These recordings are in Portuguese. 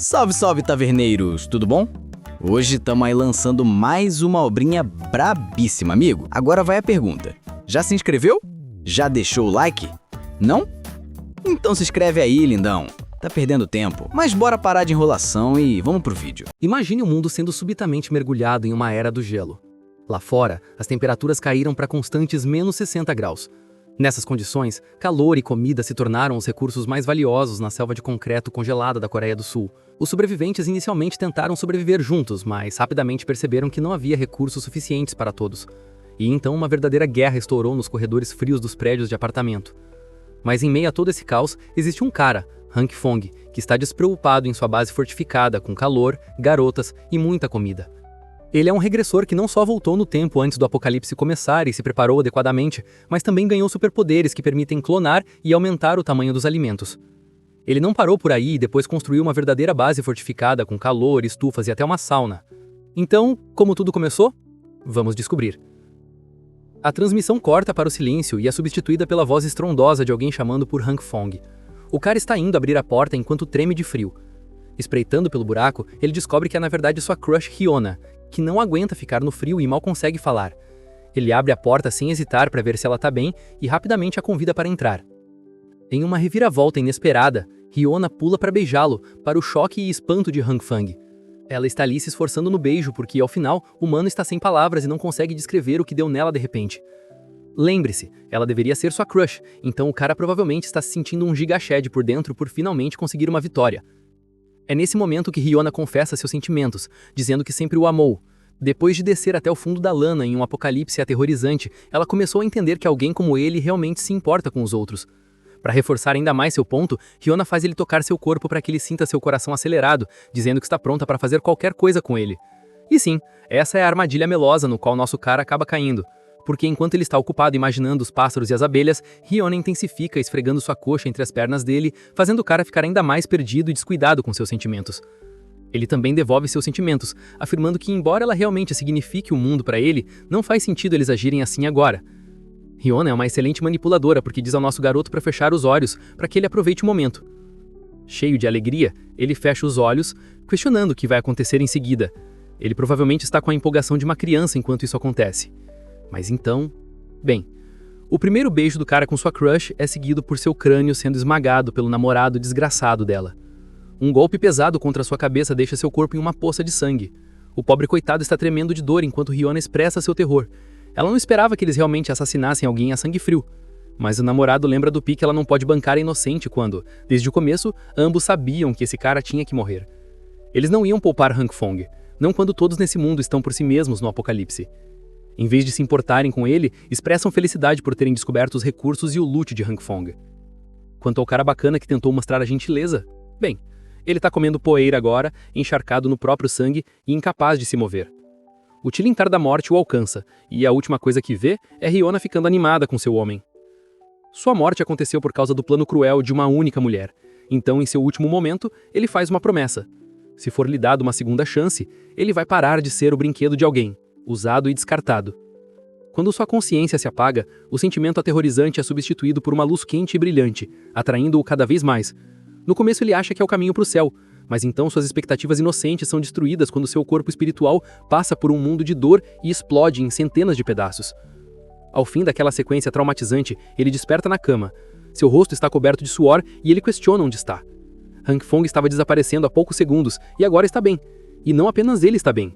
Salve, salve, taverneiros! Tudo bom? Hoje estamos aí lançando mais uma obrinha brabíssima, amigo. Agora vai a pergunta. Já se inscreveu? Já deixou o like? Não? Então se inscreve aí, lindão. Tá perdendo tempo. Mas bora parar de enrolação e vamos pro vídeo. Imagine o mundo sendo subitamente mergulhado em uma era do gelo. Lá fora, as temperaturas caíram para constantes menos 60 graus. Nessas condições, calor e comida se tornaram os recursos mais valiosos na selva de concreto congelada da Coreia do Sul. Os sobreviventes inicialmente tentaram sobreviver juntos, mas rapidamente perceberam que não havia recursos suficientes para todos. E então uma verdadeira guerra estourou nos corredores frios dos prédios de apartamento. Mas em meio a todo esse caos, existe um cara, Hank Fong, que está despreocupado em sua base fortificada com calor, garotas e muita comida. Ele é um regressor que não só voltou no tempo antes do apocalipse começar e se preparou adequadamente, mas também ganhou superpoderes que permitem clonar e aumentar o tamanho dos alimentos. Ele não parou por aí e depois construiu uma verdadeira base fortificada com calor, estufas e até uma sauna. Então, como tudo começou? Vamos descobrir. A transmissão corta para o silêncio e é substituída pela voz estrondosa de alguém chamando por Hank Fong. O cara está indo abrir a porta enquanto treme de frio. Espreitando pelo buraco, ele descobre que é na verdade sua crush Hyuna, que não aguenta ficar no frio e mal consegue falar. Ele abre a porta sem hesitar para ver se ela está bem e rapidamente a convida para entrar. Em uma reviravolta inesperada, Hyuna pula para beijá-lo, para o choque e espanto de Hank Fong. Ela está ali se esforçando no beijo porque, ao final, o humano está sem palavras e não consegue descrever o que deu nela de repente. Lembre-se, ela deveria ser sua crush, então o cara provavelmente está se sentindo um gigashed por dentro por finalmente conseguir uma vitória. É nesse momento que Hyuna confessa seus sentimentos, dizendo que sempre o amou. Depois de descer até o fundo da lana em um apocalipse aterrorizante, ela começou a entender que alguém como ele realmente se importa com os outros. Para reforçar ainda mais seu ponto, Hyuna faz ele tocar seu corpo para que ele sinta seu coração acelerado, dizendo que está pronta para fazer qualquer coisa com ele. E sim, essa é a armadilha melosa no qual nosso cara acaba caindo. Porque enquanto ele está ocupado imaginando os pássaros e as abelhas, Hyuna intensifica esfregando sua coxa entre as pernas dele, fazendo o cara ficar ainda mais perdido e descuidado com seus sentimentos. Ele também devolve seus sentimentos, afirmando que embora ela realmente signifique o mundo para ele, não faz sentido eles agirem assim agora. Hyuna é uma excelente manipuladora porque diz ao nosso garoto para fechar os olhos, para que ele aproveite o momento. Cheio de alegria, ele fecha os olhos, questionando o que vai acontecer em seguida. Ele provavelmente está com a empolgação de uma criança enquanto isso acontece. Mas então... Bem, o primeiro beijo do cara com sua crush é seguido por seu crânio sendo esmagado pelo namorado desgraçado dela. Um golpe pesado contra sua cabeça deixa seu corpo em uma poça de sangue. O pobre coitado está tremendo de dor enquanto Hyuna expressa seu terror. Ela não esperava que eles realmente assassinassem alguém a sangue frio. Mas o namorado lembra do Pi que ela não pode bancar a inocente quando, desde o começo, ambos sabiam que esse cara tinha que morrer. Eles não iam poupar Hank Fong, não quando todos nesse mundo estão por si mesmos no apocalipse. Em vez de se importarem com ele, expressam felicidade por terem descoberto os recursos e o loot de Hank Fong. Quanto ao cara bacana que tentou mostrar a gentileza, bem, ele tá comendo poeira agora, encharcado no próprio sangue e incapaz de se mover. O tilintar da morte o alcança, e a última coisa que vê é Hyuna ficando animada com seu homem. Sua morte aconteceu por causa do plano cruel de uma única mulher, então em seu último momento, ele faz uma promessa. Se for lhe dado uma segunda chance, ele vai parar de ser o brinquedo de alguém, usado e descartado. Quando sua consciência se apaga, o sentimento aterrorizante é substituído por uma luz quente e brilhante, atraindo-o cada vez mais. No começo ele acha que é o caminho para o céu, mas então suas expectativas inocentes são destruídas quando seu corpo espiritual passa por um mundo de dor e explode em centenas de pedaços. Ao fim daquela sequência traumatizante, ele desperta na cama. Seu rosto está coberto de suor e ele questiona onde está. Hank Fong estava desaparecendo há poucos segundos e agora está bem. E não apenas ele está bem.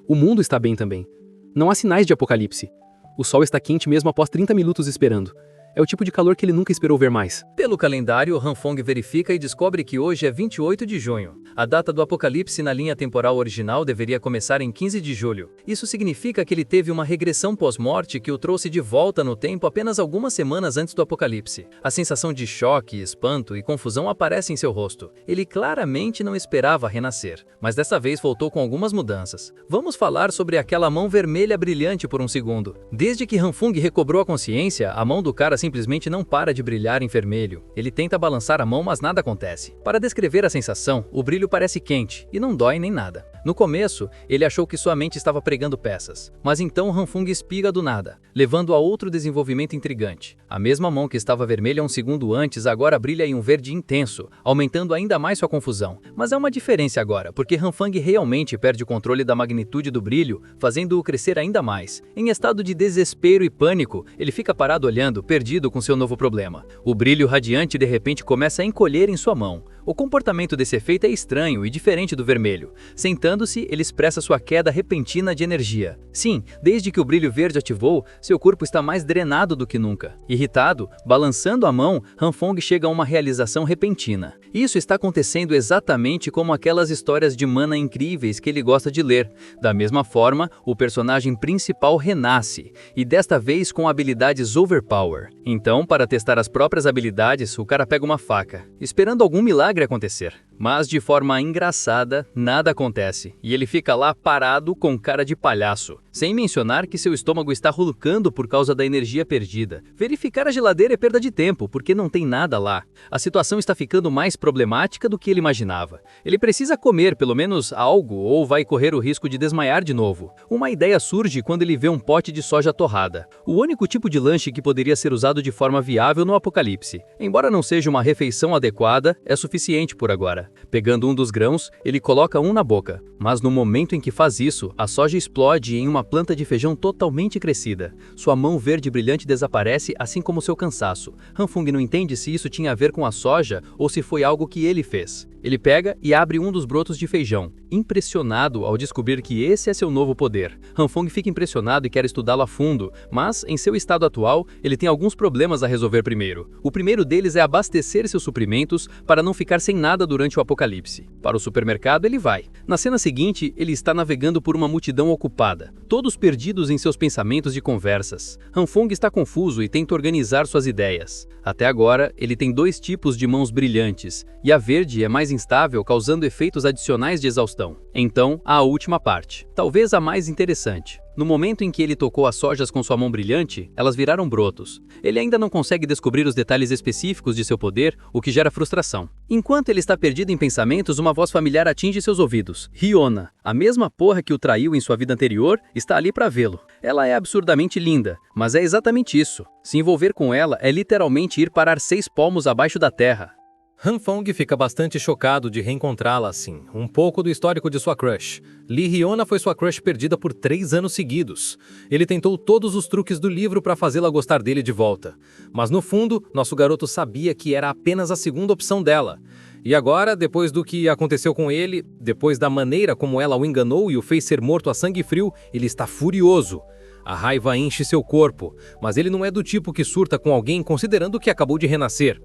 O mundo está bem também. Não há sinais de apocalipse. O sol está quente mesmo após 30 minutos esperando. É o tipo de calor que ele nunca esperou ver mais. Pelo calendário, Han Fong verifica e descobre que hoje é 28 de junho. A data do apocalipse na linha temporal original deveria começar em 15 de julho. Isso significa que ele teve uma regressão pós-morte que o trouxe de volta no tempo apenas algumas semanas antes do apocalipse. A sensação de choque, espanto e confusão aparece em seu rosto. Ele claramente não esperava renascer, mas dessa vez voltou com algumas mudanças. Vamos falar sobre aquela mão vermelha brilhante por um segundo. Desde que Han Fong recobrou a consciência, a mão do cara simplesmente não para de brilhar em vermelho. Ele tenta balançar a mão, mas nada acontece. Para descrever a sensação, o brilho parece quente e não dói nem nada. No começo, ele achou que sua mente estava pregando peças, mas então Hanfung espiga do nada, levando a outro desenvolvimento intrigante. A mesma mão que estava vermelha um segundo antes agora brilha em um verde intenso, aumentando ainda mais sua confusão. Mas há uma diferença agora, porque Hanfang realmente perde o controle da magnitude do brilho, fazendo-o crescer ainda mais. Em estado de desespero e pânico, ele fica parado olhando, perdido com seu novo problema. O brilho radiante de repente começa a encolher em sua mão. O comportamento desse efeito é estranho e diferente do vermelho. Sentando-se, ele expressa sua queda repentina de energia. Sim, desde que o brilho verde ativou, seu corpo está mais drenado do que nunca. Irritado, balançando a mão, Hanfong chega a uma realização repentina. Isso está acontecendo exatamente como aquelas histórias de mana incríveis que ele gosta de ler. Da mesma forma, o personagem principal renasce, e desta vez com habilidades overpower. Então, para testar as próprias habilidades, o cara pega uma faca, esperando algum milagre acontecer. Mas de forma engraçada, nada acontece, e ele fica lá parado com cara de palhaço. Sem mencionar que seu estômago está roncando por causa da energia perdida. Verificar a geladeira é perda de tempo, porque não tem nada lá. A situação está ficando mais problemática do que ele imaginava. Ele precisa comer pelo menos algo ou vai correr o risco de desmaiar de novo. Uma ideia surge quando ele vê um pote de soja torrada. O único tipo de lanche que poderia ser usado de forma viável no apocalipse. Embora não seja uma refeição adequada, é suficiente por agora. Pegando um dos grãos, ele coloca um na boca. Mas no momento em que faz isso, a soja explode em uma planta de feijão totalmente crescida. Sua mão verde brilhante desaparece, assim como seu cansaço. Hanfung não entende se isso tinha a ver com a soja ou se foi algo que ele fez. Ele pega e abre um dos brotos de feijão, impressionado ao descobrir que esse é seu novo poder. Hanfong fica impressionado e quer estudá-lo a fundo, mas, em seu estado atual, ele tem alguns problemas a resolver primeiro. O primeiro deles é abastecer seus suprimentos para não ficar sem nada durante o apocalipse. Para o supermercado ele vai. Na cena seguinte, ele está navegando por uma multidão ocupada, todos perdidos em seus pensamentos e conversas. Hanfong está confuso e tenta organizar suas ideias. Até agora, ele tem dois tipos de mãos brilhantes, e a verde é mais instável, causando efeitos adicionais de exaustão. Então, há a última parte, talvez a mais interessante. No momento em que ele tocou as sojas com sua mão brilhante, elas viraram brotos. Ele ainda não consegue descobrir os detalhes específicos de seu poder, o que gera frustração. Enquanto ele está perdido em pensamentos, uma voz familiar atinge seus ouvidos. Riona, a mesma porra que o traiu em sua vida anterior, está ali para vê-lo. Ela é absurdamente linda, mas é exatamente isso. Se envolver com ela é literalmente ir parar 6 palmos abaixo da terra. Hanfong fica bastante chocado de reencontrá-la assim, um pouco do histórico de sua crush. Lee Hyuna foi sua crush perdida por 3 anos seguidos. Ele tentou todos os truques do livro para fazê-la gostar dele de volta. Mas no fundo, nosso garoto sabia que era apenas a segunda opção dela. E agora, depois do que aconteceu com ele, depois da maneira como ela o enganou e o fez ser morto a sangue frio, ele está furioso. A raiva enche seu corpo, mas ele não é do tipo que surta com alguém considerando que acabou de renascer.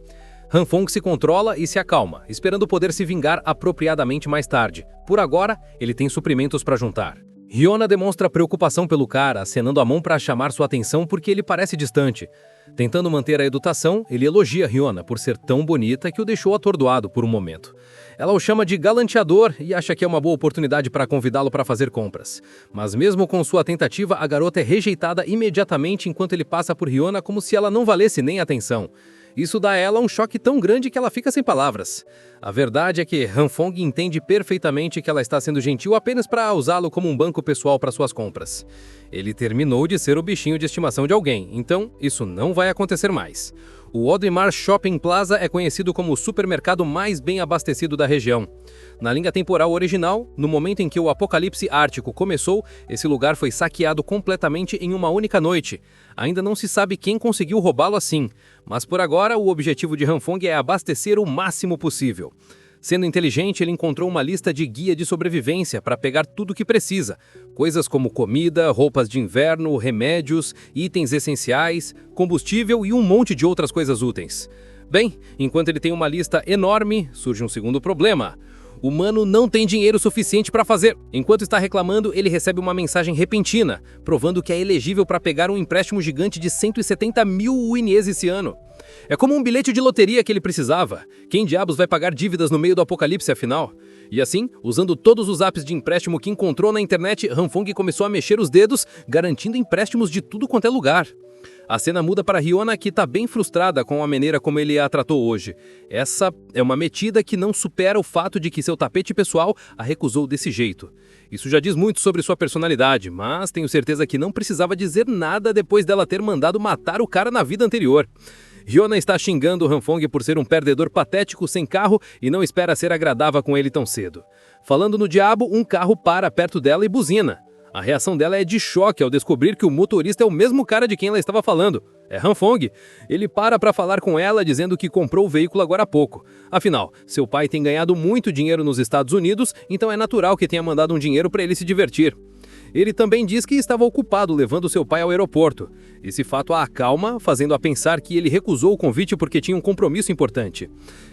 Hanfong se controla e se acalma, esperando poder se vingar apropriadamente mais tarde. Por agora, ele tem suprimentos para juntar. Hyuna demonstra preocupação pelo cara, acenando a mão para chamar sua atenção porque ele parece distante. Tentando manter a educação, ele elogia Hyuna por ser tão bonita que o deixou atordoado por um momento. Ela o chama de galanteador e acha que é uma boa oportunidade para convidá-lo para fazer compras. Mas mesmo com sua tentativa, a garota é rejeitada imediatamente enquanto ele passa por Hyuna como se ela não valesse nem atenção. Isso dá a ela um choque tão grande que ela fica sem palavras. A verdade é que Hanfong entende perfeitamente que ela está sendo gentil apenas para usá-lo como um banco pessoal para suas compras. Ele terminou de ser o bichinho de estimação de alguém, então isso não vai acontecer mais. O Audemars Shopping Plaza é conhecido como o supermercado mais bem abastecido da região. Na linha temporal original, no momento em que o apocalipse ártico começou, esse lugar foi saqueado completamente em uma única noite. Ainda não se sabe quem conseguiu roubá-lo assim, mas por agora o objetivo de Hanfong é abastecer o máximo possível. Sendo inteligente, ele encontrou uma lista de guia de sobrevivência para pegar tudo o que precisa. Coisas como comida, roupas de inverno, remédios, itens essenciais, combustível e um monte de outras coisas úteis. Bem, enquanto ele tem uma lista enorme, surge um segundo problema. O humano não tem dinheiro suficiente para fazer. Enquanto está reclamando, ele recebe uma mensagem repentina, provando que é elegível para pegar um empréstimo gigante de 170 mil UNIs esse ano. É como um bilhete de loteria que ele precisava. Quem diabos vai pagar dívidas no meio do apocalipse, afinal? E assim, usando todos os apps de empréstimo que encontrou na internet, Hanfong começou a mexer os dedos, garantindo empréstimos de tudo quanto é lugar. A cena muda para Hyuna, que tá bem frustrada com a maneira como ele a tratou hoje. Essa é uma metida que não supera o fato de que seu tapete pessoal a recusou desse jeito. Isso já diz muito sobre sua personalidade, mas tenho certeza que não precisava dizer nada depois dela ter mandado matar o cara na vida anterior. Hyuna está xingando Hanfong por ser um perdedor patético sem carro e não espera ser agradável com ele tão cedo. Falando no diabo, um carro para perto dela e buzina. A reação dela é de choque ao descobrir que o motorista é o mesmo cara de quem ela estava falando. É Hanfong. Ele para falar com ela, dizendo que comprou o veículo agora há pouco. Afinal, seu pai tem ganhado muito dinheiro nos Estados Unidos, então é natural que tenha mandado um dinheiro para ele se divertir. Ele também diz que estava ocupado levando seu pai ao aeroporto. Esse fato a acalma, fazendo-a pensar que ele recusou o convite porque tinha um compromisso importante.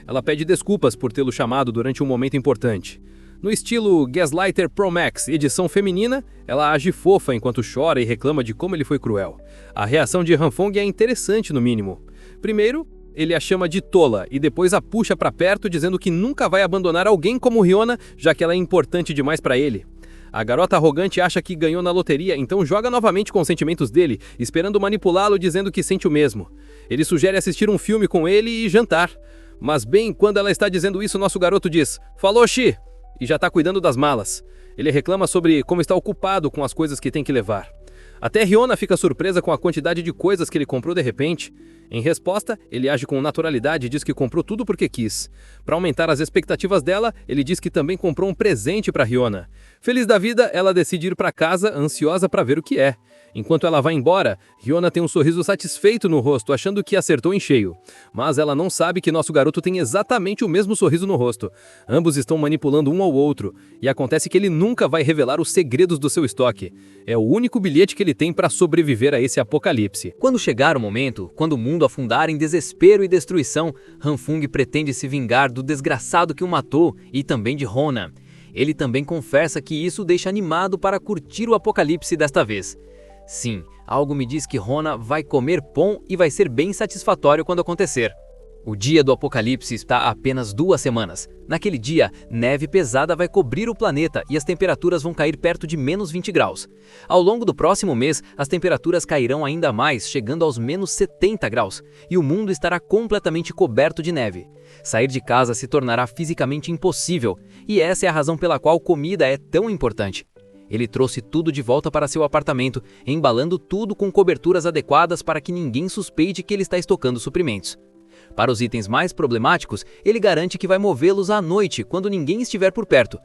Ela pede desculpas por tê-lo chamado durante um momento importante. No estilo Gaslighter Pro Max, edição feminina, ela age fofa enquanto chora e reclama de como ele foi cruel. A reação de Hanfong é interessante no mínimo. Primeiro, ele a chama de tola e depois a puxa para perto dizendo que nunca vai abandonar alguém como Hyuna, já que ela é importante demais para ele. A garota arrogante acha que ganhou na loteria, então joga novamente com os sentimentos dele, esperando manipulá-lo dizendo que sente o mesmo. Ele sugere assistir um filme com ele e jantar. Mas bem, quando ela está dizendo isso, nosso garoto diz: "Falou, Xi!" e já está cuidando das malas. Ele reclama sobre como está ocupado com as coisas que tem que levar. Até Hyuna fica surpresa com a quantidade de coisas que ele comprou de repente. Em resposta, ele age com naturalidade e diz que comprou tudo porque quis. Para aumentar as expectativas dela, ele diz que também comprou um presente para Hyuna. Feliz da vida, ela decide ir para casa, ansiosa para ver o que é. Enquanto ela vai embora, Hyuna tem um sorriso satisfeito no rosto, achando que acertou em cheio. Mas ela não sabe que nosso garoto tem exatamente o mesmo sorriso no rosto. Ambos estão manipulando um ao outro, e acontece que ele nunca vai revelar os segredos do seu estoque. É o único bilhete que ele tem para sobreviver a esse apocalipse. Quando chegar o momento, quando o mundo afundar em desespero e destruição, Hanfong pretende se vingar do desgraçado que o matou e também de Hona. Ele também confessa que isso o deixa animado para curtir o apocalipse desta vez. Sim, algo me diz que Hona vai comer pão e vai ser bem satisfatório quando acontecer. O dia do apocalipse está a apenas 2 semanas. Naquele dia, neve pesada vai cobrir o planeta e as temperaturas vão cair perto de menos 20 graus. Ao longo do próximo mês, as temperaturas cairão ainda mais, chegando aos menos 70 graus, e o mundo estará completamente coberto de neve. Sair de casa se tornará fisicamente impossível, e essa é a razão pela qual comida é tão importante. Ele trouxe tudo de volta para seu apartamento, embalando tudo com coberturas adequadas para que ninguém suspeite que ele está estocando suprimentos. Para os itens mais problemáticos, ele garante que vai movê-los à noite, quando ninguém estiver por perto.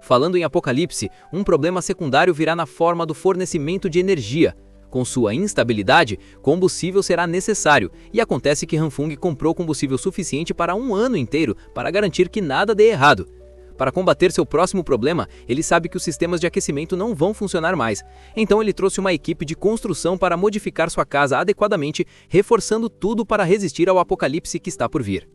Falando em apocalipse, um problema secundário virá na forma do fornecimento de energia. Com sua instabilidade, combustível será necessário, e acontece que Hanfong comprou combustível suficiente para um ano inteiro para garantir que nada dê errado. Para combater seu próximo problema, ele sabe que os sistemas de aquecimento não vão funcionar mais. Então ele trouxe uma equipe de construção para modificar sua casa adequadamente, reforçando tudo para resistir ao apocalipse que está por vir.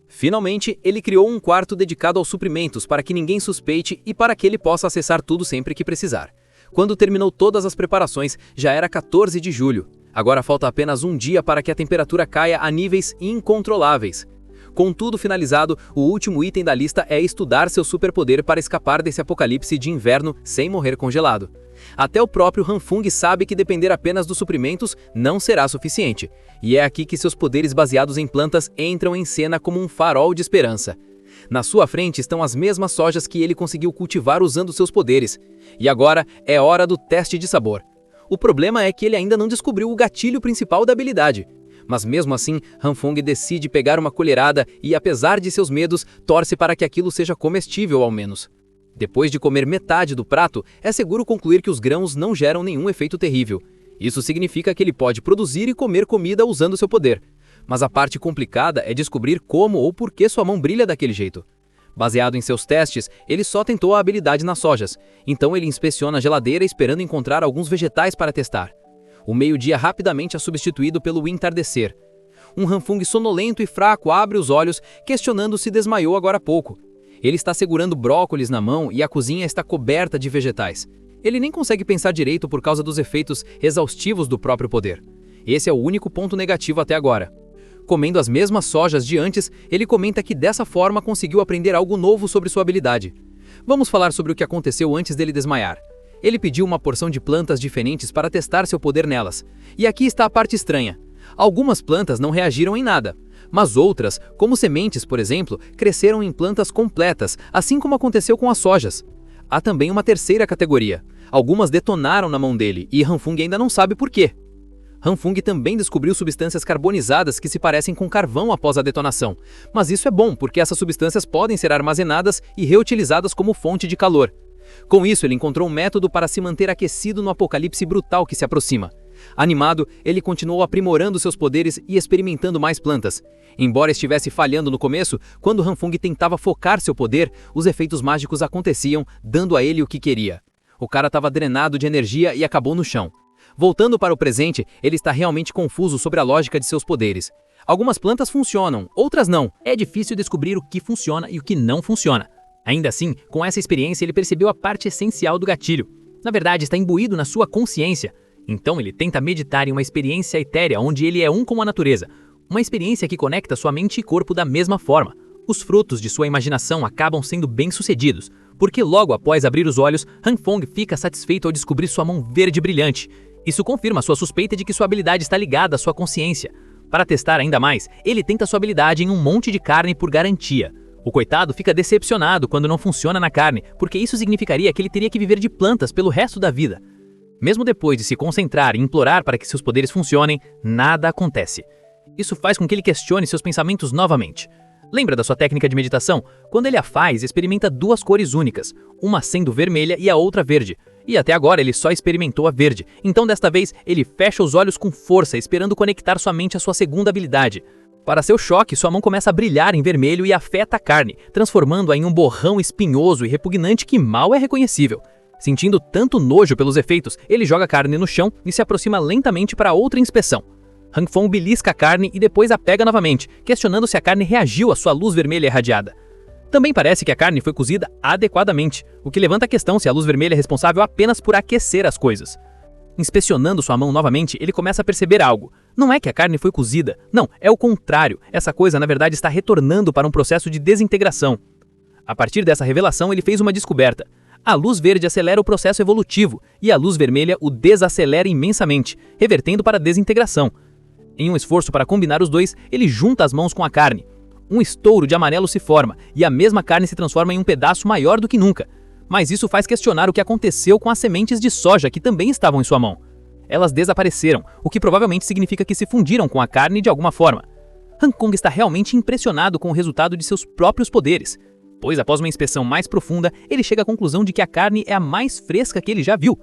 Finalmente, ele criou um quarto dedicado aos suprimentos para que ninguém suspeite e para que ele possa acessar tudo sempre que precisar. Quando terminou todas as preparações, já era 14 de julho. Agora falta apenas um dia para que a temperatura caia a níveis incontroláveis. Com tudo finalizado, o último item da lista é estudar seu superpoder para escapar desse apocalipse de inverno sem morrer congelado. Até o próprio Hanfong sabe que depender apenas dos suprimentos não será suficiente, e é aqui que seus poderes baseados em plantas entram em cena como um farol de esperança. Na sua frente estão as mesmas sojas que ele conseguiu cultivar usando seus poderes, e agora é hora do teste de sabor. O problema é que ele ainda não descobriu o gatilho principal da habilidade. Mas mesmo assim, Hanfong decide pegar uma colherada e, apesar de seus medos, torce para que aquilo seja comestível ao menos. Depois de comer metade do prato, é seguro concluir que os grãos não geram nenhum efeito terrível. Isso significa que ele pode produzir e comer comida usando seu poder. Mas a parte complicada é descobrir como ou por que sua mão brilha daquele jeito. Baseado em seus testes, ele só tentou a habilidade nas sojas, então ele inspeciona a geladeira esperando encontrar alguns vegetais para testar. O meio-dia rapidamente é substituído pelo entardecer. Um Hanfong sonolento e fraco abre os olhos, questionando se desmaiou agora há pouco. Ele está segurando brócolis na mão e a cozinha está coberta de vegetais. Ele nem consegue pensar direito por causa dos efeitos exaustivos do próprio poder. Esse é o único ponto negativo até agora. Comendo as mesmas sojas de antes, ele comenta que dessa forma conseguiu aprender algo novo sobre sua habilidade. Vamos falar sobre o que aconteceu antes dele desmaiar. Ele pediu uma porção de plantas diferentes para testar seu poder nelas. E aqui está a parte estranha. Algumas plantas não reagiram em nada, mas outras, como sementes, por exemplo, cresceram em plantas completas, assim como aconteceu com as sojas. Há também uma terceira categoria. Algumas detonaram na mão dele e Han Fung ainda não sabe por quê. Han Fung também descobriu substâncias carbonizadas que se parecem com carvão após a detonação, mas isso é bom porque essas substâncias podem ser armazenadas e reutilizadas como fonte de calor. Com isso, ele encontrou um método para se manter aquecido no apocalipse brutal que se aproxima. Animado, ele continuou aprimorando seus poderes e experimentando mais plantas. Embora estivesse falhando no começo, quando Han Fung tentava focar seu poder, os efeitos mágicos aconteciam, dando a ele o que queria. O cara estava drenado de energia e acabou no chão. Voltando para o presente, ele está realmente confuso sobre a lógica de seus poderes. Algumas plantas funcionam, outras não. É difícil descobrir o que funciona e o que não funciona. Ainda assim, com essa experiência, ele percebeu a parte essencial do gatilho. Na verdade, está imbuído na sua consciência. Então ele tenta meditar em uma experiência etérea onde ele é um com a natureza. Uma experiência que conecta sua mente e corpo da mesma forma. Os frutos de sua imaginação acabam sendo bem-sucedidos, porque logo após abrir os olhos, Han Fung fica satisfeito ao descobrir sua mão verde brilhante. Isso confirma sua suspeita de que sua habilidade está ligada à sua consciência. Para testar ainda mais, ele tenta sua habilidade em um monte de carne por garantia. O coitado fica decepcionado quando não funciona na carne, porque isso significaria que ele teria que viver de plantas pelo resto da vida. Mesmo depois de se concentrar e implorar para que seus poderes funcionem, nada acontece. Isso faz com que ele questione seus pensamentos novamente. Lembra da sua técnica de meditação? Quando ele a faz, experimenta duas cores únicas, uma sendo vermelha e a outra verde. E até agora ele só experimentou a verde, então desta vez ele fecha os olhos com força, esperando conectar sua mente à sua segunda habilidade. Para seu choque, sua mão começa a brilhar em vermelho e afeta a carne, transformando-a em um borrão espinhoso e repugnante que mal é reconhecível. Sentindo tanto nojo pelos efeitos, ele joga a carne no chão e se aproxima lentamente para outra inspeção. Han Fung belisca a carne e depois a pega novamente, questionando se a carne reagiu à sua luz vermelha irradiada. Também parece que a carne foi cozida adequadamente, o que levanta a questão se a luz vermelha é responsável apenas por aquecer as coisas. Inspecionando sua mão novamente, ele começa a perceber algo. Não é que a carne foi cozida, não, é o contrário. Essa coisa, na verdade, está retornando para um processo de desintegração. A partir dessa revelação, ele fez uma descoberta. A luz verde acelera o processo evolutivo e a luz vermelha o desacelera imensamente, revertendo para a desintegração. Em um esforço para combinar os dois, ele junta as mãos com a carne. Um estouro de amarelo se forma e a mesma carne se transforma em um pedaço maior do que nunca. Mas isso faz questionar o que aconteceu com as sementes de soja que também estavam em sua mão. Elas desapareceram, o que provavelmente significa que se fundiram com a carne de alguma forma. Han Fung está realmente impressionado com o resultado de seus próprios poderes, pois após uma inspeção mais profunda, ele chega à conclusão de que a carne é a mais fresca que ele já viu.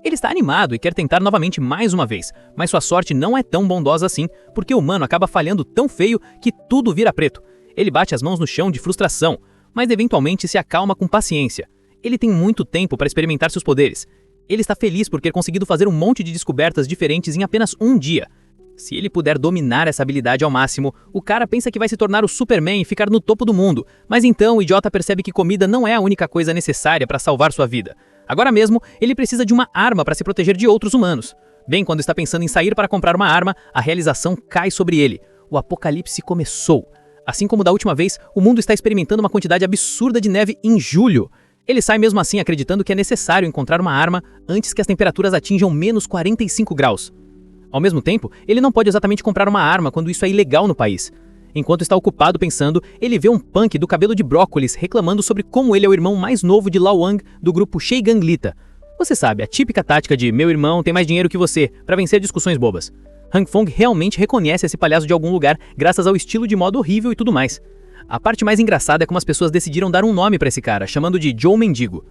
Ele está animado e quer tentar novamente mais uma vez, mas sua sorte não é tão bondosa assim, porque o humano acaba falhando tão feio que tudo vira preto. Ele bate as mãos no chão de frustração, mas eventualmente se acalma com paciência. Ele tem muito tempo para experimentar seus poderes. Ele está feliz por ter conseguido fazer um monte de descobertas diferentes em apenas um dia. Se ele puder dominar essa habilidade ao máximo, o cara pensa que vai se tornar o Superman e ficar no topo do mundo, mas então o idiota percebe que comida não é a única coisa necessária para salvar sua vida. Agora mesmo, ele precisa de uma arma para se proteger de outros humanos. Bem, quando está pensando em sair para comprar uma arma, a realização cai sobre ele. O apocalipse começou. Assim como da última vez, o mundo está experimentando uma quantidade absurda de neve em julho. Ele sai mesmo assim acreditando que é necessário encontrar uma arma antes que as temperaturas atinjam menos 45 graus. Ao mesmo tempo, ele não pode exatamente comprar uma arma quando isso é ilegal no país. Enquanto está ocupado pensando, ele vê um punk do cabelo de brócolis reclamando sobre como ele é o irmão mais novo de Lao Wang do grupo Shei Gang Lita. Você sabe, a típica tática de meu irmão tem mais dinheiro que você, para vencer discussões bobas. Han Fung realmente reconhece esse palhaço de algum lugar graças ao estilo de modo horrível e tudo mais. A parte mais engraçada é como as pessoas decidiram dar um nome para esse cara, chamando de Joe Mendigo.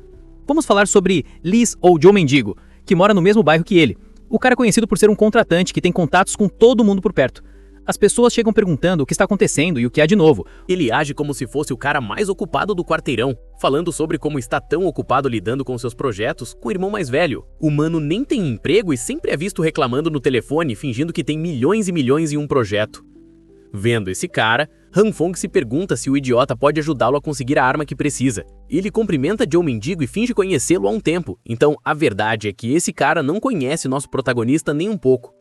Vamos falar sobre Liz ou Joe Mendigo, que mora no mesmo bairro que ele. O cara é conhecido por ser um contratante que tem contatos com todo mundo por perto. As pessoas chegam perguntando o que está acontecendo e o que há de novo. Ele age como se fosse o cara mais ocupado do quarteirão, falando sobre como está tão ocupado lidando com seus projetos com o irmão mais velho. O mano nem tem emprego e sempre é visto reclamando no telefone, fingindo que tem milhões e milhões em um projeto. Vendo esse cara, Han Fung se pergunta se o idiota pode ajudá-lo a conseguir a arma que precisa. Ele cumprimenta Joe Mendigo e finge conhecê-lo há um tempo, então a verdade é que esse cara não conhece nosso protagonista nem um pouco.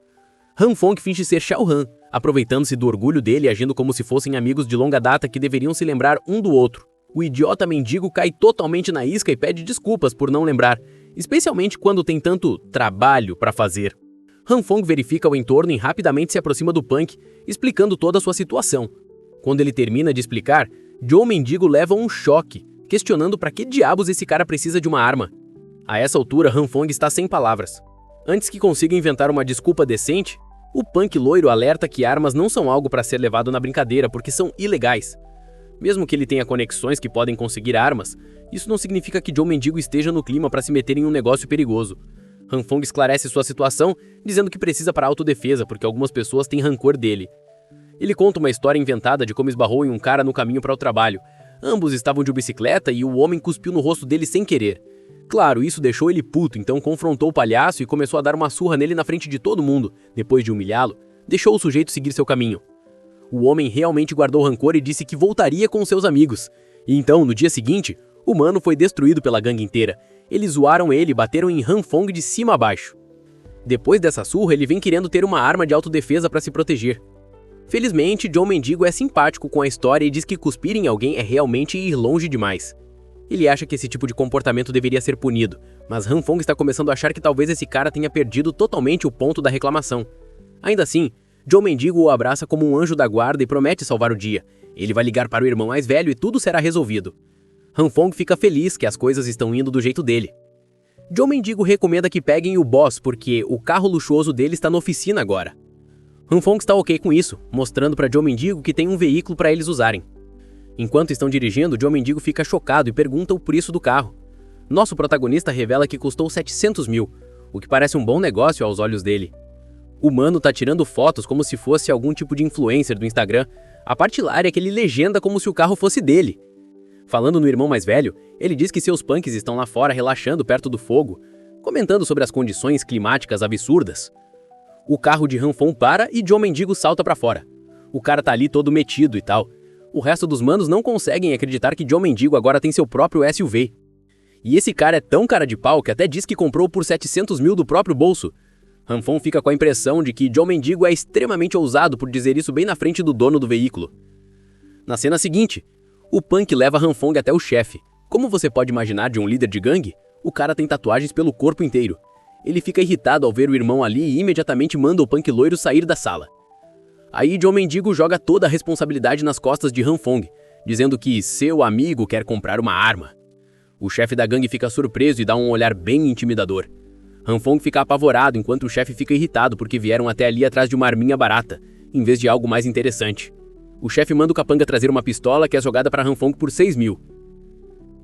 Han Fung finge ser Shao Han, aproveitando-se do orgulho dele e agindo como se fossem amigos de longa data que deveriam se lembrar um do outro. O idiota mendigo cai totalmente na isca e pede desculpas por não lembrar. especialmente quando tem tanto trabalho para fazer. Hanfong verifica o entorno e rapidamente se aproxima do Punk, explicando toda a sua situação. Quando ele termina de explicar, Joe Mendigo leva um choque, questionando para que diabos esse cara precisa de uma arma. A essa altura, Hanfong está sem palavras. Antes que consiga inventar uma desculpa decente, o Punk loiro alerta que armas não são algo para ser levado na brincadeira porque são ilegais. Mesmo que ele tenha conexões que podem conseguir armas, isso não significa que Joe Mendigo esteja no clima para se meter em um negócio perigoso. Hanfong esclarece sua situação, dizendo que precisa para autodefesa porque algumas pessoas têm rancor dele. Ele conta uma história inventada de como esbarrou em um cara no caminho para o trabalho. Ambos estavam de bicicleta e o homem cuspiu no rosto dele sem querer. Claro, isso deixou ele puto, então confrontou o palhaço e começou a dar uma surra nele na frente de todo mundo. Depois de humilhá-lo, deixou o sujeito seguir seu caminho. O homem realmente guardou rancor e disse que voltaria com seus amigos. E então, no dia seguinte, o mano foi destruído pela gangue inteira. Eles zoaram ele e bateram em Hanfong de cima a baixo. Depois dessa surra, ele vem querendo ter uma arma de autodefesa para se proteger. Felizmente, Joe Mendigo é simpático com a história e diz que cuspir em alguém é realmente ir longe demais. Ele acha que esse tipo de comportamento deveria ser punido, mas Hanfong está começando a achar que talvez esse cara tenha perdido totalmente o ponto da reclamação. Ainda assim, Joe Mendigo o abraça como um anjo da guarda e promete salvar o dia. Ele vai ligar para o irmão mais velho e tudo será resolvido. Hanfong fica feliz que as coisas estão indo do jeito dele. Joe Mendigo recomenda que peguem o boss porque o carro luxuoso dele está na oficina agora. Hanfong está ok com isso, mostrando para Joe Mendigo que tem um veículo para eles usarem. Enquanto estão dirigindo, Joe Mendigo fica chocado e pergunta o preço do carro. Nosso protagonista revela que custou 700 mil, o que parece um bom negócio aos olhos dele. O mano tá tirando fotos como se fosse algum tipo de influencer do Instagram. A parte hilária é que ele legenda como se o carro fosse dele. Falando no irmão mais velho, ele diz que seus punks estão lá fora relaxando perto do fogo, comentando sobre as condições climáticas absurdas. O carro de Hanfong para e Joe Mendigo salta pra fora. O cara tá ali todo metido e tal. O resto dos manos não conseguem acreditar que Joe Mendigo agora tem seu próprio SUV. E esse cara é tão cara de pau que até diz que comprou por 700 mil do próprio bolso. Hanfong fica com a impressão de que Joe Mendigo é extremamente ousado por dizer isso bem na frente do dono do veículo. Na cena seguinte, o Punk leva Hanfong até o chefe. Como você pode imaginar de um líder de gangue, o cara tem tatuagens pelo corpo inteiro. Ele fica irritado ao ver o irmão ali e imediatamente manda o Punk loiro sair da sala. Aí Joe Mendigo joga toda a responsabilidade nas costas de Hanfong, dizendo que seu amigo quer comprar uma arma. O chefe da gangue fica surpreso e dá um olhar bem intimidador. Hanfong fica apavorado enquanto o chefe fica irritado porque vieram até ali atrás de uma arminha barata, em vez de algo mais interessante. O chefe manda o capanga trazer uma pistola que é jogada para Hanfong por 6 mil.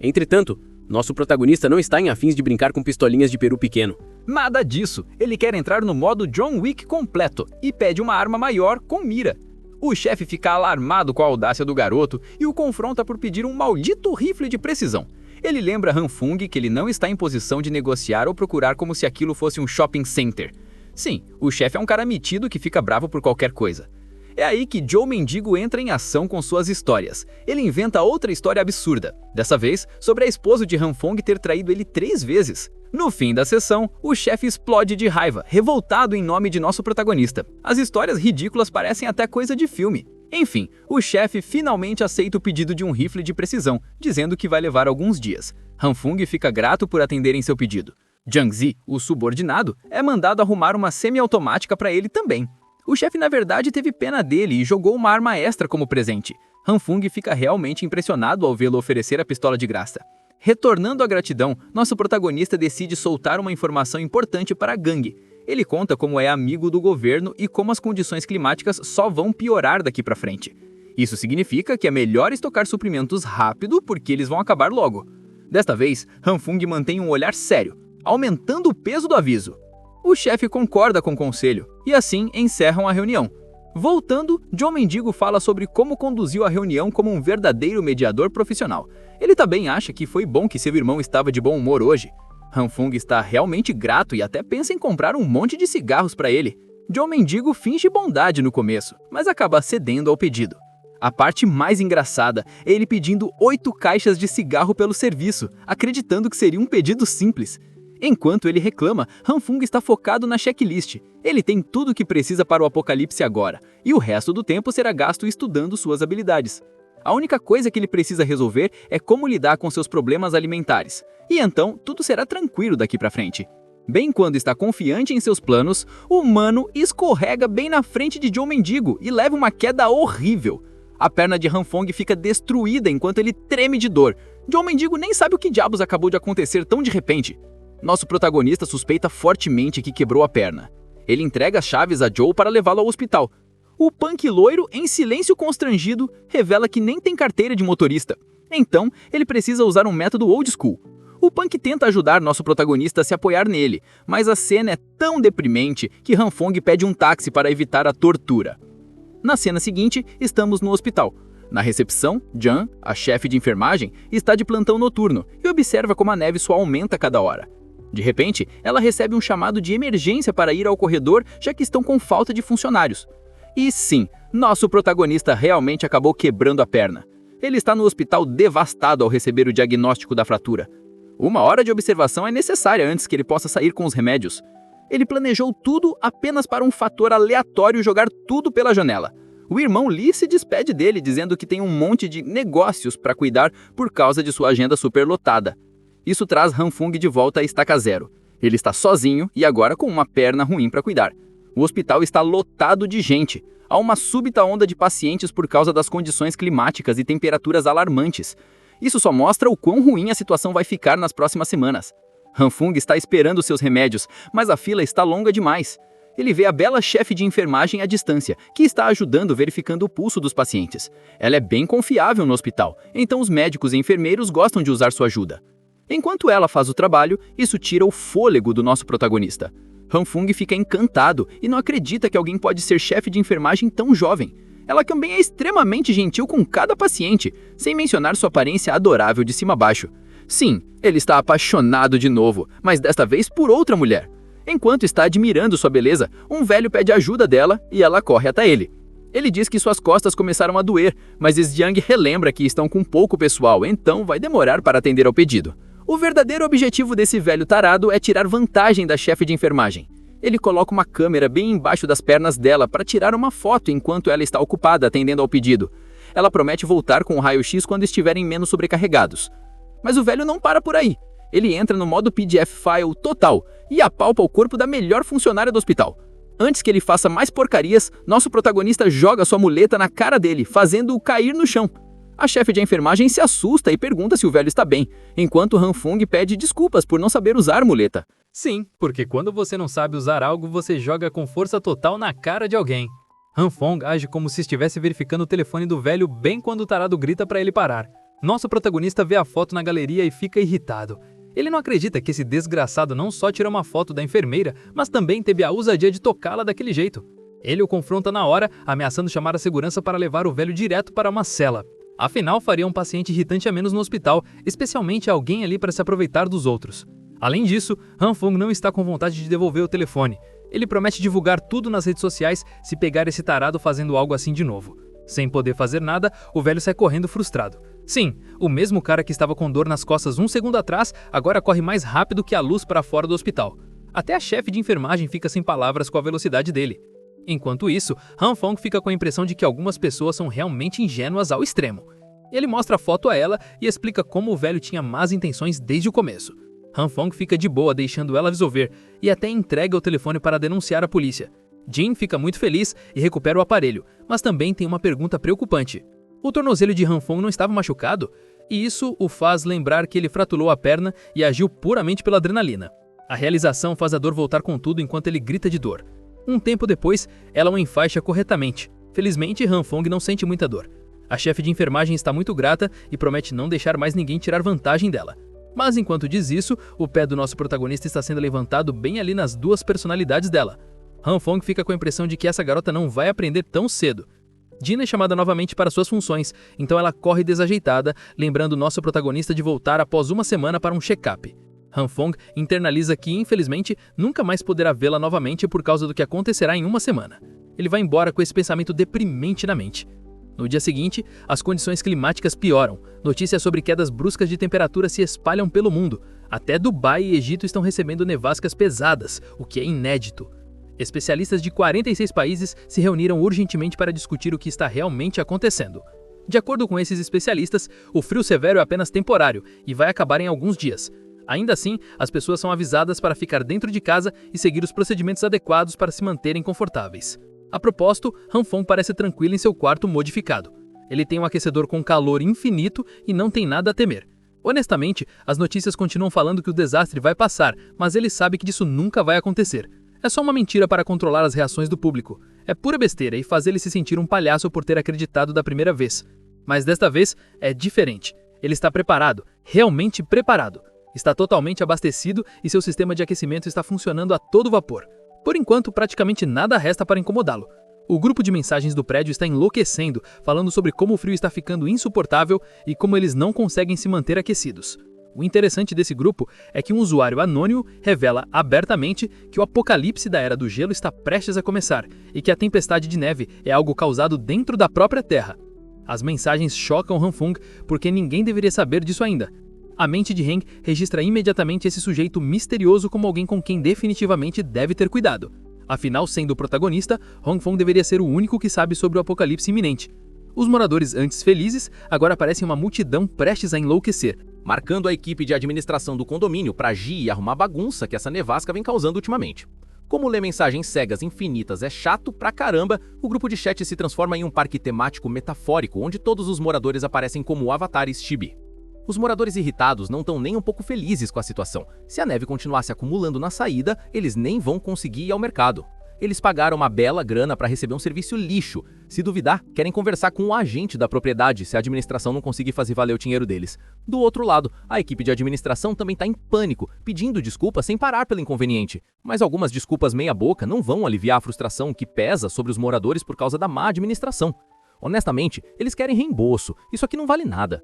Entretanto, nosso protagonista não está em afins de brincar com pistolinhas de peru pequeno. Nada disso, ele quer entrar no modo John Wick completo e pede uma arma maior com mira. O chefe fica alarmado com a audácia do garoto e o confronta por pedir um maldito rifle de precisão. Ele lembra Hanfong que ele não está em posição de negociar ou procurar como se aquilo fosse um shopping center. Sim, o chefe é um cara metido que fica bravo por qualquer coisa. É aí que Joe Mendigo entra em ação com suas histórias. Ele inventa outra história absurda, dessa vez sobre a esposa de Hanfong ter traído ele 3 vezes. No fim da sessão, o chefe explode de raiva, revoltado em nome de nosso protagonista. As histórias ridículas parecem até coisa de filme. Enfim, o chefe finalmente aceita o pedido de um rifle de precisão, dizendo que vai levar alguns dias. Hanfong fica grato por atenderem seu pedido. Jiang Zi, o subordinado, é mandado arrumar uma semiautomática para ele também. O chefe na verdade teve pena dele e jogou uma arma extra como presente. Hanfong fica realmente impressionado ao vê-lo oferecer a pistola de graça. Retornando à gratidão, nosso protagonista decide soltar uma informação importante para a gangue. Ele conta como é amigo do governo e como as condições climáticas só vão piorar daqui para frente. Isso significa que é melhor estocar suprimentos rápido porque eles vão acabar logo. Desta vez, Hanfong mantém um olhar sério, aumentando o peso do aviso. O chefe concorda com o conselho e assim encerram a reunião. Voltando, Joe Mendigo fala sobre como conduziu a reunião como um verdadeiro mediador profissional. Ele também acha que foi bom que seu irmão estava de bom humor hoje. Hanfong está realmente grato e até pensa em comprar um monte de cigarros para ele. Joe Mendigo finge bondade no começo, mas acaba cedendo ao pedido. A parte mais engraçada é ele pedindo 8 caixas de cigarro pelo serviço, acreditando que seria um pedido simples. Enquanto ele reclama, Hanfong está focado na checklist. Ele tem tudo o que precisa para o apocalipse agora, e o resto do tempo será gasto estudando suas habilidades. A única coisa que ele precisa resolver é como lidar com seus problemas alimentares. E então, tudo será tranquilo daqui para frente. Bem quando está confiante em seus planos, o humano escorrega bem na frente de John Mendigo e leva uma queda horrível. A perna de Hanfong fica destruída enquanto ele treme de dor. John Mendigo nem sabe o que diabos acabou de acontecer tão de repente. Nosso protagonista suspeita fortemente que quebrou a perna. Ele entrega as chaves a Joe para levá-lo ao hospital. O punk loiro, em silêncio constrangido, revela que nem tem carteira de motorista. Então, ele precisa usar um método old school. O punk tenta ajudar nosso protagonista a se apoiar nele, mas a cena é tão deprimente que Hanfong pede um táxi para evitar a tortura. Na cena seguinte, estamos no hospital. Na recepção, Jan, a chefe de enfermagem, está de plantão noturno e observa como a neve só aumenta a cada hora. De repente, ela recebe um chamado de emergência para ir ao corredor, já que estão com falta de funcionários. E sim, nosso protagonista realmente acabou quebrando a perna. Ele está no hospital devastado ao receber o diagnóstico da fratura. 1 hora de observação é necessária antes que ele possa sair com os remédios. Ele planejou tudo apenas para um fator aleatório jogar tudo pela janela. O irmão Lee se despede dele dizendo que tem um monte de negócios para cuidar por causa de sua agenda superlotada. Isso traz Hanfong de volta à estaca zero. Ele está sozinho e agora com uma perna ruim para cuidar. O hospital está lotado de gente. Há uma súbita onda de pacientes por causa das condições climáticas e temperaturas alarmantes. Isso só mostra o quão ruim a situação vai ficar nas próximas semanas. Hanfong está esperando seus remédios, mas a fila está longa demais. Ele vê a bela chefe de enfermagem à distância, que está ajudando verificando o pulso dos pacientes. Ela é bem confiável no hospital, então os médicos e enfermeiros gostam de usar sua ajuda. Enquanto ela faz o trabalho, isso tira o fôlego do nosso protagonista. Hanfong fica encantado e não acredita que alguém pode ser chefe de enfermagem tão jovem. Ela também é extremamente gentil com cada paciente, sem mencionar sua aparência adorável de cima a baixo. Sim, ele está apaixonado de novo, mas desta vez por outra mulher. Enquanto está admirando sua beleza, um velho pede ajuda dela e ela corre até ele. Ele diz que suas costas começaram a doer, mas Zhang relembra que estão com pouco pessoal, então vai demorar para atender ao pedido. O verdadeiro objetivo desse velho tarado é tirar vantagem da chefe de enfermagem. Ele coloca uma câmera bem embaixo das pernas dela para tirar uma foto enquanto ela está ocupada atendendo ao pedido. Ela promete voltar com o raio-x quando estiverem menos sobrecarregados. Mas o velho não para por aí. Ele entra no modo PDF File total e apalpa o corpo da melhor funcionária do hospital. Antes que ele faça mais porcarias, nosso protagonista joga sua muleta na cara dele, fazendo-o cair no chão. A chefe de enfermagem se assusta e pergunta se o velho está bem, enquanto Hanfong pede desculpas por não saber usar a muleta. Sim, porque quando você não sabe usar algo, você joga com força total na cara de alguém. Hanfong age como se estivesse verificando o telefone do velho bem quando o tarado grita para ele parar. Nosso protagonista vê a foto na galeria e fica irritado. Ele não acredita que esse desgraçado não só tirou uma foto da enfermeira, mas também teve a ousadia de tocá-la daquele jeito. Ele o confronta na hora, ameaçando chamar a segurança para levar o velho direto para uma cela. Afinal, faria um paciente irritante a menos no hospital, especialmente alguém ali para se aproveitar dos outros. Além disso, Hanfong não está com vontade de devolver o telefone. Ele promete divulgar tudo nas redes sociais se pegar esse tarado fazendo algo assim de novo. Sem poder fazer nada, o velho sai correndo frustrado. Sim, o mesmo cara que estava com dor nas costas um segundo atrás, agora corre mais rápido que a luz para fora do hospital. Até a chefe de enfermagem fica sem palavras com a velocidade dele. Enquanto isso, Hanfong fica com a impressão de que algumas pessoas são realmente ingênuas ao extremo. Ele mostra a foto a ela e explica como o velho tinha más intenções desde o começo. Hanfong fica de boa deixando ela resolver e até entrega o telefone para denunciar a polícia. Jin fica muito feliz e recupera o aparelho, mas também tem uma pergunta preocupante. O tornozelo de Hanfong não estava machucado, e isso o faz lembrar que ele fraturou a perna e agiu puramente pela adrenalina. A realização faz a dor voltar com tudo enquanto ele grita de dor. Um tempo depois, ela o enfaixa corretamente. Felizmente, Hanfong não sente muita dor. A chefe de enfermagem está muito grata e promete não deixar mais ninguém tirar vantagem dela. Mas enquanto diz isso, o pé do nosso protagonista está sendo levantado bem ali nas duas personalidades dela. Hanfong fica com a impressão de que essa garota não vai aprender tão cedo. Dina é chamada novamente para suas funções, então ela corre desajeitada, lembrando nosso protagonista de voltar após uma semana para um check-up. Hanfong internaliza que, infelizmente, nunca mais poderá vê-la novamente por causa do que acontecerá em uma semana. Ele vai embora com esse pensamento deprimente na mente. No dia seguinte, as condições climáticas pioram. Notícias sobre quedas bruscas de temperatura se espalham pelo mundo. Até Dubai e Egito estão recebendo nevascas pesadas, o que é inédito. Especialistas de 46 países se reuniram urgentemente para discutir o que está realmente acontecendo. De acordo com esses especialistas, o frio severo é apenas temporário e vai acabar em alguns dias. Ainda assim, as pessoas são avisadas para ficar dentro de casa e seguir os procedimentos adequados para se manterem confortáveis. A propósito, Han Fong parece tranquilo em seu quarto modificado. Ele tem um aquecedor com calor infinito e não tem nada a temer. Honestamente, as notícias continuam falando que o desastre vai passar, mas ele sabe que disso nunca vai acontecer. É só uma mentira para controlar as reações do público. É pura besteira e faz ele se sentir um palhaço por ter acreditado da primeira vez. Mas desta vez é diferente. Ele está preparado, realmente preparado. Está totalmente abastecido e seu sistema de aquecimento está funcionando a todo vapor. Por enquanto, praticamente nada resta para incomodá-lo. O grupo de mensagens do prédio está enlouquecendo, falando sobre como o frio está ficando insuportável e como eles não conseguem se manter aquecidos. O interessante desse grupo é que um usuário anônimo revela abertamente que o apocalipse da Era do Gelo está prestes a começar e que a tempestade de neve é algo causado dentro da própria Terra. As mensagens chocam Han Fong porque ninguém deveria saber disso ainda. A mente de Heng registra imediatamente esse sujeito misterioso como alguém com quem definitivamente deve ter cuidado. Afinal, sendo o protagonista, Han Fong deveria ser o único que sabe sobre o apocalipse iminente. Os moradores antes felizes agora parecem uma multidão prestes a enlouquecer, marcando a equipe de administração do condomínio para agir e arrumar bagunça que essa nevasca vem causando ultimamente. Como ler mensagens cegas infinitas é chato pra caramba, o grupo de chat se transforma em um parque temático metafórico onde todos os moradores aparecem como avatares chibi. Os moradores irritados não estão nem um pouco felizes com a situação. Se a neve continuasse acumulando na saída, eles nem vão conseguir ir ao mercado. Eles pagaram uma bela grana para receber um serviço lixo. Se duvidar, querem conversar com o agente da propriedade se a administração não conseguir fazer valer o dinheiro deles. Do outro lado, a equipe de administração também está em pânico, pedindo desculpas sem parar pelo inconveniente. Mas algumas desculpas meia-boca não vão aliviar a frustração que pesa sobre os moradores por causa da má administração. Honestamente, eles querem reembolso. Isso aqui não vale nada.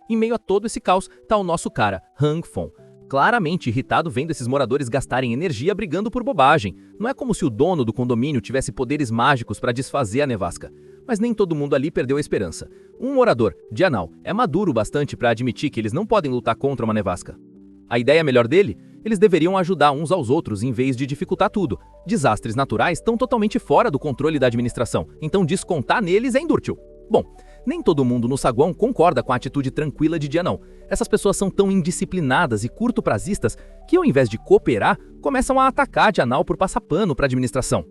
Em meio a todo esse caos, tá o nosso cara, Han Fong. Claramente irritado vendo esses moradores gastarem energia brigando por bobagem. Não é como se o dono do condomínio tivesse poderes mágicos para desfazer a nevasca. Mas nem todo mundo ali perdeu a esperança. Um morador, Jianao, é maduro bastante para admitir que eles não podem lutar contra uma nevasca. A ideia melhor dele? Eles deveriam ajudar uns aos outros em vez de dificultar tudo. Desastres naturais estão totalmente fora do controle da administração, então descontar neles é indútil. Bom, nem todo mundo no saguão concorda com a atitude tranquila de Jianao. Essas pessoas são tão indisciplinadas e curto-prazistas que, ao invés de cooperar, começam a atacar Jianao por passar pano para a administração.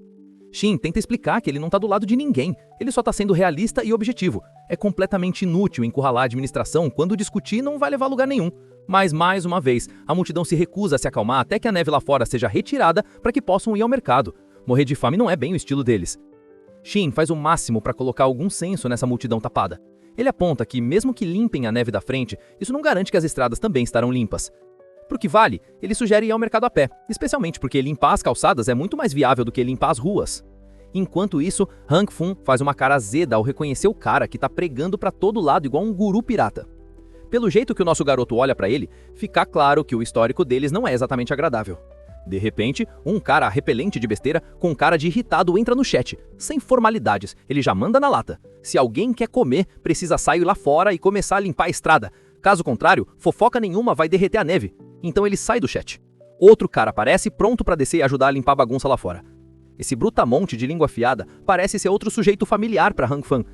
Shin tenta explicar que ele não está do lado de ninguém, ele só está sendo realista e objetivo. É completamente inútil encurralar a administração quando discutir não vai levar a lugar nenhum. Mas, mais uma vez, a multidão se recusa a se acalmar até que a neve lá fora seja retirada para que possam ir ao mercado. Morrer de fome não é bem o estilo deles. Shin faz o máximo para colocar algum senso nessa multidão tapada. Ele aponta que, mesmo que limpem a neve da frente, isso não garante que as estradas também estarão limpas. Pro que vale, ele sugere ir ao mercado a pé, especialmente porque limpar as calçadas é muito mais viável do que limpar as ruas. Enquanto isso, Han Fong faz uma cara azeda ao reconhecer o cara que tá pregando pra todo lado igual um guru pirata. Pelo jeito que o nosso garoto olha pra ele, fica claro que o histórico deles não é exatamente agradável. De repente, um cara repelente de besteira com cara de irritado entra no chat. Sem formalidades, ele já manda na lata. Se alguém quer comer, precisa sair lá fora e começar a limpar a estrada. Caso contrário, fofoca nenhuma vai derreter a neve. Então ele sai do chat. Outro cara aparece pronto para descer e ajudar a limpar a bagunça lá fora. Esse brutamonte de língua afiada parece ser outro sujeito familiar para Han Fong.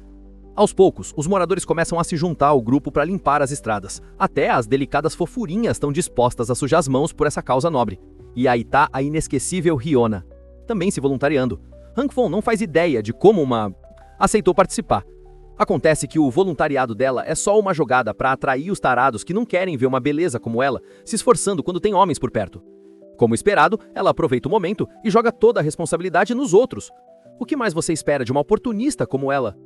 Aos poucos, os moradores começam a se juntar ao grupo para limpar as estradas. Até as delicadas fofurinhas estão dispostas a sujar as mãos por essa causa nobre. E aí tá a inesquecível Riona, também se voluntariando. Han Fong não faz ideia de como aceitou participar. Acontece que o voluntariado dela é só uma jogada para atrair os tarados que não querem ver uma beleza como ela se esforçando quando tem homens por perto. Como esperado, ela aproveita o momento e joga toda a responsabilidade nos outros. O que mais você espera de uma oportunista como ela?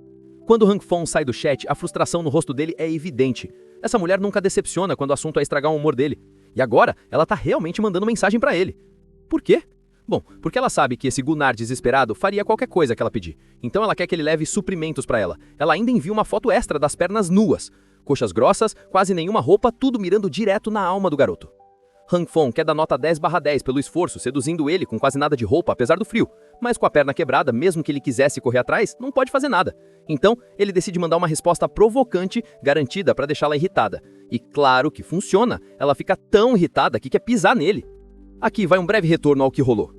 Quando Han Fong sai do chat, a frustração no rosto dele é evidente. Essa mulher nunca decepciona quando o assunto é estragar o humor dele. E agora, ela tá realmente mandando mensagem pra ele. Por quê? Bom, porque ela sabe que esse Gunnar desesperado faria qualquer coisa que ela pedir. Então ela quer que ele leve suprimentos pra ela. Ela ainda envia uma foto extra das pernas nuas. Coxas grossas, quase nenhuma roupa, tudo mirando direto na alma do garoto. Han Fong quer dar nota 10/10 pelo esforço, seduzindo ele com quase nada de roupa, apesar do frio. Mas com a perna quebrada, mesmo que ele quisesse correr atrás, não pode fazer nada. Então, ele decide mandar uma resposta provocante, garantida para deixá-la irritada. E claro que funciona, ela fica tão irritada que quer pisar nele. Aqui vai um breve retorno ao que rolou.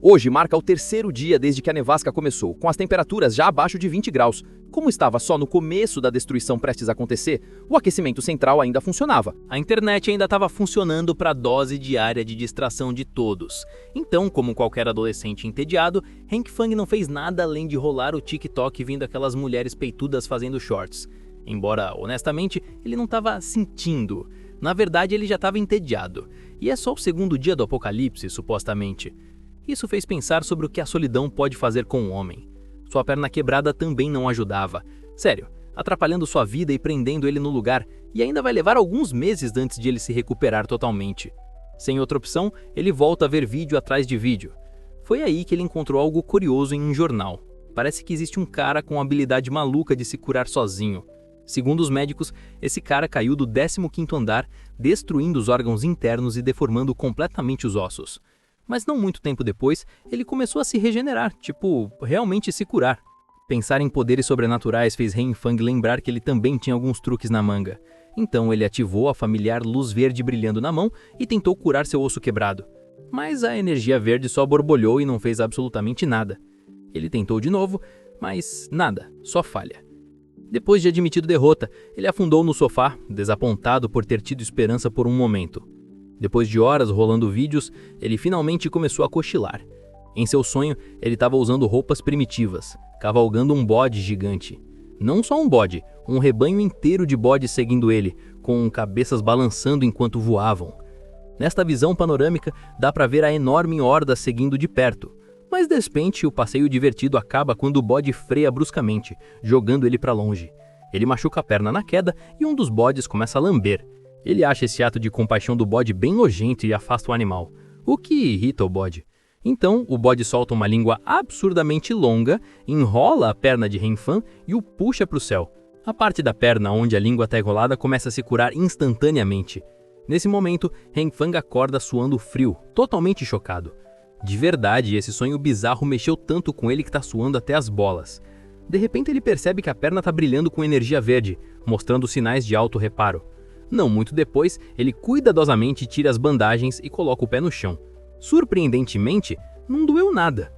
Hoje marca o terceiro dia desde que a nevasca começou, com as temperaturas já abaixo de 20 graus. Como estava só no começo da destruição prestes a acontecer, o aquecimento central ainda funcionava. A internet ainda estava funcionando para a dose diária de distração de todos. Então, como qualquer adolescente entediado, Hank Fang não fez nada além de rolar o TikTok vendo aquelas mulheres peitudas fazendo shorts. Embora, honestamente, ele não estava sentindo. Na verdade, ele já estava entediado. E é só o segundo dia do apocalipse, supostamente. Isso fez pensar sobre o que a solidão pode fazer com o homem. Sua perna quebrada também não ajudava. Sério, atrapalhando sua vida e prendendo ele no lugar, e ainda vai levar alguns meses antes de ele se recuperar totalmente. Sem outra opção, ele volta a ver vídeo atrás de vídeo. Foi aí que ele encontrou algo curioso em um jornal. Parece que existe um cara com a habilidade maluca de se curar sozinho. Segundo os médicos, esse cara caiu do 15º andar, destruindo os órgãos internos e deformando completamente os ossos. Mas não muito tempo depois, ele começou a se regenerar, realmente se curar. Pensar em poderes sobrenaturais fez Hank Fang lembrar que ele também tinha alguns truques na manga. Então ele ativou a familiar luz verde brilhando na mão e tentou curar seu osso quebrado. Mas a energia verde só borbolhou e não fez absolutamente nada. Ele tentou de novo, mas nada, só falha. Depois de admitido derrota, ele afundou no sofá, desapontado por ter tido esperança por um momento. Depois de horas rolando vídeos, ele finalmente começou a cochilar. Em seu sonho, ele estava usando roupas primitivas, cavalgando um bode gigante. Não só um bode, um rebanho inteiro de bodes seguindo ele, com cabeças balançando enquanto voavam. Nesta visão panorâmica, dá para ver a enorme horda seguindo de perto. Mas de repente, o passeio divertido acaba quando o bode freia bruscamente, jogando ele para longe. Ele machuca a perna na queda e um dos bodes começa a lamber. Ele acha esse ato de compaixão do bode bem nojento e afasta o animal, o que irrita o bode. Então, o bode solta uma língua absurdamente longa, enrola a perna de Renfan e o puxa para o céu. A parte da perna onde a língua está enrolada começa a se curar instantaneamente. Nesse momento, Renfang acorda suando frio, totalmente chocado. De verdade, esse sonho bizarro mexeu tanto com ele que está suando até as bolas. De repente, ele percebe que a perna está brilhando com energia verde, mostrando sinais de alto reparo. Não muito depois, ele cuidadosamente tira as bandagens e coloca o pé no chão. Surpreendentemente, não doeu nada.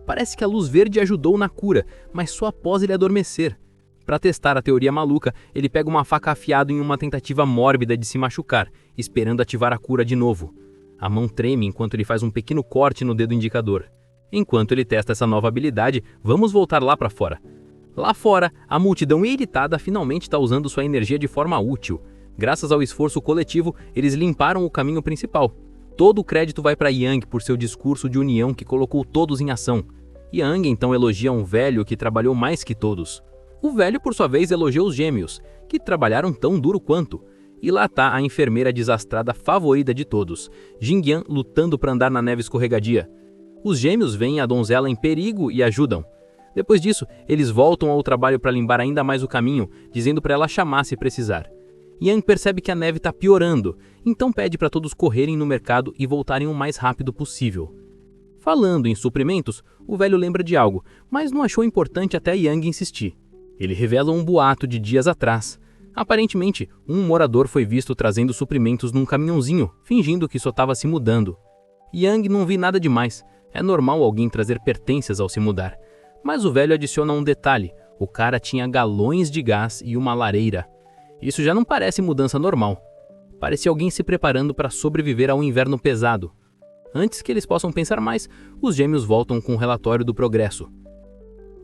Parece que a luz verde ajudou na cura, mas só após ele adormecer. Para testar a teoria maluca, ele pega uma faca afiada em uma tentativa mórbida de se machucar, esperando ativar a cura de novo. A mão treme enquanto ele faz um pequeno corte no dedo indicador. Enquanto ele testa essa nova habilidade, vamos voltar lá para fora. Lá fora, a multidão irritada finalmente está usando sua energia de forma útil. Graças ao esforço coletivo, eles limparam o caminho principal. Todo o crédito vai para Yang por seu discurso de união que colocou todos em ação. Yang então elogia um velho que trabalhou mais que todos. O velho, por sua vez, elogia os gêmeos, que trabalharam tão duro quanto. E lá está a enfermeira desastrada favorita de todos, Jingyan, lutando para andar na neve escorregadia. Os gêmeos veem a donzela em perigo e ajudam. Depois disso, eles voltam ao trabalho para limpar ainda mais o caminho, dizendo para ela chamar se precisar. Yang percebe que a neve está piorando, então pede para todos correrem no mercado e voltarem o mais rápido possível. Falando em suprimentos, o velho lembra de algo, mas não achou importante até Yang insistir. Ele revela um boato de dias atrás. Aparentemente, um morador foi visto trazendo suprimentos num caminhãozinho, fingindo que só estava se mudando. Yang não viu nada demais, é normal alguém trazer pertences ao se mudar. Mas o velho adiciona um detalhe, o cara tinha galões de gás e uma lareira. Isso já não parece mudança normal. Parecia alguém se preparando para sobreviver ao inverno pesado. Antes que eles possam pensar mais, os gêmeos voltam com um relatório do progresso.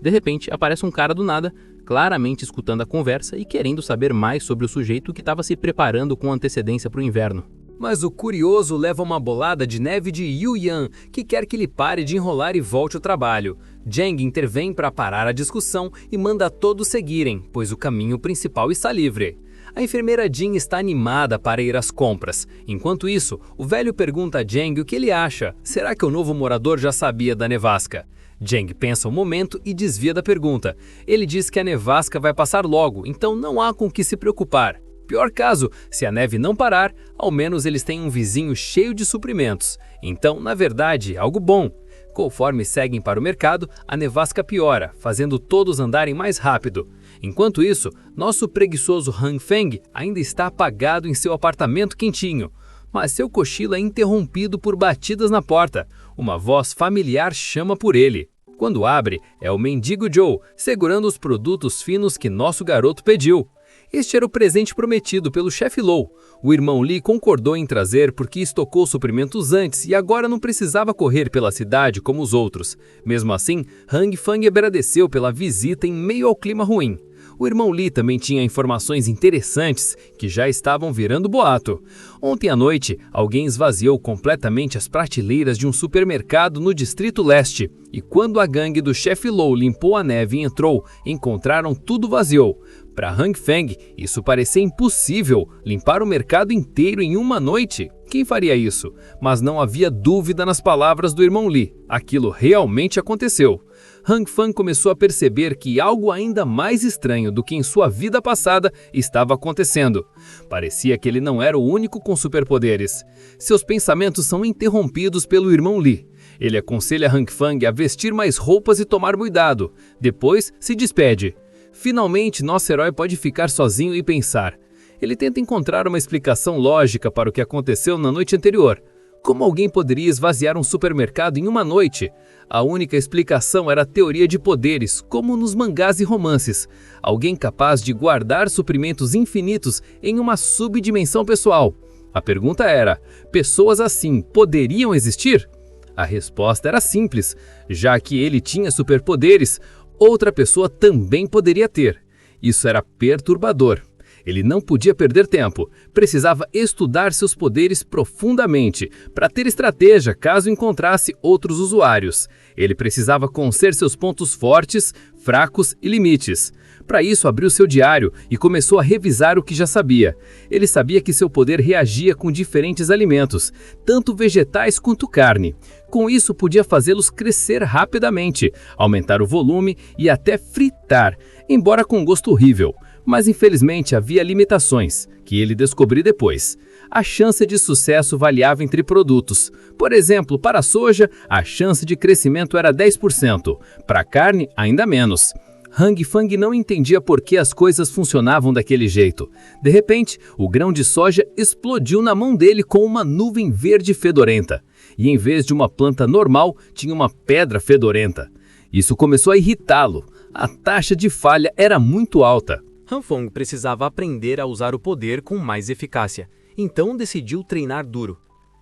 De repente, aparece um cara do nada, claramente escutando a conversa e querendo saber mais sobre o sujeito que estava se preparando com antecedência para o inverno. Mas o curioso leva uma bolada de neve de Yu Yan, que quer que ele pare de enrolar e volte ao trabalho. Zheng intervém para parar a discussão e manda todos seguirem, pois o caminho principal está livre. A enfermeira Jin está animada para ir às compras. Enquanto isso, o velho pergunta a Zheng o que ele acha. Será que o novo morador já sabia da nevasca? Zheng pensa um momento e desvia da pergunta. Ele diz que a nevasca vai passar logo, então não há com o que se preocupar. Pior caso, se a neve não parar, ao menos eles têm um vizinho cheio de suprimentos. Então, na verdade, algo bom. Conforme seguem para o mercado, a nevasca piora, fazendo todos andarem mais rápido. Enquanto isso, nosso preguiçoso Han Feng ainda está apagado em seu apartamento quentinho. Mas seu cochilo é interrompido por batidas na porta. Uma voz familiar chama por ele. Quando abre, é o mendigo Joe, segurando os produtos finos que nosso garoto pediu. Este era o presente prometido pelo chefe Low. O irmão Lee concordou em trazer porque estocou suprimentos antes e agora não precisava correr pela cidade como os outros. Mesmo assim, Hang Fang agradeceu pela visita em meio ao clima ruim. O irmão Lee também tinha informações interessantes que já estavam virando boato. Ontem à noite, alguém esvaziou completamente as prateleiras de um supermercado no Distrito Leste. E quando a gangue do chefe Low limpou a neve e entrou, encontraram tudo vazio. Para Hang Feng, isso parecia impossível, limpar o mercado inteiro em uma noite. Quem faria isso? Mas não havia dúvida nas palavras do irmão Lee. Aquilo realmente aconteceu. Hang Feng começou a perceber que algo ainda mais estranho do que em sua vida passada estava acontecendo. Parecia que ele não era o único com superpoderes. Seus pensamentos são interrompidos pelo irmão Lee. Ele aconselha Hang Feng a vestir mais roupas e tomar cuidado. Depois, se despede. Finalmente, nosso herói pode ficar sozinho e pensar. Ele tenta encontrar uma explicação lógica para o que aconteceu na noite anterior. Como alguém poderia esvaziar um supermercado em uma noite? A única explicação era a teoria de poderes, como nos mangás e romances. Alguém capaz de guardar suprimentos infinitos em uma subdimensão pessoal. A pergunta era, pessoas assim poderiam existir? A resposta era simples. Já que ele tinha superpoderes, outra pessoa também poderia ter. Isso era perturbador. Ele não podia perder tempo, precisava estudar seus poderes profundamente, para ter estratégia caso encontrasse outros usuários. Ele precisava conhecer seus pontos fortes, fracos e limites. Para isso, abriu seu diário e começou a revisar o que já sabia. Ele sabia que seu poder reagia com diferentes alimentos, tanto vegetais quanto carne. Com isso, podia fazê-los crescer rapidamente, aumentar o volume e até fritar, embora com gosto horrível. Mas infelizmente havia limitações, que ele descobriu depois. A chance de sucesso variava entre produtos. Por exemplo, para a soja, a chance de crescimento era 10%, para a carne, ainda menos. Hang Fang não entendia por que as coisas funcionavam daquele jeito. De repente, o grão de soja explodiu na mão dele com uma nuvem verde fedorenta. E em vez de uma planta normal, tinha uma pedra fedorenta. Isso começou a irritá-lo. A taxa de falha era muito alta. Han Feng precisava aprender a usar o poder com mais eficácia, então decidiu treinar duro.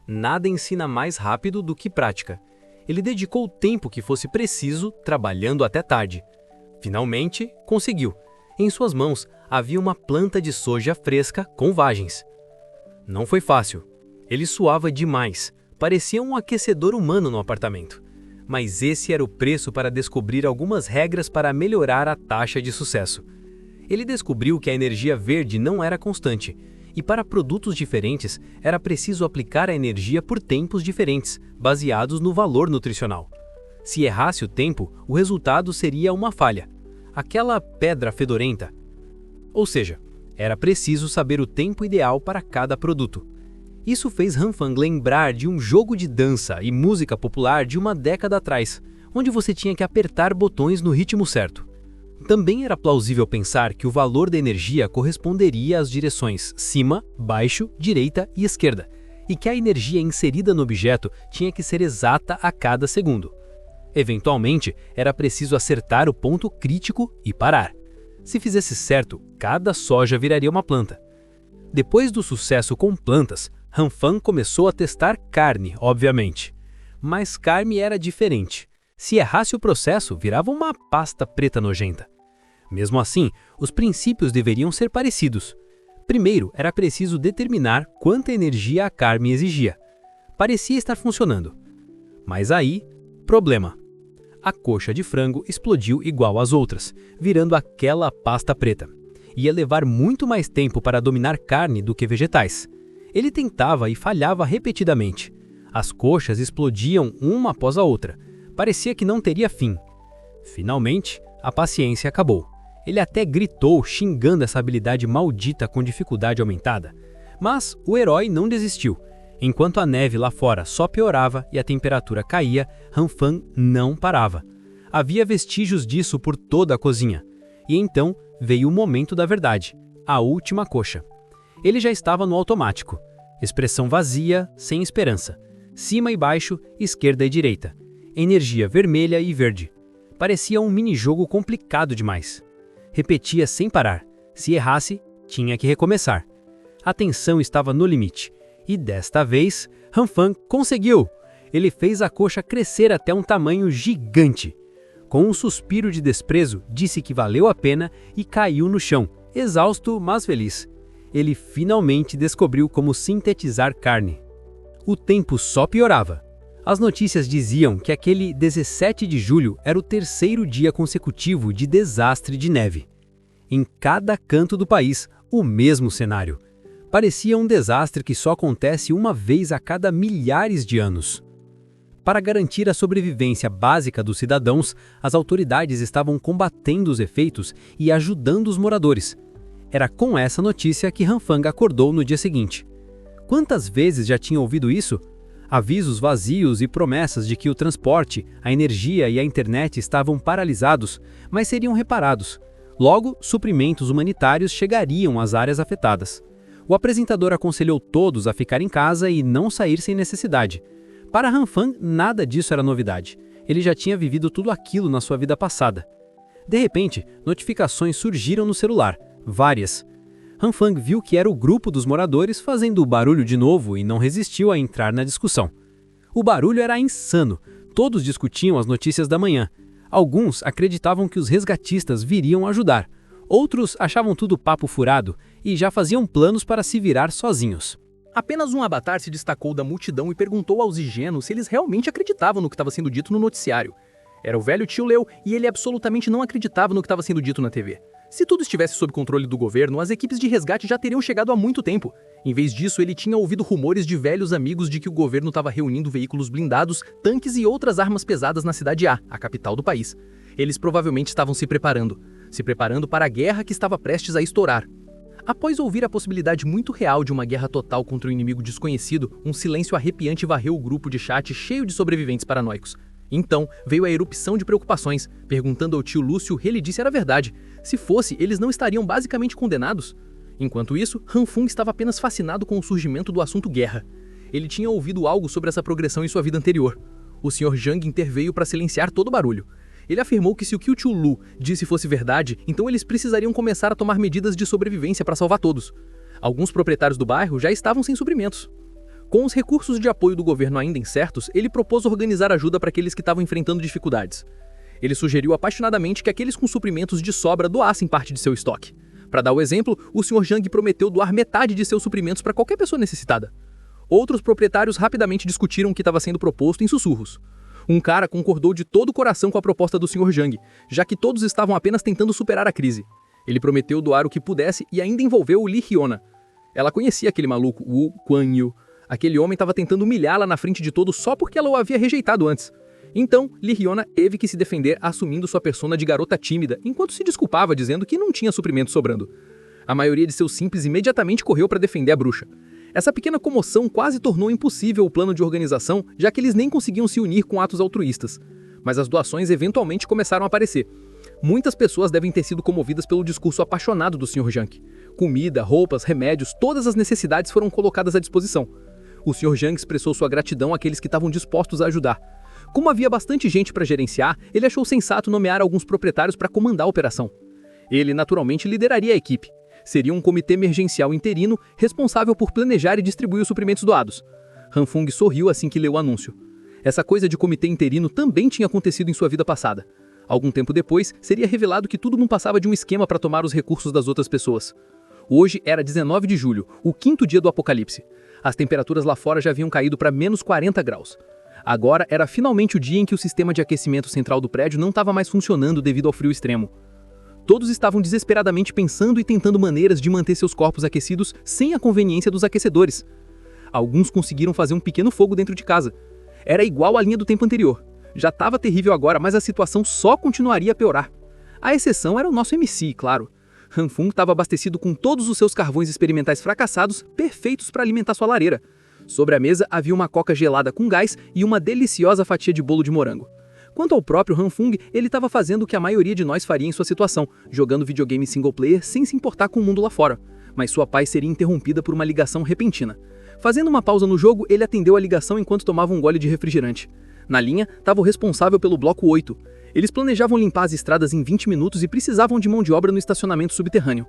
Nada ensina mais rápido do que prática. Ele dedicou o tempo que fosse preciso, trabalhando até tarde. Finalmente, conseguiu. Em suas mãos havia uma planta de soja fresca com vagens. Não foi fácil. Ele suava demais. Parecia um aquecedor humano no apartamento. Mas esse era o preço para descobrir algumas regras para melhorar a taxa de sucesso. Ele descobriu que a energia verde não era constante, e para produtos diferentes era preciso aplicar a energia por tempos diferentes, baseados no valor nutricional. Se errasse o tempo, o resultado seria uma falha, aquela pedra fedorenta. Ou seja, era preciso saber o tempo ideal para cada produto. Isso fez Han Feng lembrar de um jogo de dança e música popular de uma década atrás, onde você tinha que apertar botões no ritmo certo. Também era plausível pensar que o valor da energia corresponderia às direções cima, baixo, direita e esquerda, e que a energia inserida no objeto tinha que ser exata a cada segundo. Eventualmente, era preciso acertar o ponto crítico e parar. Se fizesse certo, cada soja viraria uma planta. Depois do sucesso com plantas, Han Feng começou a testar carne, obviamente. Mas carne era diferente. Se errasse o processo, virava uma pasta preta nojenta. Mesmo assim, os princípios deveriam ser parecidos. Primeiro, era preciso determinar quanta energia a carne exigia. Parecia estar funcionando. Mas aí, problema. A coxa de frango explodiu igual às outras, virando aquela pasta preta. Ia levar muito mais tempo para dominar carne do que vegetais. Ele tentava e falhava repetidamente. As coxas explodiam uma após a outra. Parecia que não teria fim. Finalmente, a paciência acabou. Ele até gritou, xingando essa habilidade maldita com dificuldade aumentada. Mas o herói não desistiu. Enquanto a neve lá fora só piorava e a temperatura caía, Han Feng não parava. Havia vestígios disso por toda a cozinha. E então veio o momento da verdade, a última coxa. Ele já estava no automático. Expressão vazia, sem esperança. cima e baixo, esquerda e direita, energia vermelha e verde. Parecia um mini-jogo complicado demais. Repetia sem parar. Se errasse, tinha que recomeçar. A tensão estava no limite. E desta vez, Han Fang conseguiu! Ele fez a coxa crescer até um tamanho gigante. Com um suspiro de desprezo, disse que valeu a pena e caiu no chão, exausto, mas feliz. Ele finalmente descobriu como sintetizar carne. O tempo só piorava. As notícias diziam que aquele 17 de julho era o terceiro dia consecutivo de desastre de neve. Em cada canto do país, o mesmo cenário. Parecia um desastre que só acontece uma vez a cada milhares de anos. Para garantir a sobrevivência básica dos cidadãos, as autoridades estavam combatendo os efeitos e ajudando os moradores. Era com essa notícia que Han Fang acordou no dia seguinte. Quantas vezes já tinha ouvido isso? Avisos vazios e promessas de que o transporte, a energia e a internet estavam paralisados, mas seriam reparados. Logo, suprimentos humanitários chegariam às áreas afetadas. O apresentador aconselhou todos a ficar em casa e não sair sem necessidade. Para Han Fang, nada disso era novidade. Ele já tinha vivido tudo aquilo na sua vida passada. De repente, notificações surgiram no celular. Várias. Han Fang viu que era o grupo dos moradores fazendo barulho de novo e não resistiu a entrar na discussão. O barulho era insano. Todos discutiam as notícias da manhã. Alguns acreditavam que os resgatistas viriam ajudar. Outros achavam tudo papo furado e já faziam planos para se virar sozinhos. Apenas um avatar se destacou da multidão e perguntou aos higienos se eles realmente acreditavam no que estava sendo dito no noticiário. Era o velho tio Leo e ele absolutamente não acreditava no que estava sendo dito na TV. Se tudo estivesse sob controle do governo, as equipes de resgate já teriam chegado há muito tempo. Em vez disso, ele tinha ouvido rumores de velhos amigos de que o governo estava reunindo veículos blindados, tanques e outras armas pesadas na cidade A, a capital do país. Eles provavelmente estavam se preparando para a guerra que estava prestes a estourar. Após ouvir a possibilidade muito real de uma guerra total contra um inimigo desconhecido, um silêncio arrepiante varreu o grupo de chat cheio de sobreviventes paranoicos. Então, veio a erupção de preocupações, perguntando ao tio Lúcio se ele disse era verdade. Se fosse, eles não estariam basicamente condenados? Enquanto isso, Han Fung estava apenas fascinado com o surgimento do assunto guerra. Ele tinha ouvido algo sobre essa progressão em sua vida anterior. O Sr. Zhang interveio para silenciar todo o barulho. Ele afirmou que se o que o tio Lu disse fosse verdade, então eles precisariam começar a tomar medidas de sobrevivência para salvar todos. Alguns proprietários do bairro já estavam sem suprimentos. Com os recursos de apoio do governo ainda incertos, ele propôs organizar ajuda para aqueles que estavam enfrentando dificuldades. Ele sugeriu apaixonadamente que aqueles com suprimentos de sobra doassem parte de seu estoque. Para dar o exemplo, o Sr. Zhang prometeu doar metade de seus suprimentos para qualquer pessoa necessitada. Outros proprietários rapidamente discutiram o que estava sendo proposto em sussurros. Um cara concordou de todo o coração com a proposta do Sr. Zhang, já que todos estavam apenas tentando superar a crise. Ele prometeu doar o que pudesse e ainda envolveu Li Hyona. Ela conhecia aquele maluco, Wu Kuan-yu. Aquele homem estava tentando humilhá-la na frente de todos só porque ela o havia rejeitado antes. Então, Li Hyona teve que se defender assumindo sua persona de garota tímida, enquanto se desculpava dizendo que não tinha suprimento sobrando. A maioria de seus simples imediatamente correu para defender a bruxa. Essa pequena comoção quase tornou impossível o plano de organização, já que eles nem conseguiam se unir com atos altruístas. Mas as doações eventualmente começaram a aparecer. Muitas pessoas devem ter sido comovidas pelo discurso apaixonado do Sr. Zhang. Comida, roupas, remédios, todas as necessidades foram colocadas à disposição. O Sr. Zhang expressou sua gratidão àqueles que estavam dispostos a ajudar. Como havia bastante gente para gerenciar, ele achou sensato nomear alguns proprietários para comandar a operação. Ele, naturalmente, lideraria a equipe. Seria um comitê emergencial interino responsável por planejar e distribuir os suprimentos doados. Han Fung sorriu assim que leu o anúncio. Essa coisa de comitê interino também tinha acontecido em sua vida passada. Algum tempo depois, seria revelado que tudo não passava de um esquema para tomar os recursos das outras pessoas. Hoje era 19 de julho, o 5º dia do apocalipse. As temperaturas lá fora já haviam caído para menos 40 graus. Agora era finalmente o dia em que o sistema de aquecimento central do prédio não estava mais funcionando devido ao frio extremo. Todos estavam desesperadamente pensando e tentando maneiras de manter seus corpos aquecidos sem a conveniência dos aquecedores. Alguns conseguiram fazer um pequeno fogo dentro de casa. Era igual à linha do tempo anterior. Já estava terrível agora, mas a situação só continuaria a piorar. A exceção era o nosso MC, claro. Han Fung estava abastecido com todos os seus carvões experimentais fracassados, perfeitos para alimentar sua lareira. Sobre a mesa havia uma coca gelada com gás e uma deliciosa fatia de bolo de morango. Quanto ao próprio Han Fung, ele estava fazendo o que a maioria de nós faria em sua situação, jogando videogame single player sem se importar com o mundo lá fora. Mas sua paz seria interrompida por uma ligação repentina. Fazendo uma pausa no jogo, ele atendeu a ligação enquanto tomava um gole de refrigerante. Na linha, estava o responsável pelo bloco 8. Eles planejavam limpar as estradas em 20 minutos e precisavam de mão de obra no estacionamento subterrâneo.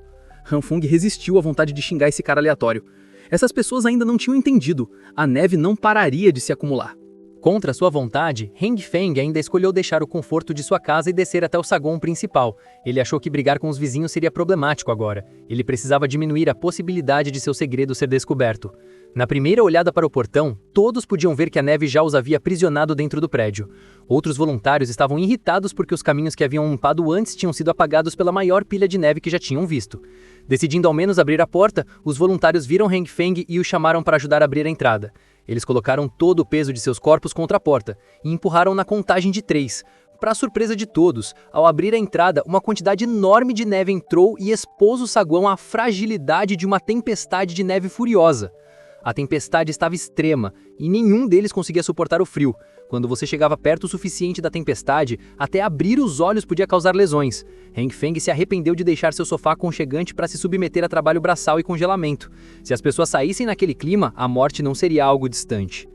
Han Fong resistiu à vontade de xingar esse cara aleatório. Essas pessoas ainda não tinham entendido. A neve não pararia de se acumular. Contra sua vontade, Heng Feng ainda escolheu deixar o conforto de sua casa e descer até o saguão principal. Ele achou que brigar com os vizinhos seria problemático agora. Ele precisava diminuir a possibilidade de seu segredo ser descoberto. Na primeira olhada para o portão, todos podiam ver que a neve já os havia aprisionado dentro do prédio. Outros voluntários estavam irritados porque os caminhos que haviam limpado antes tinham sido apagados pela maior pilha de neve que já tinham visto. Decidindo ao menos abrir a porta, os voluntários viram Heng Feng e o chamaram para ajudar a abrir a entrada. Eles colocaram todo o peso de seus corpos contra a porta e empurraram na contagem de 3. Para surpresa de todos, ao abrir a entrada, uma quantidade enorme de neve entrou e expôs o saguão à fragilidade de uma tempestade de neve furiosa. A tempestade estava extrema e nenhum deles conseguia suportar o frio. Quando você chegava perto o suficiente da tempestade, até abrir os olhos podia causar lesões. Heng Feng se arrependeu de deixar seu sofá aconchegante para se submeter a trabalho braçal e congelamento. Se as pessoas saíssem naquele clima, a morte não seria algo distante.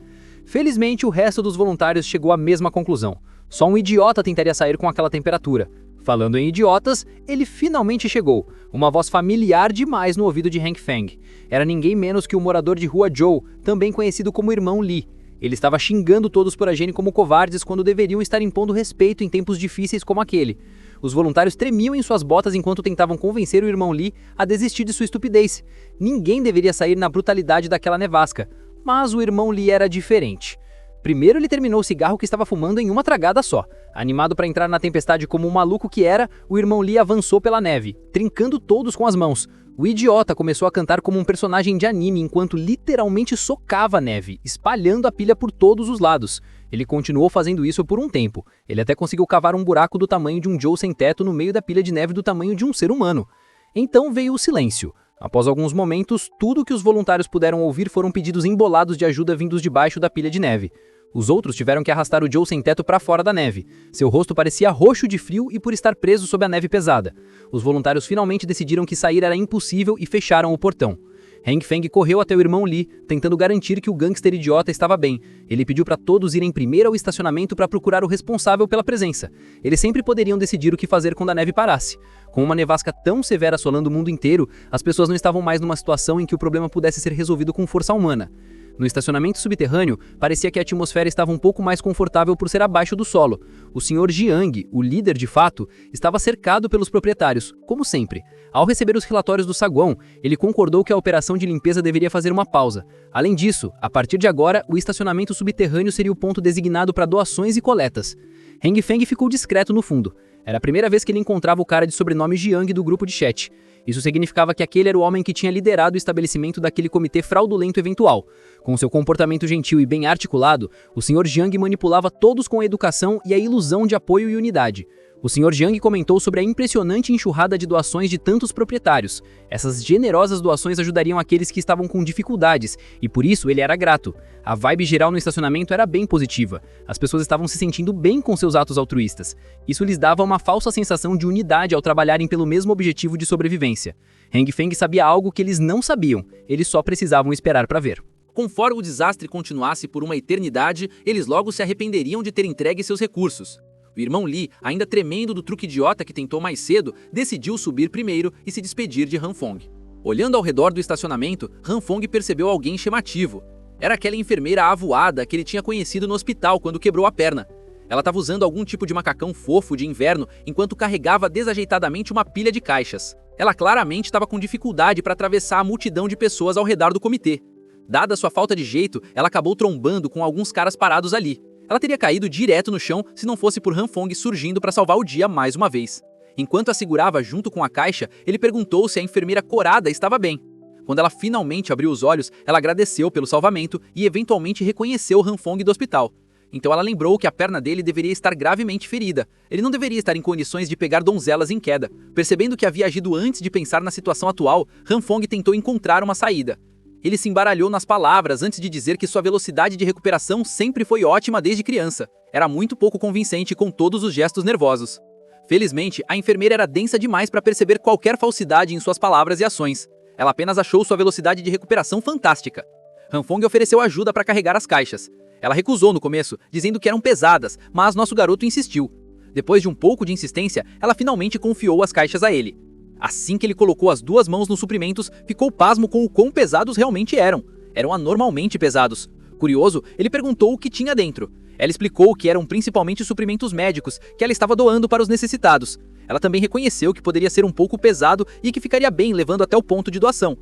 Felizmente, o resto dos voluntários chegou à mesma conclusão. Só um idiota tentaria sair com aquela temperatura. Falando em idiotas, ele finalmente chegou. Uma voz familiar demais no ouvido de Heng Feng. Era ninguém menos que o morador de rua Joe, também conhecido como Irmão Lee. Ele estava xingando todos por agirem como covardes quando deveriam estar impondo respeito em tempos difíceis como aquele. Os voluntários tremiam em suas botas enquanto tentavam convencer o Irmão Lee a desistir de sua estupidez. Ninguém deveria sair na brutalidade daquela nevasca. Mas o Irmão Lee era diferente. Primeiro ele terminou o cigarro que estava fumando em uma tragada só. Animado para entrar na tempestade como um maluco que era, o Irmão Lee avançou pela neve, trincando todos com as mãos. O idiota começou a cantar como um personagem de anime enquanto literalmente socava a neve, espalhando a pilha por todos os lados. Ele continuou fazendo isso por um tempo. Ele até conseguiu cavar um buraco do tamanho de um Joe sem teto no meio da pilha de neve do tamanho de um ser humano. Então veio o silêncio. Após alguns momentos, tudo que os voluntários puderam ouvir foram pedidos embolados de ajuda vindos de baixo da pilha de neve. Os outros tiveram que arrastar o Joe sem teto para fora da neve. Seu rosto parecia roxo de frio e por estar preso sob a neve pesada. Os voluntários finalmente decidiram que sair era impossível e fecharam o portão. Heng Feng correu até o Irmão Lee, tentando garantir que o gangster idiota estava bem. Ele pediu para todos irem primeiro ao estacionamento para procurar o responsável pela presença. Eles sempre poderiam decidir o que fazer quando a neve parasse. Com uma nevasca tão severa assolando o mundo inteiro, as pessoas não estavam mais numa situação em que o problema pudesse ser resolvido com força humana. No estacionamento subterrâneo, parecia que a atmosfera estava um pouco mais confortável por ser abaixo do solo. O Sr. Jiang, o líder de fato, estava cercado pelos proprietários, como sempre. Ao receber os relatórios do saguão, ele concordou que a operação de limpeza deveria fazer uma pausa. Além disso, a partir de agora, o estacionamento subterrâneo seria o ponto designado para doações e coletas. Heng Feng ficou discreto no fundo. Era a primeira vez que ele encontrava o cara de sobrenome Jiang do grupo de chat. Isso significava que aquele era o homem que tinha liderado o estabelecimento daquele comitê fraudulento eventual. Com seu comportamento gentil e bem articulado, o Sr. Jiang manipulava todos com a educação e a ilusão de apoio e unidade. O Sr. Jiang comentou sobre a impressionante enxurrada de doações de tantos proprietários. Essas generosas doações ajudariam aqueles que estavam com dificuldades, e por isso ele era grato. A vibe geral no estacionamento era bem positiva. As pessoas estavam se sentindo bem com seus atos altruístas. Isso lhes dava uma falsa sensação de unidade ao trabalharem pelo mesmo objetivo de sobrevivência. Heng Feng sabia algo que eles não sabiam. Eles só precisavam esperar para ver. Conforme o desastre continuasse por uma eternidade, eles logo se arrependeriam de ter entregue seus recursos. O Irmão Lee, ainda tremendo do truque idiota que tentou mais cedo, decidiu subir primeiro e se despedir de Han Fong. Olhando ao redor do estacionamento, Han Fong percebeu alguém chamativo. Era aquela enfermeira avoada que ele tinha conhecido no hospital quando quebrou a perna. Ela estava usando algum tipo de macacão fofo de inverno enquanto carregava desajeitadamente uma pilha de caixas. Ela claramente estava com dificuldade para atravessar a multidão de pessoas ao redor do comitê. Dada sua falta de jeito, ela acabou trombando com alguns caras parados ali. Ela teria caído direto no chão se não fosse por Han Fong surgindo para salvar o dia mais uma vez. Enquanto a segurava junto com a caixa, ele perguntou se a enfermeira corada estava bem. Quando ela finalmente abriu os olhos, ela agradeceu pelo salvamento e eventualmente reconheceu Han Fong do hospital. Então ela lembrou que a perna dele deveria estar gravemente ferida. Ele não deveria estar em condições de pegar donzelas em queda. Percebendo que havia agido antes de pensar na situação atual, Han Fong tentou encontrar uma saída. Ele se embaralhou nas palavras antes de dizer que sua velocidade de recuperação sempre foi ótima desde criança. Era muito pouco convincente com todos os gestos nervosos. Felizmente, a enfermeira era densa demais para perceber qualquer falsidade em suas palavras e ações. Ela apenas achou sua velocidade de recuperação fantástica. Hanfong ofereceu ajuda para carregar as caixas. Ela recusou no começo, dizendo que eram pesadas, mas nosso garoto insistiu. Depois de um pouco de insistência, ela finalmente confiou as caixas a ele. Assim que ele colocou as 2 mãos nos suprimentos, ficou pasmo com o quão pesados realmente eram. Eram anormalmente pesados. Curioso, ele perguntou o que tinha dentro. Ela explicou que eram principalmente suprimentos médicos que ela estava doando para os necessitados. Ela também reconheceu que poderia ser um pouco pesado e que ficaria bem levando até o ponto de doação.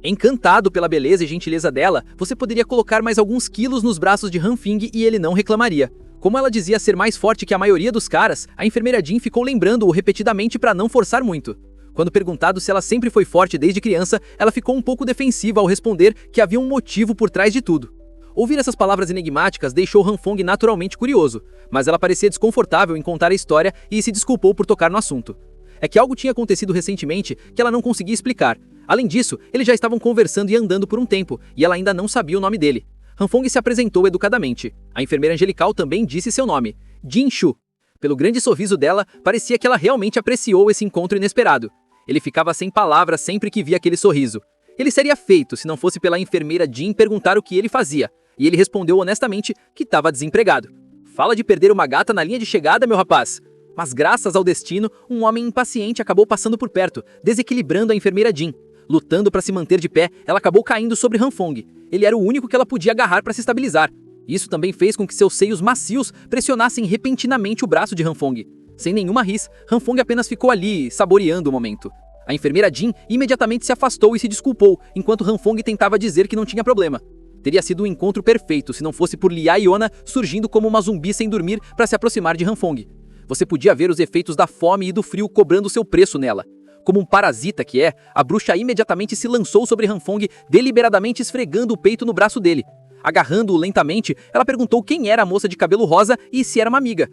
Encantado pela beleza e gentileza dela, você poderia colocar mais alguns quilos nos braços de Hanfing e ele não reclamaria. Como ela dizia ser mais forte que a maioria dos caras, a enfermeira Jean ficou lembrando-o repetidamente para não forçar muito. Quando perguntado se ela sempre foi forte desde criança, ela ficou um pouco defensiva ao responder que havia um motivo por trás de tudo. Ouvir essas palavras enigmáticas deixou Hanfong naturalmente curioso, mas ela parecia desconfortável em contar a história e se desculpou por tocar no assunto. É que algo tinha acontecido recentemente que ela não conseguia explicar. Além disso, eles já estavam conversando e andando por um tempo, e ela ainda não sabia o nome dele. Hanfong se apresentou educadamente. A enfermeira angelical também disse seu nome, Jin Shu. Pelo grande sorriso dela, parecia que ela realmente apreciou esse encontro inesperado. Ele ficava sem palavras sempre que via aquele sorriso. Ele seria feito se não fosse pela enfermeira Jean perguntar o que ele fazia, e ele respondeu honestamente que estava desempregado. Fala de perder uma gata na linha de chegada, meu rapaz. Mas graças ao destino, um homem impaciente acabou passando por perto, desequilibrando a enfermeira Jean. Lutando para se manter de pé, ela acabou caindo sobre Hanfong. Ele era o único que ela podia agarrar para se estabilizar. Isso também fez com que seus seios macios pressionassem repentinamente o braço de Hanfong. Sem nenhuma ris, Hanfong apenas ficou ali, saboreando o momento. A enfermeira Jean imediatamente se afastou e se desculpou, enquanto Hanfong tentava dizer que não tinha problema. Teria sido um encontro perfeito se não fosse por Lia Yona surgindo como uma zumbi sem dormir para se aproximar de Hanfong. Você podia ver os efeitos da fome e do frio cobrando seu preço nela. Como um parasita que é, a bruxa imediatamente se lançou sobre Hanfong, deliberadamente esfregando o peito no braço dele. Agarrando-o lentamente, ela perguntou quem era a moça de cabelo rosa e se era uma amiga.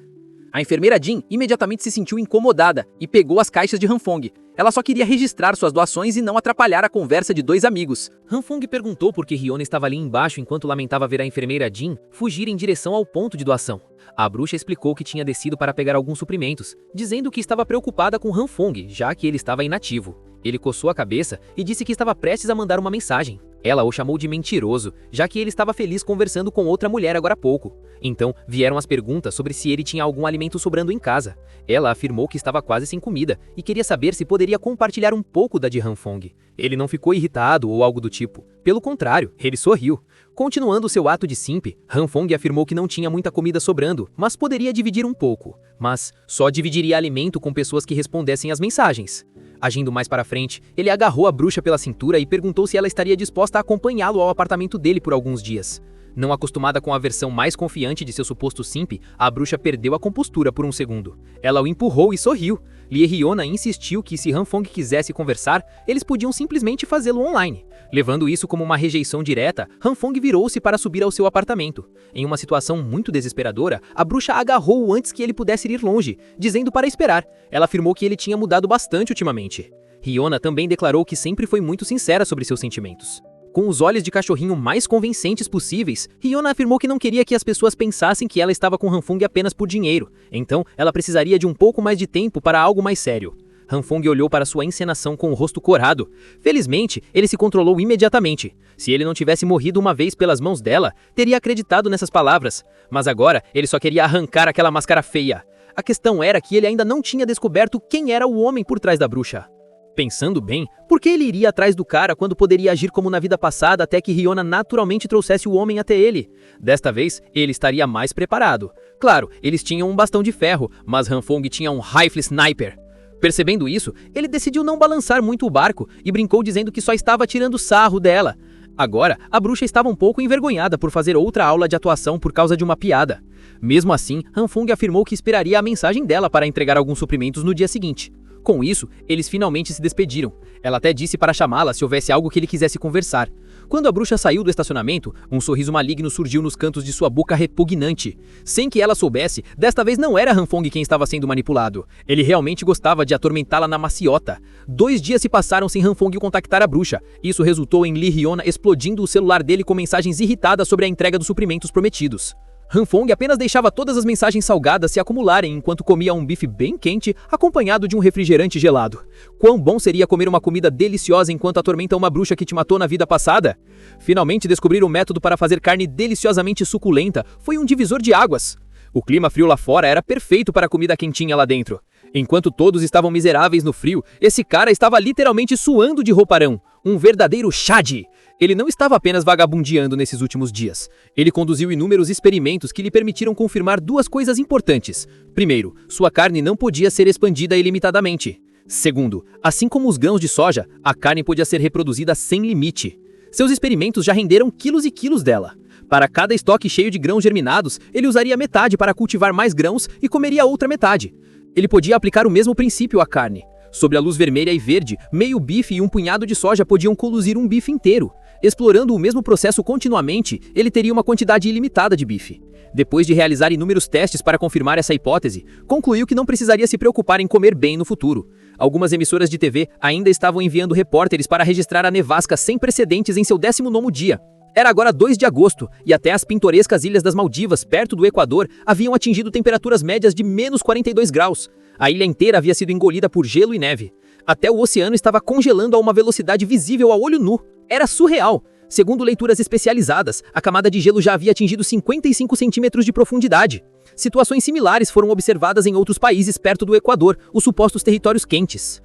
A enfermeira Jean imediatamente se sentiu incomodada e pegou as caixas de Hanfong. Ela só queria registrar suas doações e não atrapalhar a conversa de 2 amigos. Hanfong perguntou por que Riona estava ali embaixo enquanto lamentava ver a enfermeira Jean fugir em direção ao ponto de doação. A bruxa explicou que tinha descido para pegar alguns suprimentos, dizendo que estava preocupada com Hanfong, já que ele estava inativo. Ele coçou a cabeça e disse que estava prestes a mandar uma mensagem. Ela o chamou de mentiroso, já que ele estava feliz conversando com outra mulher agora há pouco. Então, vieram as perguntas sobre se ele tinha algum alimento sobrando em casa. Ela afirmou que estava quase sem comida e queria saber se poderia compartilhar um pouco da de Hanfong. Ele não ficou irritado ou algo do tipo. Pelo contrário, ele sorriu. Continuando seu ato de simp, Hanfong afirmou que não tinha muita comida sobrando, mas poderia dividir um pouco. Mas só dividiria alimento com pessoas que respondessem às mensagens. Agindo mais para frente, ele agarrou a bruxa pela cintura e perguntou se ela estaria disposta a acompanhá-lo ao apartamento dele por alguns dias. Não acostumada com a versão mais confiante de seu suposto simp, a bruxa perdeu a compostura por um segundo. Ela o empurrou e sorriu. Lie Riona insistiu que se Hanfong quisesse conversar, eles podiam simplesmente fazê-lo online. Levando isso como uma rejeição direta, Hanfong virou-se para subir ao seu apartamento. Em uma situação muito desesperadora, a bruxa agarrou-o antes que ele pudesse ir longe, dizendo para esperar. Ela afirmou que ele tinha mudado bastante ultimamente. Riona também declarou que sempre foi muito sincera sobre seus sentimentos. Com os olhos de cachorrinho mais convincentes possíveis, Riona afirmou que não queria que as pessoas pensassem que ela estava com Hanfong apenas por dinheiro, então ela precisaria de um pouco mais de tempo para algo mais sério. Hanfong olhou para sua encenação com o rosto corado. Felizmente, ele se controlou imediatamente. Se ele não tivesse morrido uma vez pelas mãos dela, teria acreditado nessas palavras. Mas agora, ele só queria arrancar aquela máscara feia. A questão era que ele ainda não tinha descoberto quem era o homem por trás da bruxa. Pensando bem, por que ele iria atrás do cara quando poderia agir como na vida passada até que Riona naturalmente trouxesse o homem até ele? Desta vez, ele estaria mais preparado. Claro, eles tinham um bastão de ferro, mas Hanfong tinha um rifle sniper. Percebendo isso, ele decidiu não balançar muito o barco e brincou dizendo que só estava tirando sarro dela. Agora, a bruxa estava um pouco envergonhada por fazer outra aula de atuação por causa de uma piada. Mesmo assim, Hanfong afirmou que esperaria a mensagem dela para entregar alguns suprimentos no dia seguinte. Com isso, eles finalmente se despediram. Ela até disse para chamá-la se houvesse algo que ele quisesse conversar. Quando a bruxa saiu do estacionamento, um sorriso maligno surgiu nos cantos de sua boca repugnante. Sem que ela soubesse, desta vez não era Hanfong quem estava sendo manipulado. Ele realmente gostava de atormentá-la na maciota. 2 dias se passaram sem Hanfong contactar a bruxa. Isso resultou em Lie Riona explodindo o celular dele com mensagens irritadas sobre a entrega dos suprimentos prometidos. Han Fong apenas deixava todas as mensagens salgadas se acumularem enquanto comia um bife bem quente, acompanhado de um refrigerante gelado. Quão bom seria comer uma comida deliciosa enquanto atormenta uma bruxa que te matou na vida passada? Finalmente descobrir um método para fazer carne deliciosamente suculenta foi um divisor de águas. O clima frio lá fora era perfeito para a comida quentinha lá dentro. Enquanto todos estavam miseráveis no frio, esse cara estava literalmente suando de rouparão. Um verdadeiro Shadi. Ele não estava apenas vagabundeando nesses últimos dias. Ele conduziu inúmeros experimentos que lhe permitiram confirmar duas coisas importantes. Primeiro, sua carne não podia ser expandida ilimitadamente. Segundo, assim como os grãos de soja, a carne podia ser reproduzida sem limite. Seus experimentos já renderam quilos e quilos dela. Para cada estoque cheio de grãos germinados, ele usaria metade para cultivar mais grãos e comeria a outra metade. Ele podia aplicar o mesmo princípio à carne. Sob a luz vermelha e verde, meio bife e um punhado de soja podiam conduzir um bife inteiro. Explorando o mesmo processo continuamente, ele teria uma quantidade ilimitada de bife. Depois de realizar inúmeros testes para confirmar essa hipótese, concluiu que não precisaria se preocupar em comer bem no futuro. Algumas emissoras de TV ainda estavam enviando repórteres para registrar a nevasca sem precedentes em seu 19º dia. Era agora 2 de agosto, e até as pintorescas ilhas das Maldivas, perto do Equador, haviam atingido temperaturas médias de menos 42 graus. A ilha inteira havia sido engolida por gelo e neve. Até o oceano estava congelando a uma velocidade visível a olho nu. Era surreal. Segundo leituras especializadas, a camada de gelo já havia atingido 55 centímetros de profundidade. Situações similares foram observadas em outros países perto do Equador, os supostos territórios quentes.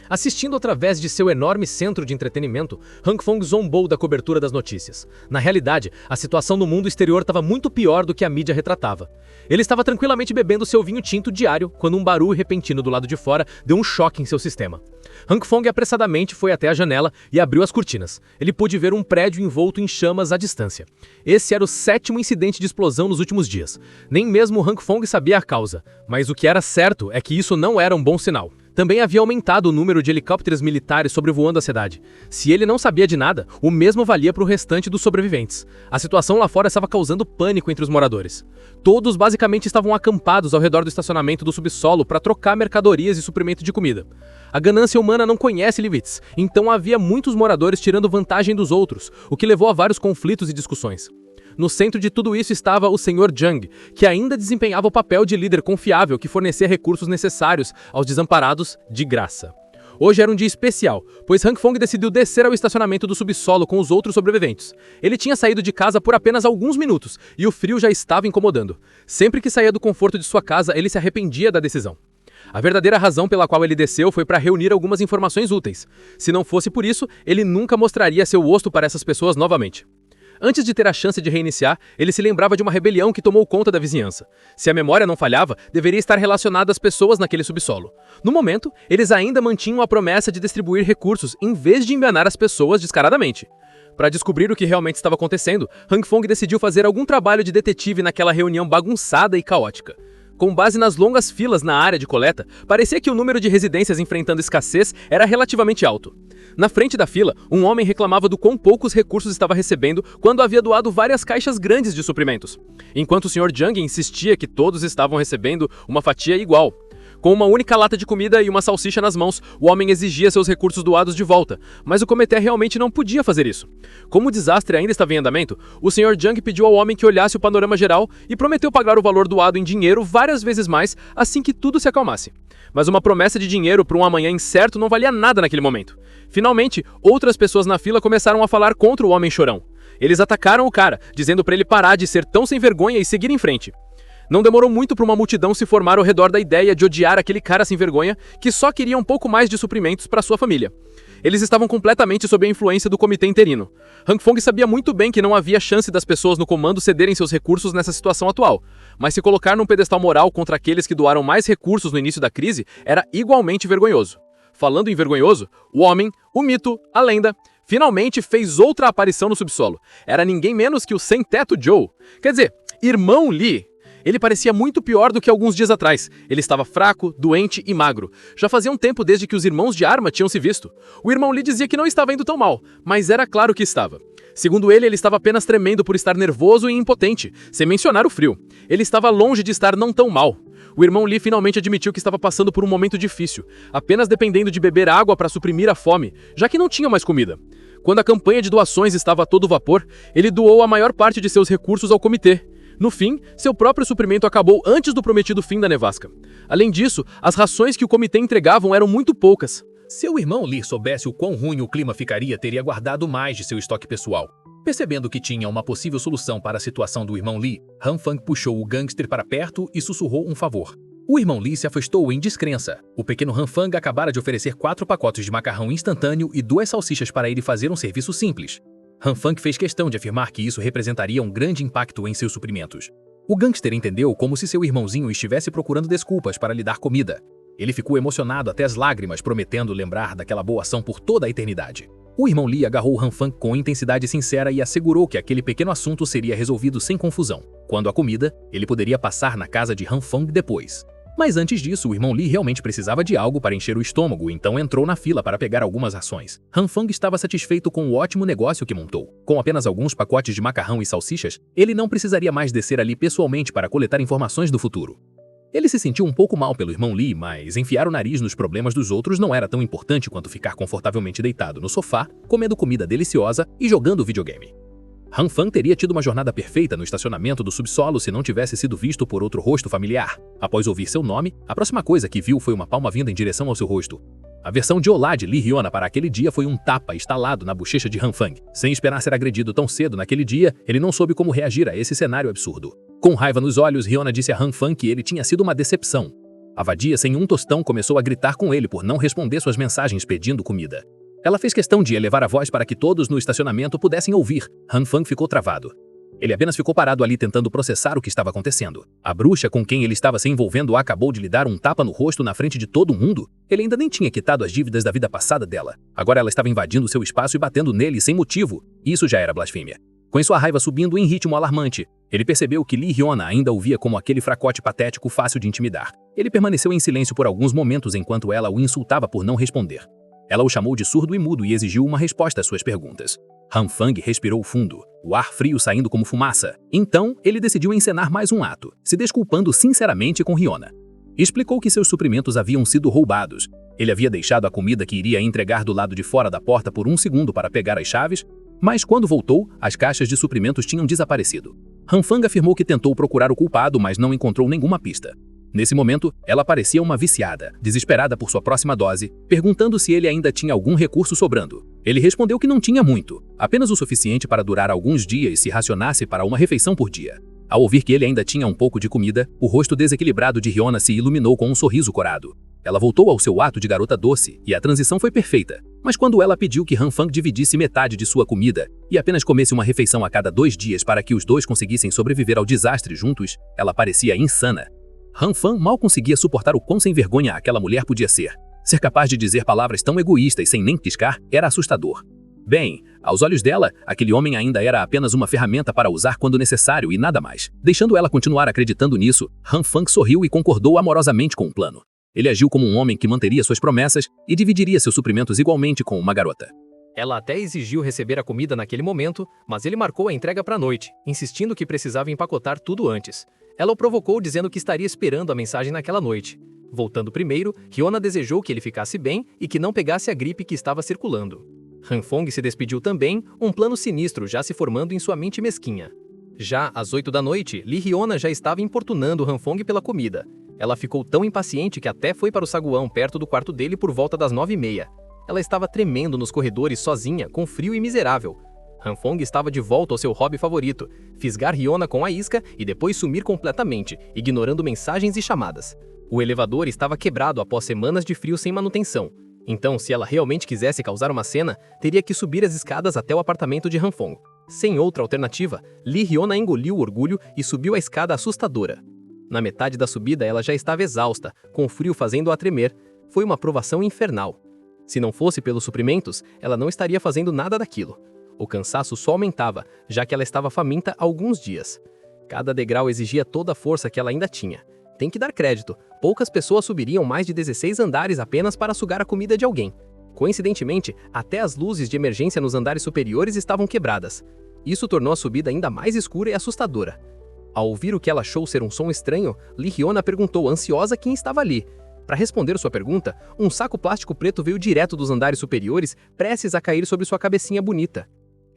Assistindo através de seu enorme centro de entretenimento, Han Fong zombou da cobertura das notícias. Na realidade, a situação no mundo exterior estava muito pior do que a mídia retratava. Ele estava tranquilamente bebendo seu vinho tinto diário quando um barulho repentino do lado de fora deu um choque em seu sistema. Han Fong apressadamente foi até a janela e abriu as cortinas. Ele pôde ver um prédio envolto em chamas à distância. Esse era o 7º incidente de explosão nos últimos dias. Nem mesmo Han Fong sabia a causa, mas o que era certo é que isso não era um bom sinal. Também havia aumentado o número de helicópteros militares sobrevoando a cidade. Se ele não sabia de nada, o mesmo valia para o restante dos sobreviventes. A situação lá fora estava causando pânico entre os moradores. Todos basicamente estavam acampados ao redor do estacionamento do subsolo para trocar mercadorias e suprimento de comida. A ganância humana não conhece limites, então havia muitos moradores tirando vantagem dos outros, o que levou a vários conflitos e discussões. No centro de tudo isso estava o Sr. Jung, que ainda desempenhava o papel de líder confiável que fornecia recursos necessários aos desamparados de graça. Hoje era um dia especial, pois Han Fong decidiu descer ao estacionamento do subsolo com os outros sobreviventes. Ele tinha saído de casa por apenas alguns minutos e o frio já estava incomodando. Sempre que saía do conforto de sua casa, ele se arrependia da decisão. A verdadeira razão pela qual ele desceu foi para reunir algumas informações úteis. Se não fosse por isso, ele nunca mostraria seu rosto para essas pessoas novamente. Antes de ter a chance de reiniciar, ele se lembrava de uma rebelião que tomou conta da vizinhança. Se a memória não falhava, deveria estar relacionada às pessoas naquele subsolo. No momento, eles ainda mantinham a promessa de distribuir recursos em vez de enganar as pessoas descaradamente. Para descobrir o que realmente estava acontecendo, Han Fong decidiu fazer algum trabalho de detetive naquela reunião bagunçada e caótica. Com base nas longas filas na área de coleta, parecia que o número de residências enfrentando escassez era relativamente alto. Na frente da fila, um homem reclamava do quão poucos recursos estava recebendo quando havia doado várias caixas grandes de suprimentos, enquanto o Sr. Jung insistia que todos estavam recebendo uma fatia igual. Com uma única lata de comida e uma salsicha nas mãos, o homem exigia seus recursos doados de volta, mas o comitê realmente não podia fazer isso. Como o desastre ainda estava em andamento, o Sr. Jung pediu ao homem que olhasse o panorama geral e prometeu pagar o valor doado em dinheiro várias vezes mais assim que tudo se acalmasse. Mas uma promessa de dinheiro para um amanhã incerto não valia nada naquele momento. Finalmente, outras pessoas na fila começaram a falar contra o homem chorão. Eles atacaram o cara, dizendo para ele parar de ser tão sem vergonha e seguir em frente. Não demorou muito para uma multidão se formar ao redor da ideia de odiar aquele cara sem vergonha que só queria um pouco mais de suprimentos para sua família. Eles estavam completamente sob a influência do comitê interino. Han Fong sabia muito bem que não havia chance das pessoas no comando cederem seus recursos nessa situação atual, mas se colocar num pedestal moral contra aqueles que doaram mais recursos no início da crise era igualmente vergonhoso. Falando em vergonhoso, o homem, o mito, a lenda, finalmente fez outra aparição no subsolo. Era ninguém menos que o sem-teto Joe. Quer dizer, irmão Lee. Ele parecia muito pior do que alguns dias atrás. Ele estava fraco, doente e magro. Já fazia um tempo desde que os irmãos de arma tinham se visto. O irmão Lee dizia que não estava indo tão mal, mas era claro que estava. Segundo ele estava apenas tremendo por estar nervoso e impotente, sem mencionar o frio. Ele estava longe de estar não tão mal. O irmão Lee finalmente admitiu que estava passando por um momento difícil, apenas dependendo de beber água para suprimir a fome, já que não tinha mais comida. Quando a campanha de doações estava a todo vapor, ele doou a maior parte de seus recursos ao comitê. No fim, seu próprio suprimento acabou antes do prometido fim da nevasca. Além disso, as rações que o comitê entregavam eram muito poucas. Se o irmão Lee soubesse o quão ruim o clima ficaria, teria guardado mais de seu estoque pessoal. Percebendo que tinha uma possível solução para a situação do irmão Lee, Han Fang puxou o gangster para perto e sussurrou um favor. O irmão Lee se afastou em descrença. O pequeno Han Fang acabara de oferecer 4 pacotes de macarrão instantâneo e 2 salsichas para ele fazer um serviço simples. Han Fang fez questão de afirmar que isso representaria um grande impacto em seus suprimentos. O gangster entendeu como se seu irmãozinho estivesse procurando desculpas para lhe dar comida. Ele ficou emocionado até as lágrimas, prometendo lembrar daquela boa ação por toda a eternidade. O irmão Lee agarrou Han Fang com intensidade sincera e assegurou que aquele pequeno assunto seria resolvido sem confusão. Quando a comida, ele poderia passar na casa de Han Fang depois. Mas antes disso, o irmão Lee realmente precisava de algo para encher o estômago, então entrou na fila para pegar algumas rações. Han Fang estava satisfeito com o ótimo negócio que montou. Com apenas alguns pacotes de macarrão e salsichas, ele não precisaria mais descer ali pessoalmente para coletar informações do futuro. Ele se sentiu um pouco mal pelo irmão Lee, mas enfiar o nariz nos problemas dos outros não era tão importante quanto ficar confortavelmente deitado no sofá, comendo comida deliciosa e jogando videogame. Han Fang teria tido uma jornada perfeita no estacionamento do subsolo se não tivesse sido visto por outro rosto familiar. Após ouvir seu nome, a próxima coisa que viu foi uma palma vinda em direção ao seu rosto. A versão de olá de Lee Hyuna para aquele dia foi um tapa instalado na bochecha de Han Fang. Sem esperar ser agredido tão cedo naquele dia, ele não soube como reagir a esse cenário absurdo. Com raiva nos olhos, Hyuna disse a Han Fang que ele tinha sido uma decepção. A vadia sem um tostão começou a gritar com ele por não responder suas mensagens pedindo comida. Ela fez questão de elevar a voz para que todos no estacionamento pudessem ouvir. Han Fang ficou travado. Ele apenas ficou parado ali tentando processar o que estava acontecendo. A bruxa com quem ele estava se envolvendo acabou de lhe dar um tapa no rosto na frente de todo mundo. Ele ainda nem tinha quitado as dívidas da vida passada dela. Agora ela estava invadindo seu espaço e batendo nele sem motivo. Isso já era blasfêmia. Com sua raiva subindo em ritmo alarmante, ele percebeu que Lee Hyuna ainda o via como aquele fracote patético fácil de intimidar. Ele permaneceu em silêncio por alguns momentos enquanto ela o insultava por não responder. Ela o chamou de surdo e mudo e exigiu uma resposta às suas perguntas. Han Fang respirou fundo, o ar frio saindo como fumaça. Então, ele decidiu encenar mais um ato, se desculpando sinceramente com Hyuna. Explicou que seus suprimentos haviam sido roubados. Ele havia deixado a comida que iria entregar do lado de fora da porta por um segundo para pegar as chaves, mas quando voltou, as caixas de suprimentos tinham desaparecido. Han Fang afirmou que tentou procurar o culpado, mas não encontrou nenhuma pista. Nesse momento, ela parecia uma viciada, desesperada por sua próxima dose, perguntando se ele ainda tinha algum recurso sobrando. Ele respondeu que não tinha muito, apenas o suficiente para durar alguns dias se racionasse para uma refeição por dia. Ao ouvir que ele ainda tinha um pouco de comida, o rosto desequilibrado de Hyuna se iluminou com um sorriso corado. Ela voltou ao seu ato de garota doce, e a transição foi perfeita. Mas quando ela pediu que Han Fang dividisse metade de sua comida e apenas comesse uma refeição a cada 2 dias para que os dois conseguissem sobreviver ao desastre juntos, ela parecia insana. Han Fang mal conseguia suportar o quão sem vergonha aquela mulher podia ser. Ser capaz de dizer palavras tão egoístas sem nem piscar era assustador. Bem, aos olhos dela, aquele homem ainda era apenas uma ferramenta para usar quando necessário e nada mais. Deixando ela continuar acreditando nisso, Han Fang sorriu e concordou amorosamente com o plano. Ele agiu como um homem que manteria suas promessas e dividiria seus suprimentos igualmente com uma garota. Ela até exigiu receber a comida naquele momento, mas ele marcou a entrega para a noite, insistindo que precisava empacotar tudo antes. Ela o provocou dizendo que estaria esperando a mensagem naquela noite. Voltando primeiro, Hyuna desejou que ele ficasse bem e que não pegasse a gripe que estava circulando. Han Fang se despediu também, um plano sinistro já se formando em sua mente mesquinha. Já às 8 da noite, Lee Hyuna já estava importunando Han Fang pela comida. Ela ficou tão impaciente que até foi para o saguão perto do quarto dele por volta das 9h30. Ela estava tremendo nos corredores sozinha, com frio e miserável. Han Fang estava de volta ao seu hobby favorito, fisgar Hyuna com a isca e depois sumir completamente, ignorando mensagens e chamadas. O elevador estava quebrado após semanas de frio sem manutenção. Então, se ela realmente quisesse causar uma cena, teria que subir as escadas até o apartamento de Han Fang. Sem outra alternativa, Lee Hyuna engoliu o orgulho e subiu a escada assustadora. Na metade da subida, ela já estava exausta, com o frio fazendo-a tremer. Foi uma provação infernal. Se não fosse pelos suprimentos, ela não estaria fazendo nada daquilo. O cansaço só aumentava, já que ela estava faminta há alguns dias. Cada degrau exigia toda a força que ela ainda tinha. Tem que dar crédito, poucas pessoas subiriam mais de 16 andares apenas para sugar a comida de alguém. Coincidentemente, até as luzes de emergência nos andares superiores estavam quebradas. Isso tornou a subida ainda mais escura e assustadora. Ao ouvir o que ela achou ser um som estranho, Lee Hyuna perguntou ansiosa quem estava ali. Para responder sua pergunta, um saco plástico preto veio direto dos andares superiores, prestes a cair sobre sua cabecinha bonita.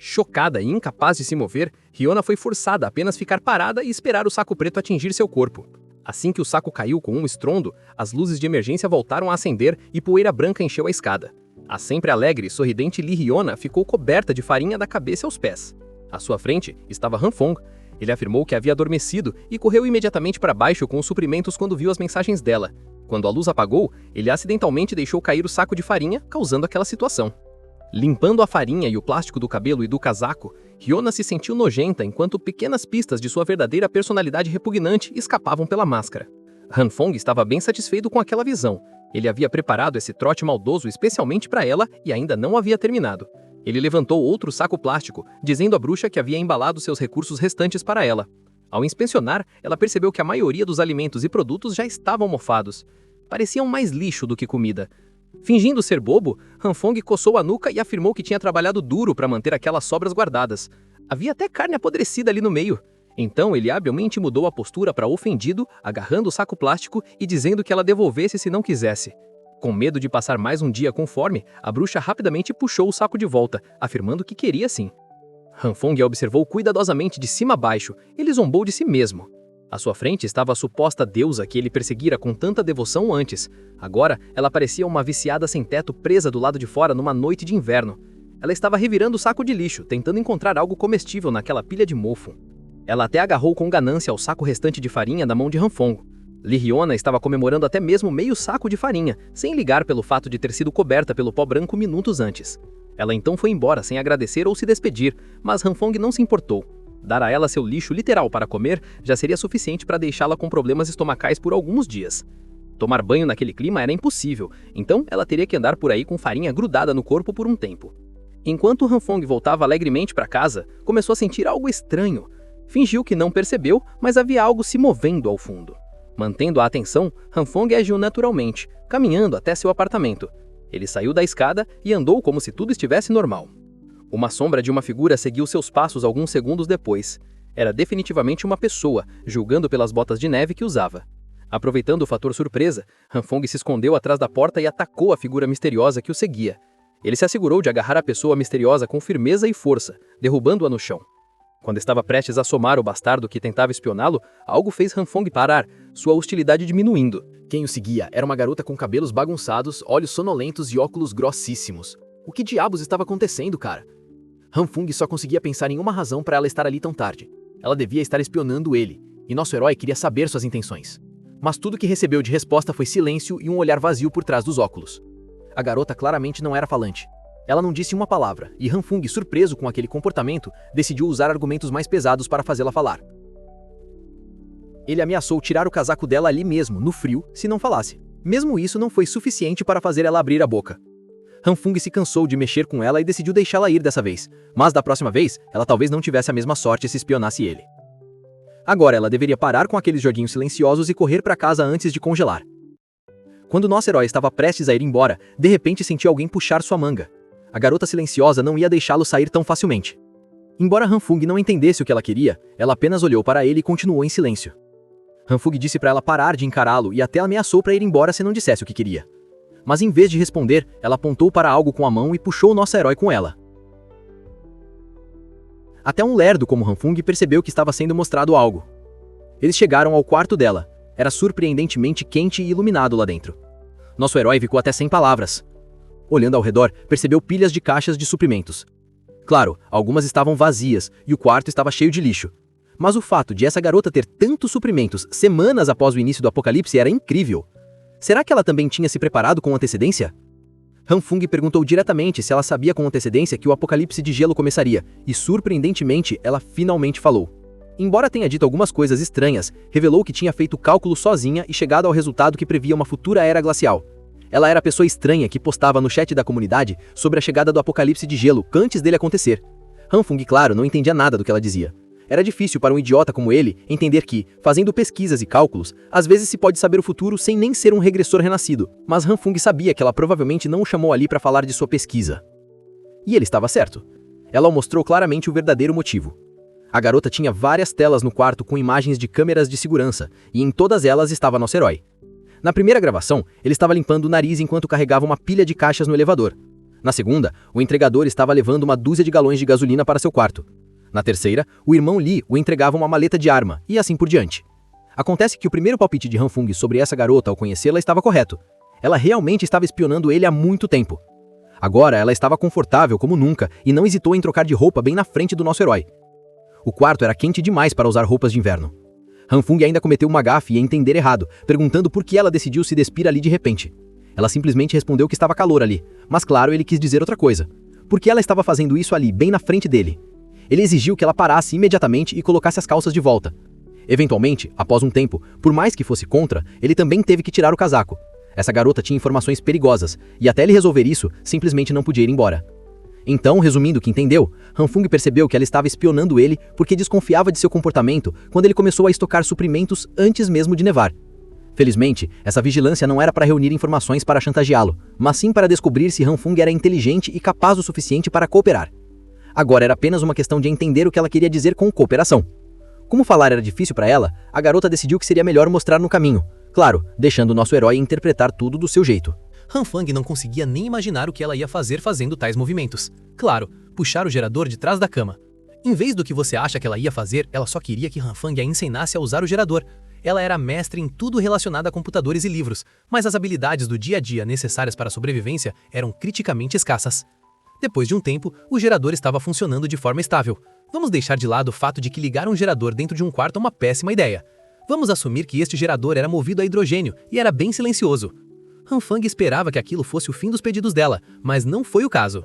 Chocada e incapaz de se mover, Riona foi forçada a apenas ficar parada e esperar o saco preto atingir seu corpo. Assim que o saco caiu com um estrondo, as luzes de emergência voltaram a acender e poeira branca encheu a escada. A sempre alegre e sorridente Lee Riona ficou coberta de farinha da cabeça aos pés. À sua frente estava Han Fong. Ele afirmou que havia adormecido e correu imediatamente para baixo com os suprimentos quando viu as mensagens dela. Quando a luz apagou, ele acidentalmente deixou cair o saco de farinha, causando aquela situação. Limpando a farinha e o plástico do cabelo e do casaco, Riona se sentiu nojenta enquanto pequenas pistas de sua verdadeira personalidade repugnante escapavam pela máscara. Han Fong estava bem satisfeito com aquela visão. Ele havia preparado esse trote maldoso especialmente para ela e ainda não havia terminado. Ele levantou outro saco plástico, dizendo à bruxa que havia embalado seus recursos restantes para ela. Ao inspecionar, ela percebeu que a maioria dos alimentos e produtos já estavam mofados. Pareciam mais lixo do que comida. Fingindo ser bobo, Han Fong coçou a nuca e afirmou que tinha trabalhado duro para manter aquelas sobras guardadas. Havia até carne apodrecida ali no meio. Então ele habilmente mudou a postura para ofendido, agarrando o saco plástico e dizendo que ela devolvesse se não quisesse. Com medo de passar mais um dia com fome, a bruxa rapidamente puxou o saco de volta, afirmando que queria sim. Han Fong a observou cuidadosamente de cima a baixo. Ele zombou de si mesmo. À sua frente estava a suposta deusa que ele perseguira com tanta devoção antes. Agora, ela parecia uma viciada sem teto presa do lado de fora numa noite de inverno. Ela estava revirando o saco de lixo, tentando encontrar algo comestível naquela pilha de mofo. Ela até agarrou com ganância o saco restante de farinha da mão de Han Fong. Lee Riona estava comemorando até mesmo meio saco de farinha, sem ligar pelo fato de ter sido coberta pelo pó branco minutos antes. Ela então foi embora sem agradecer ou se despedir, mas Han Fong não se importou. Dar a ela seu lixo literal para comer já seria suficiente para deixá-la com problemas estomacais por alguns dias. Tomar banho naquele clima era impossível, então ela teria que andar por aí com farinha grudada no corpo por um tempo. Enquanto Han Fong voltava alegremente para casa, começou a sentir algo estranho. Fingiu que não percebeu, mas havia algo se movendo ao fundo. Mantendo a atenção, Han Fong agiu naturalmente, caminhando até seu apartamento. Ele saiu da escada e andou como se tudo estivesse normal. Uma sombra de uma figura seguiu seus passos alguns segundos depois. Era definitivamente uma pessoa, julgando pelas botas de neve que usava. Aproveitando o fator surpresa, Han Fong se escondeu atrás da porta e atacou a figura misteriosa que o seguia. Ele se assegurou de agarrar a pessoa misteriosa com firmeza e força, derrubando-a no chão. Quando estava prestes a somar o bastardo que tentava espioná-lo, algo fez Han Fong parar, sua hostilidade diminuindo. Quem o seguia era uma garota com cabelos bagunçados, olhos sonolentos e óculos grossíssimos. O que diabos estava acontecendo, cara? Han Fong só conseguia pensar em uma razão para ela estar ali tão tarde. Ela devia estar espionando ele, e nosso herói queria saber suas intenções. Mas tudo que recebeu de resposta foi silêncio e um olhar vazio por trás dos óculos. A garota claramente não era falante. Ela não disse uma palavra, e Han Fong, surpreso com aquele comportamento, decidiu usar argumentos mais pesados para fazê-la falar. Ele ameaçou tirar o casaco dela ali mesmo, no frio, se não falasse. Mesmo isso não foi suficiente para fazer ela abrir a boca. Han Fong se cansou de mexer com ela e decidiu deixá-la ir dessa vez, mas da próxima vez, ela talvez não tivesse a mesma sorte se espionasse ele. Agora ela deveria parar com aqueles joguinhos silenciosos e correr para casa antes de congelar. Quando nosso herói estava prestes a ir embora, de repente sentiu alguém puxar sua manga. A garota silenciosa não ia deixá-lo sair tão facilmente. Embora Han Fong não entendesse o que ela queria, ela apenas olhou para ele e continuou em silêncio. Han Fong disse para ela parar de encará-lo e até ameaçou para ir embora se não dissesse o que queria. Mas em vez de responder, ela apontou para algo com a mão e puxou nosso herói com ela. Até um lerdo como Han Fong percebeu que estava sendo mostrado algo. Eles chegaram ao quarto dela. Era surpreendentemente quente e iluminado lá dentro. Nosso herói ficou até sem palavras. Olhando ao redor, percebeu pilhas de caixas de suprimentos. Claro, algumas estavam vazias e o quarto estava cheio de lixo. Mas o fato de essa garota ter tantos suprimentos semanas após o início do apocalipse era incrível. Será que ela também tinha se preparado com antecedência? Han Fong perguntou diretamente se ela sabia com antecedência que o apocalipse de gelo começaria, e surpreendentemente ela finalmente falou. Embora tenha dito algumas coisas estranhas, revelou que tinha feito cálculo sozinha e chegado ao resultado que previa uma futura era glacial. Ela era a pessoa estranha que postava no chat da comunidade sobre a chegada do apocalipse de gelo antes dele acontecer. Han Fong, claro, não entendia nada do que ela dizia. Era difícil para um idiota como ele entender que, fazendo pesquisas e cálculos, às vezes se pode saber o futuro sem nem ser um regressor renascido. Mas Han Fong sabia que ela provavelmente não o chamou ali para falar de sua pesquisa. E ele estava certo. Ela mostrou claramente o verdadeiro motivo. A garota tinha várias telas no quarto com imagens de câmeras de segurança, e em todas elas estava nosso herói. Na primeira gravação, ele estava limpando o nariz enquanto carregava uma pilha de caixas no elevador. Na segunda, o entregador estava levando uma dúzia de galões de gasolina para seu quarto. Na terceira, o irmão Lee o entregava uma maleta de arma, e assim por diante. Acontece que o primeiro palpite de Han Fung sobre essa garota ao conhecê-la estava correto. Ela realmente estava espionando ele há muito tempo. Agora ela estava confortável como nunca e não hesitou em trocar de roupa bem na frente do nosso herói. O quarto era quente demais para usar roupas de inverno. Han Fung ainda cometeu uma gafe e entender errado, perguntando por que ela decidiu se despir ali de repente. Ela simplesmente respondeu que estava calor ali, mas claro, ele quis dizer outra coisa. Por que ela estava fazendo isso ali, bem na frente dele? Ele exigiu que ela parasse imediatamente e colocasse as calças de volta. Eventualmente, após um tempo, por mais que fosse contra, ele também teve que tirar o casaco. Essa garota tinha informações perigosas, e até ele resolver isso, simplesmente não podia ir embora. Então, resumindo o que entendeu, Han Fung percebeu que ela estava espionando ele porque desconfiava de seu comportamento quando ele começou a estocar suprimentos antes mesmo de nevar. Felizmente, essa vigilância não era para reunir informações para chantageá-lo, mas sim para descobrir se Han Fung era inteligente e capaz o suficiente para cooperar. Agora era apenas uma questão de entender o que ela queria dizer com cooperação. Como falar era difícil para ela, a garota decidiu que seria melhor mostrar no caminho, claro, deixando o nosso herói interpretar tudo do seu jeito. Han Fung não conseguia nem imaginar o que ela ia fazer fazendo tais movimentos. Claro, puxar o gerador de trás da cama. Em vez do que você acha que ela ia fazer, ela só queria que Han Fung a ensinasse a usar o gerador. Ela era mestre em tudo relacionado a computadores e livros, mas as habilidades do dia a dia necessárias para a sobrevivência eram criticamente escassas. Depois de um tempo, o gerador estava funcionando de forma estável. Vamos deixar de lado o fato de que ligar um gerador dentro de um quarto é uma péssima ideia. Vamos assumir que este gerador era movido a hidrogênio e era bem silencioso. Han Fung esperava que aquilo fosse o fim dos pedidos dela, mas não foi o caso.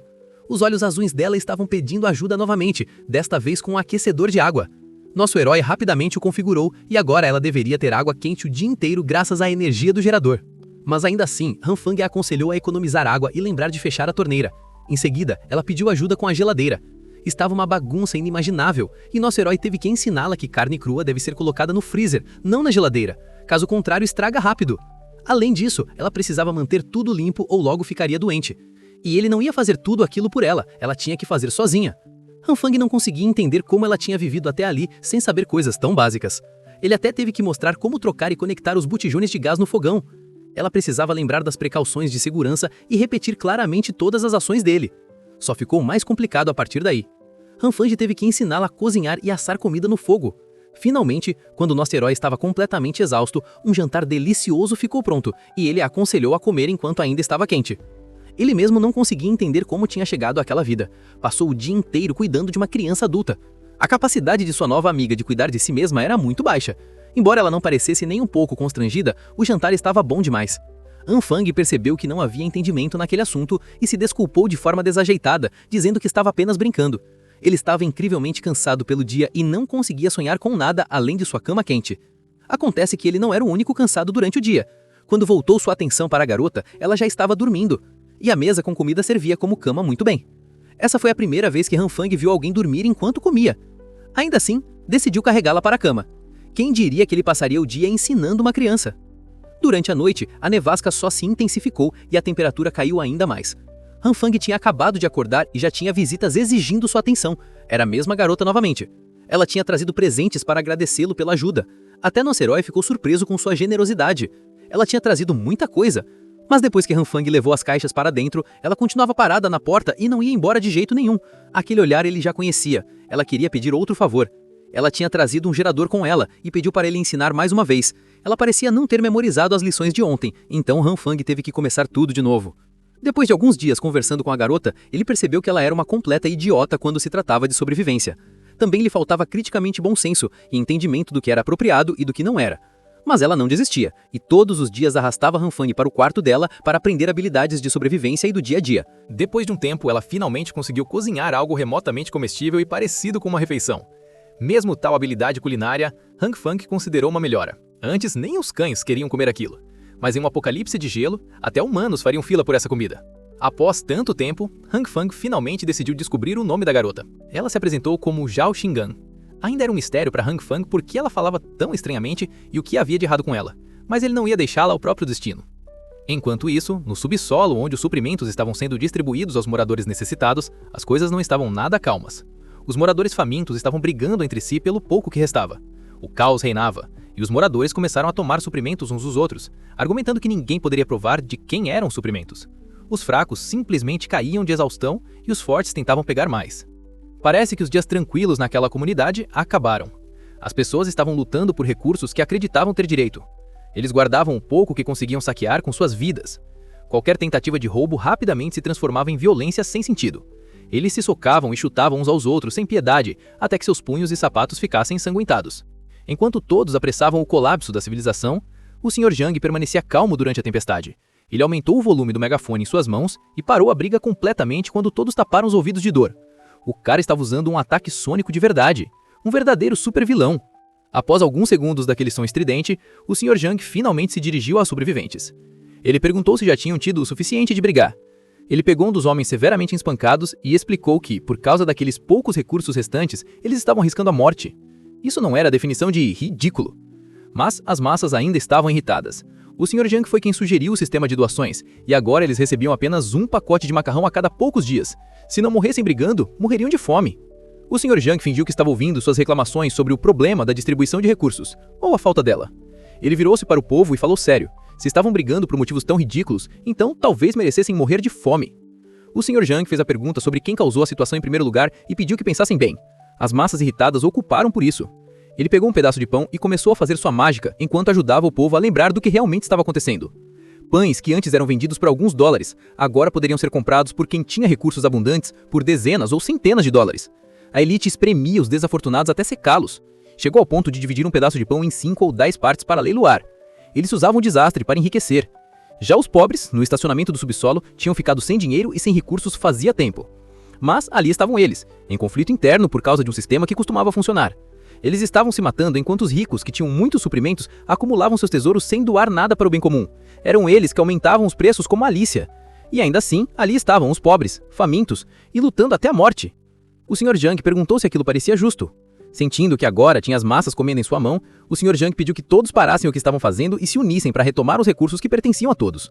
Os olhos azuis dela estavam pedindo ajuda novamente, desta vez com um aquecedor de água. Nosso herói rapidamente o configurou e agora ela deveria ter água quente o dia inteiro graças à energia do gerador. Mas ainda assim, Han Fung a aconselhou a economizar água e lembrar de fechar a torneira. Em seguida, ela pediu ajuda com a geladeira. Estava uma bagunça inimaginável, e nosso herói teve que ensiná-la que carne crua deve ser colocada no freezer, não na geladeira. Caso contrário, estraga rápido. Além disso, ela precisava manter tudo limpo ou logo ficaria doente. E ele não ia fazer tudo aquilo por ela, ela tinha que fazer sozinha. Han Fung não conseguia entender como ela tinha vivido até ali sem saber coisas tão básicas. Ele até teve que mostrar como trocar e conectar os botijões de gás no fogão. Ela precisava lembrar das precauções de segurança e repetir claramente todas as ações dele. Só ficou mais complicado a partir daí. Han Fung teve que ensiná-la a cozinhar e assar comida no fogo. Finalmente, quando nosso herói estava completamente exausto, um jantar delicioso ficou pronto e ele a aconselhou a comer enquanto ainda estava quente. Ele mesmo não conseguia entender como tinha chegado àquela vida. Passou o dia inteiro cuidando de uma criança adulta. A capacidade de sua nova amiga de cuidar de si mesma era muito baixa. Embora ela não parecesse nem um pouco constrangida, o jantar estava bom demais. Han Fung percebeu que não havia entendimento naquele assunto e se desculpou de forma desajeitada, dizendo que estava apenas brincando. Ele estava incrivelmente cansado pelo dia e não conseguia sonhar com nada além de sua cama quente. Acontece que ele não era o único cansado durante o dia. Quando voltou sua atenção para a garota, ela já estava dormindo. E a mesa com comida servia como cama muito bem. Essa foi a primeira vez que Han Fung viu alguém dormir enquanto comia. Ainda assim, decidiu carregá-la para a cama. Quem diria que ele passaria o dia ensinando uma criança? Durante a noite, a nevasca só se intensificou e a temperatura caiu ainda mais. Han Fung tinha acabado de acordar e já tinha visitas exigindo sua atenção. Era a mesma garota novamente. Ela tinha trazido presentes para agradecê-lo pela ajuda. Até nosso herói ficou surpreso com sua generosidade. Ela tinha trazido muita coisa. Mas depois que Han Fung levou as caixas para dentro, ela continuava parada na porta e não ia embora de jeito nenhum. Aquele olhar ele já conhecia. Ela queria pedir outro favor. Ela tinha trazido um gerador com ela e pediu para ele ensinar mais uma vez. Ela parecia não ter memorizado as lições de ontem, então Han Fung teve que começar tudo de novo. Depois de alguns dias conversando com a garota, ele percebeu que ela era uma completa idiota quando se tratava de sobrevivência. Também lhe faltava criticamente bom senso e entendimento do que era apropriado e do que não era. Mas ela não desistia, e todos os dias arrastava Han Fung para o quarto dela para aprender habilidades de sobrevivência e do dia a dia. Depois de um tempo, ela finalmente conseguiu cozinhar algo remotamente comestível e parecido com uma refeição. Mesmo tal habilidade culinária, Han Fung considerou uma melhora. Antes, nem os cães queriam comer aquilo. Mas em um apocalipse de gelo, até humanos fariam fila por essa comida. Após tanto tempo, Han Fung finalmente decidiu descobrir o nome da garota. Ela se apresentou como Zhao Xingan. Ainda era um mistério para Han Fung por que ela falava tão estranhamente e o que havia de errado com ela, mas ele não ia deixá-la ao próprio destino. Enquanto isso, no subsolo onde os suprimentos estavam sendo distribuídos aos moradores necessitados, as coisas não estavam nada calmas. Os moradores famintos estavam brigando entre si pelo pouco que restava. O caos reinava, e os moradores começaram a tomar suprimentos uns dos outros, argumentando que ninguém poderia provar de quem eram os suprimentos. Os fracos simplesmente caíam de exaustão e os fortes tentavam pegar mais. Parece que os dias tranquilos naquela comunidade acabaram. As pessoas estavam lutando por recursos que acreditavam ter direito. Eles guardavam o pouco que conseguiam saquear com suas vidas. Qualquer tentativa de roubo rapidamente se transformava em violência sem sentido. Eles se socavam e chutavam uns aos outros sem piedade, até que seus punhos e sapatos ficassem ensanguentados. Enquanto todos apressavam o colapso da civilização, o Sr. Jiang permanecia calmo durante a tempestade. Ele aumentou o volume do megafone em suas mãos e parou a briga completamente quando todos taparam os ouvidos de dor. O cara estava usando um ataque sônico de verdade. Um verdadeiro super vilão. Após alguns segundos daquele som estridente, o Sr. Jiang finalmente se dirigiu aos sobreviventes. Ele perguntou se já tinham tido o suficiente de brigar. Ele pegou um dos homens severamente espancados e explicou que, por causa daqueles poucos recursos restantes, eles estavam arriscando a morte. Isso não era a definição de ridículo. Mas as massas ainda estavam irritadas. O Sr. Jiang foi quem sugeriu o sistema de doações, e agora eles recebiam apenas um pacote de macarrão a cada poucos dias. Se não morressem brigando, morreriam de fome. O Sr. Jiang fingiu que estava ouvindo suas reclamações sobre o problema da distribuição de recursos, ou a falta dela. Ele virou-se para o povo e falou sério. Se estavam brigando por motivos tão ridículos, então talvez merecessem morrer de fome. O Sr. Jiang fez a pergunta sobre quem causou a situação em primeiro lugar e pediu que pensassem bem. As massas irritadas o culparam por isso. Ele pegou um pedaço de pão e começou a fazer sua mágica enquanto ajudava o povo a lembrar do que realmente estava acontecendo. Pães que antes eram vendidos por alguns dólares, agora poderiam ser comprados por quem tinha recursos abundantes por dezenas ou centenas de dólares. A elite espremia os desafortunados até secá-los. Chegou ao ponto de dividir um pedaço de pão em 5 ou 10 partes para leiloar. Eles usavam o desastre para enriquecer. Já os pobres, no estacionamento do subsolo, tinham ficado sem dinheiro e sem recursos fazia tempo. Mas ali estavam eles, em conflito interno por causa de um sistema que costumava funcionar. Eles estavam se matando enquanto os ricos, que tinham muitos suprimentos, acumulavam seus tesouros sem doar nada para o bem comum. Eram eles que aumentavam os preços com malícia. E ainda assim, ali estavam os pobres, famintos, e lutando até a morte. O Sr. Jiang perguntou se aquilo parecia justo. Sentindo que agora tinha as massas comendo em sua mão, o Sr. Jiang pediu que todos parassem o que estavam fazendo e se unissem para retomar os recursos que pertenciam a todos.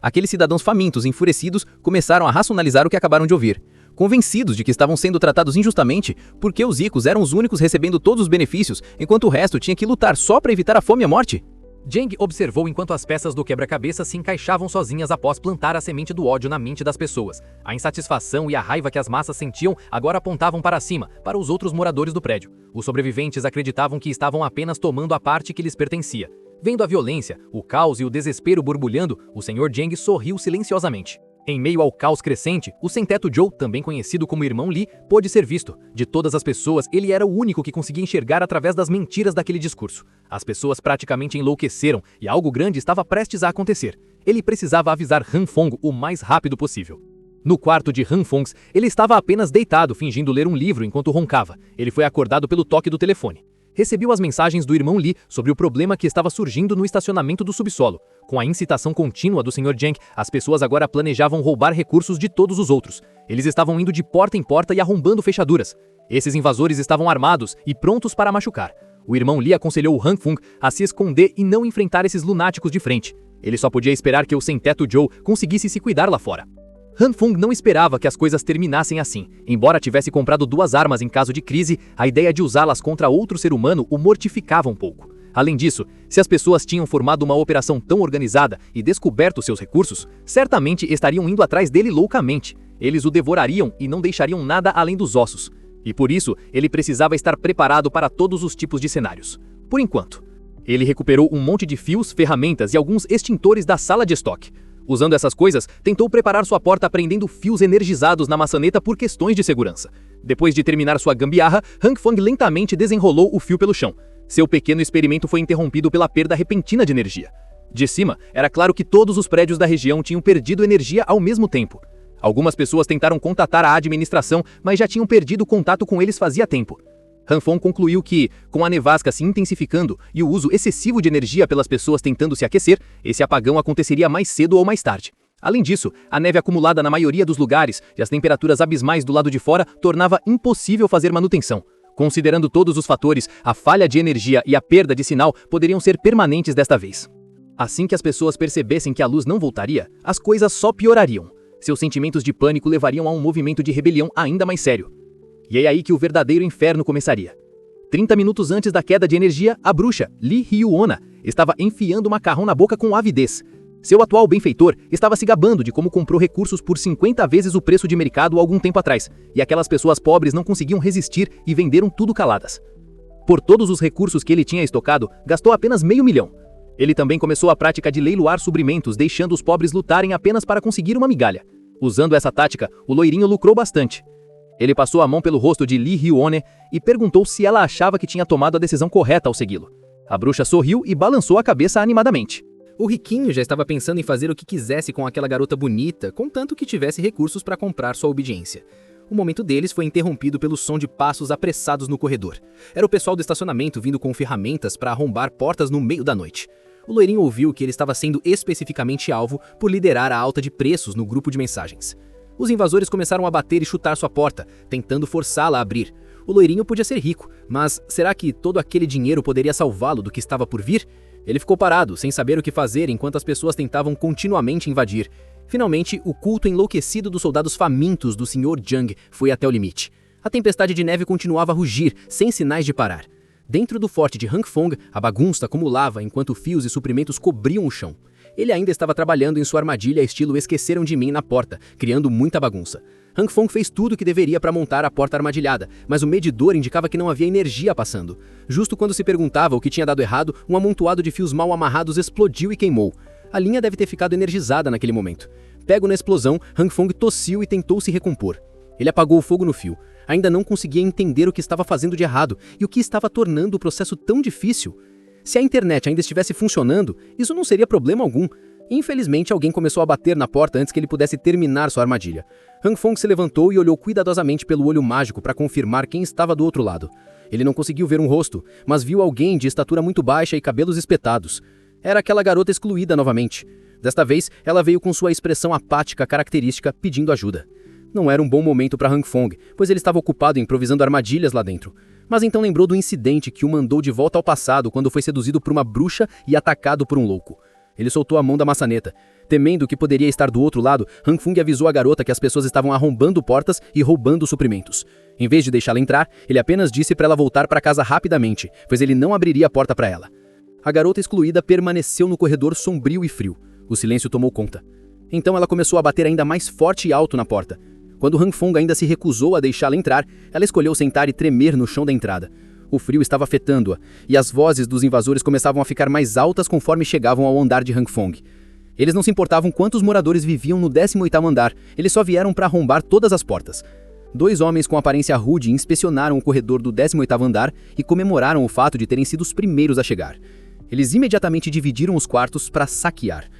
Aqueles cidadãos famintos e enfurecidos começaram a racionalizar o que acabaram de ouvir, convencidos de que estavam sendo tratados injustamente porque os ricos eram os únicos recebendo todos os benefícios, enquanto o resto tinha que lutar só para evitar a fome e a morte. Jiang observou enquanto as peças do quebra-cabeça se encaixavam sozinhas após plantar a semente do ódio na mente das pessoas. A insatisfação e a raiva que as massas sentiam agora apontavam para cima, para os outros moradores do prédio. Os sobreviventes acreditavam que estavam apenas tomando a parte que lhes pertencia. Vendo a violência, o caos e o desespero borbulhando, o Sr. Jiang sorriu silenciosamente. Em meio ao caos crescente, o sem-teto Joe, também conhecido como Irmão Lee, pôde ser visto. De todas as pessoas, ele era o único que conseguia enxergar através das mentiras daquele discurso. As pessoas praticamente enlouqueceram e algo grande estava prestes a acontecer. Ele precisava avisar Han Fong o mais rápido possível. No quarto de Han Fong, ele estava apenas deitado, fingindo ler um livro enquanto roncava. Ele foi acordado pelo toque do telefone. Recebeu as mensagens do Irmão Lee sobre o problema que estava surgindo no estacionamento do subsolo. Com a incitação contínua do Sr. Jiang, as pessoas agora planejavam roubar recursos de todos os outros. Eles estavam indo de porta em porta e arrombando fechaduras. Esses invasores estavam armados e prontos para machucar. O Irmão Lee aconselhou o Han Fong a se esconder e não enfrentar esses lunáticos de frente. Ele só podia esperar que o sem-teto Joe conseguisse se cuidar lá fora. Han Fong não esperava que as coisas terminassem assim. Embora tivesse comprado 2 armas em caso de crise, a ideia de usá-las contra outro ser humano o mortificava um pouco. Além disso, se as pessoas tinham formado uma operação tão organizada e descoberto seus recursos, certamente estariam indo atrás dele loucamente. Eles o devorariam e não deixariam nada além dos ossos. E por isso, ele precisava estar preparado para todos os tipos de cenários. Por enquanto, ele recuperou um monte de fios, ferramentas e alguns extintores da sala de estoque. Usando essas coisas, tentou preparar sua porta prendendo fios energizados na maçaneta por questões de segurança. Depois de terminar sua gambiarra, Han Fong lentamente desenrolou o fio pelo chão. Seu pequeno experimento foi interrompido pela perda repentina de energia. De cima, era claro que todos os prédios da região tinham perdido energia ao mesmo tempo. Algumas pessoas tentaram contatar a administração, mas já tinham perdido contato com eles fazia tempo. Han Fong concluiu que, com a nevasca se intensificando e o uso excessivo de energia pelas pessoas tentando se aquecer, esse apagão aconteceria mais cedo ou mais tarde. Além disso, a neve acumulada na maioria dos lugares e as temperaturas abismais do lado de fora tornava impossível fazer manutenção. Considerando todos os fatores, a falha de energia e a perda de sinal poderiam ser permanentes desta vez. Assim que as pessoas percebessem que a luz não voltaria, as coisas só piorariam. Seus sentimentos de pânico levariam a um movimento de rebelião ainda mais sério. E é aí que o verdadeiro inferno começaria. 30 minutos antes da queda de energia, a bruxa, Lee Hyuona, estava enfiando o macarrão na boca com avidez. Seu atual benfeitor estava se gabando de como comprou recursos por 50 vezes o preço de mercado algum tempo atrás, e aquelas pessoas pobres não conseguiam resistir e venderam tudo caladas. Por todos os recursos que ele tinha estocado, gastou apenas $500 mil. Ele também começou a prática de leiloar suprimentos, deixando os pobres lutarem apenas para conseguir uma migalha. Usando essa tática, o loirinho lucrou bastante. Ele passou a mão pelo rosto de Lee Hyone e perguntou se ela achava que tinha tomado a decisão correta ao segui-lo. A bruxa sorriu e balançou a cabeça animadamente. O riquinho já estava pensando em fazer o que quisesse com aquela garota bonita, contanto que tivesse recursos para comprar sua obediência. O momento deles foi interrompido pelo som de passos apressados no corredor. Era o pessoal do estacionamento vindo com ferramentas para arrombar portas no meio da noite. O loirinho ouviu que ele estava sendo especificamente alvo por liderar a alta de preços no grupo de mensagens. Os invasores começaram a bater e chutar sua porta, tentando forçá-la a abrir. O loirinho podia ser rico, mas será que todo aquele dinheiro poderia salvá-lo do que estava por vir? Ele ficou parado, sem saber o que fazer enquanto as pessoas tentavam continuamente invadir. Finalmente, o culto enlouquecido dos soldados famintos do Sr. Jung foi até o limite. A tempestade de neve continuava a rugir, sem sinais de parar. Dentro do forte de Hangfong, a bagunça acumulava enquanto fios e suprimentos cobriam o chão. Ele ainda estava trabalhando em sua armadilha estilo Esqueceram de Mim na porta, criando muita bagunça. Hangfong fez tudo o que deveria para montar a porta armadilhada, mas o medidor indicava que não havia energia passando. Justo quando se perguntava o que tinha dado errado, um amontoado de fios mal amarrados explodiu e queimou. A linha deve ter ficado energizada naquele momento. Pego na explosão, Hangfong tossiu e tentou se recompor. Ele apagou o fogo no fio. Ainda não conseguia entender o que estava fazendo de errado e o que estava tornando o processo tão difícil. Se a internet ainda estivesse funcionando, isso não seria problema algum. Infelizmente, alguém começou a bater na porta antes que ele pudesse terminar sua armadilha. Hangfong se levantou e olhou cuidadosamente pelo olho mágico para confirmar quem estava do outro lado. Ele não conseguiu ver um rosto, mas viu alguém de estatura muito baixa e cabelos espetados. Era aquela garota excluída novamente. Desta vez, ela veio com sua expressão apática característica, pedindo ajuda. Não era um bom momento para Hangfong, pois ele estava ocupado improvisando armadilhas lá dentro. Mas então lembrou do incidente que o mandou de volta ao passado quando foi seduzido por uma bruxa e atacado por um louco. Ele soltou a mão da maçaneta. Temendo que poderia estar do outro lado, Hangfong avisou a garota que as pessoas estavam arrombando portas e roubando suprimentos. Em vez de deixá-la entrar, ele apenas disse para ela voltar para casa rapidamente, pois ele não abriria a porta para ela. A garota excluída permaneceu no corredor sombrio e frio. O silêncio tomou conta. Então ela começou a bater ainda mais forte e alto na porta. Quando Hangfong ainda se recusou a deixá-la entrar, ela escolheu sentar e tremer no chão da entrada. O frio estava afetando-a, e as vozes dos invasores começavam a ficar mais altas conforme chegavam ao andar de Hangfong. Eles não se importavam quantos moradores viviam no 18º andar, eles só vieram para arrombar todas as portas. 2 homens com aparência rude inspecionaram o corredor do 18º andar e comemoraram o fato de terem sido os primeiros a chegar. Eles imediatamente dividiram os quartos para saquear.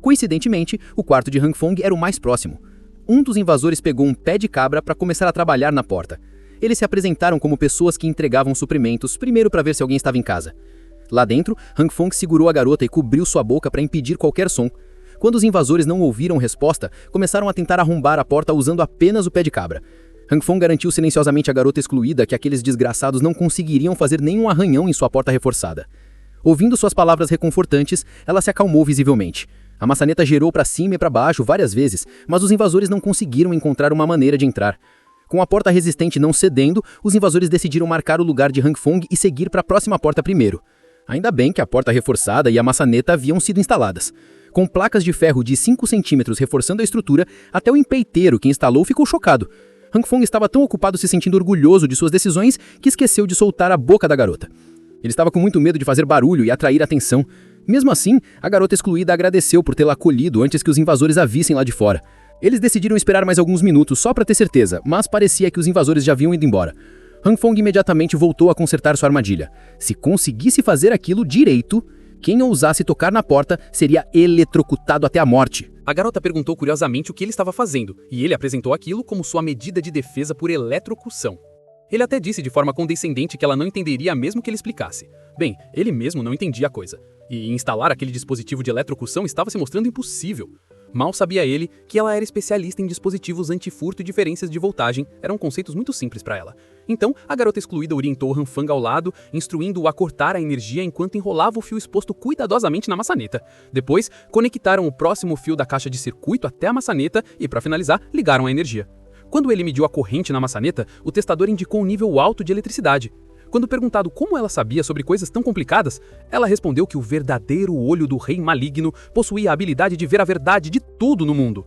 Coincidentemente, o quarto de Hangfong era o mais próximo. Um dos invasores pegou um pé de cabra para começar a trabalhar na porta. Eles se apresentaram como pessoas que entregavam suprimentos, primeiro para ver se alguém estava em casa. Lá dentro, Hangfong segurou a garota e cobriu sua boca para impedir qualquer som. Quando os invasores não ouviram resposta, começaram a tentar arrombar a porta usando apenas o pé de cabra. Hangfong garantiu silenciosamente à garota excluída que aqueles desgraçados não conseguiriam fazer nenhum arranhão em sua porta reforçada. Ouvindo suas palavras reconfortantes, ela se acalmou visivelmente. A maçaneta girou para cima e para baixo várias vezes, mas os invasores não conseguiram encontrar uma maneira de entrar. Com a porta resistente não cedendo, os invasores decidiram marcar o lugar de Hangfong e seguir para a próxima porta primeiro. Ainda bem que a porta reforçada e a maçaneta haviam sido instaladas. Com placas de ferro de 5 centímetros reforçando a estrutura, até o empeiteiro que instalou ficou chocado. Hangfong estava tão ocupado se sentindo orgulhoso de suas decisões que esqueceu de soltar a boca da garota. Ele estava com muito medo de fazer barulho e atrair atenção. Mesmo assim, a garota excluída agradeceu por tê-la acolhido antes que os invasores a vissem lá de fora. Eles decidiram esperar mais alguns minutos só para ter certeza, mas parecia que os invasores já haviam ido embora. Hangfong imediatamente voltou a consertar sua armadilha. Se conseguisse fazer aquilo direito, quem ousasse tocar na porta seria eletrocutado até a morte. A garota perguntou curiosamente o que ele estava fazendo, e ele apresentou aquilo como sua medida de defesa por eletrocução. Ele até disse de forma condescendente que ela não entenderia mesmo que ele explicasse. Bem, ele mesmo não entendia a coisa. E instalar aquele dispositivo de eletrocução estava se mostrando impossível. Mal sabia ele que ela era especialista em dispositivos antifurto e diferenças de voltagem, eram conceitos muito simples para ela. Então, a garota excluída orientou Hangfong ao lado, instruindo-o a cortar a energia enquanto enrolava o fio exposto cuidadosamente na maçaneta. Depois, conectaram o próximo fio da caixa de circuito até a maçaneta e, para finalizar, ligaram a energia. Quando ele mediu a corrente na maçaneta, o testador indicou um nível alto de eletricidade. Quando perguntado como ela sabia sobre coisas tão complicadas, ela respondeu que o verdadeiro olho do rei maligno possuía a habilidade de ver a verdade de tudo no mundo.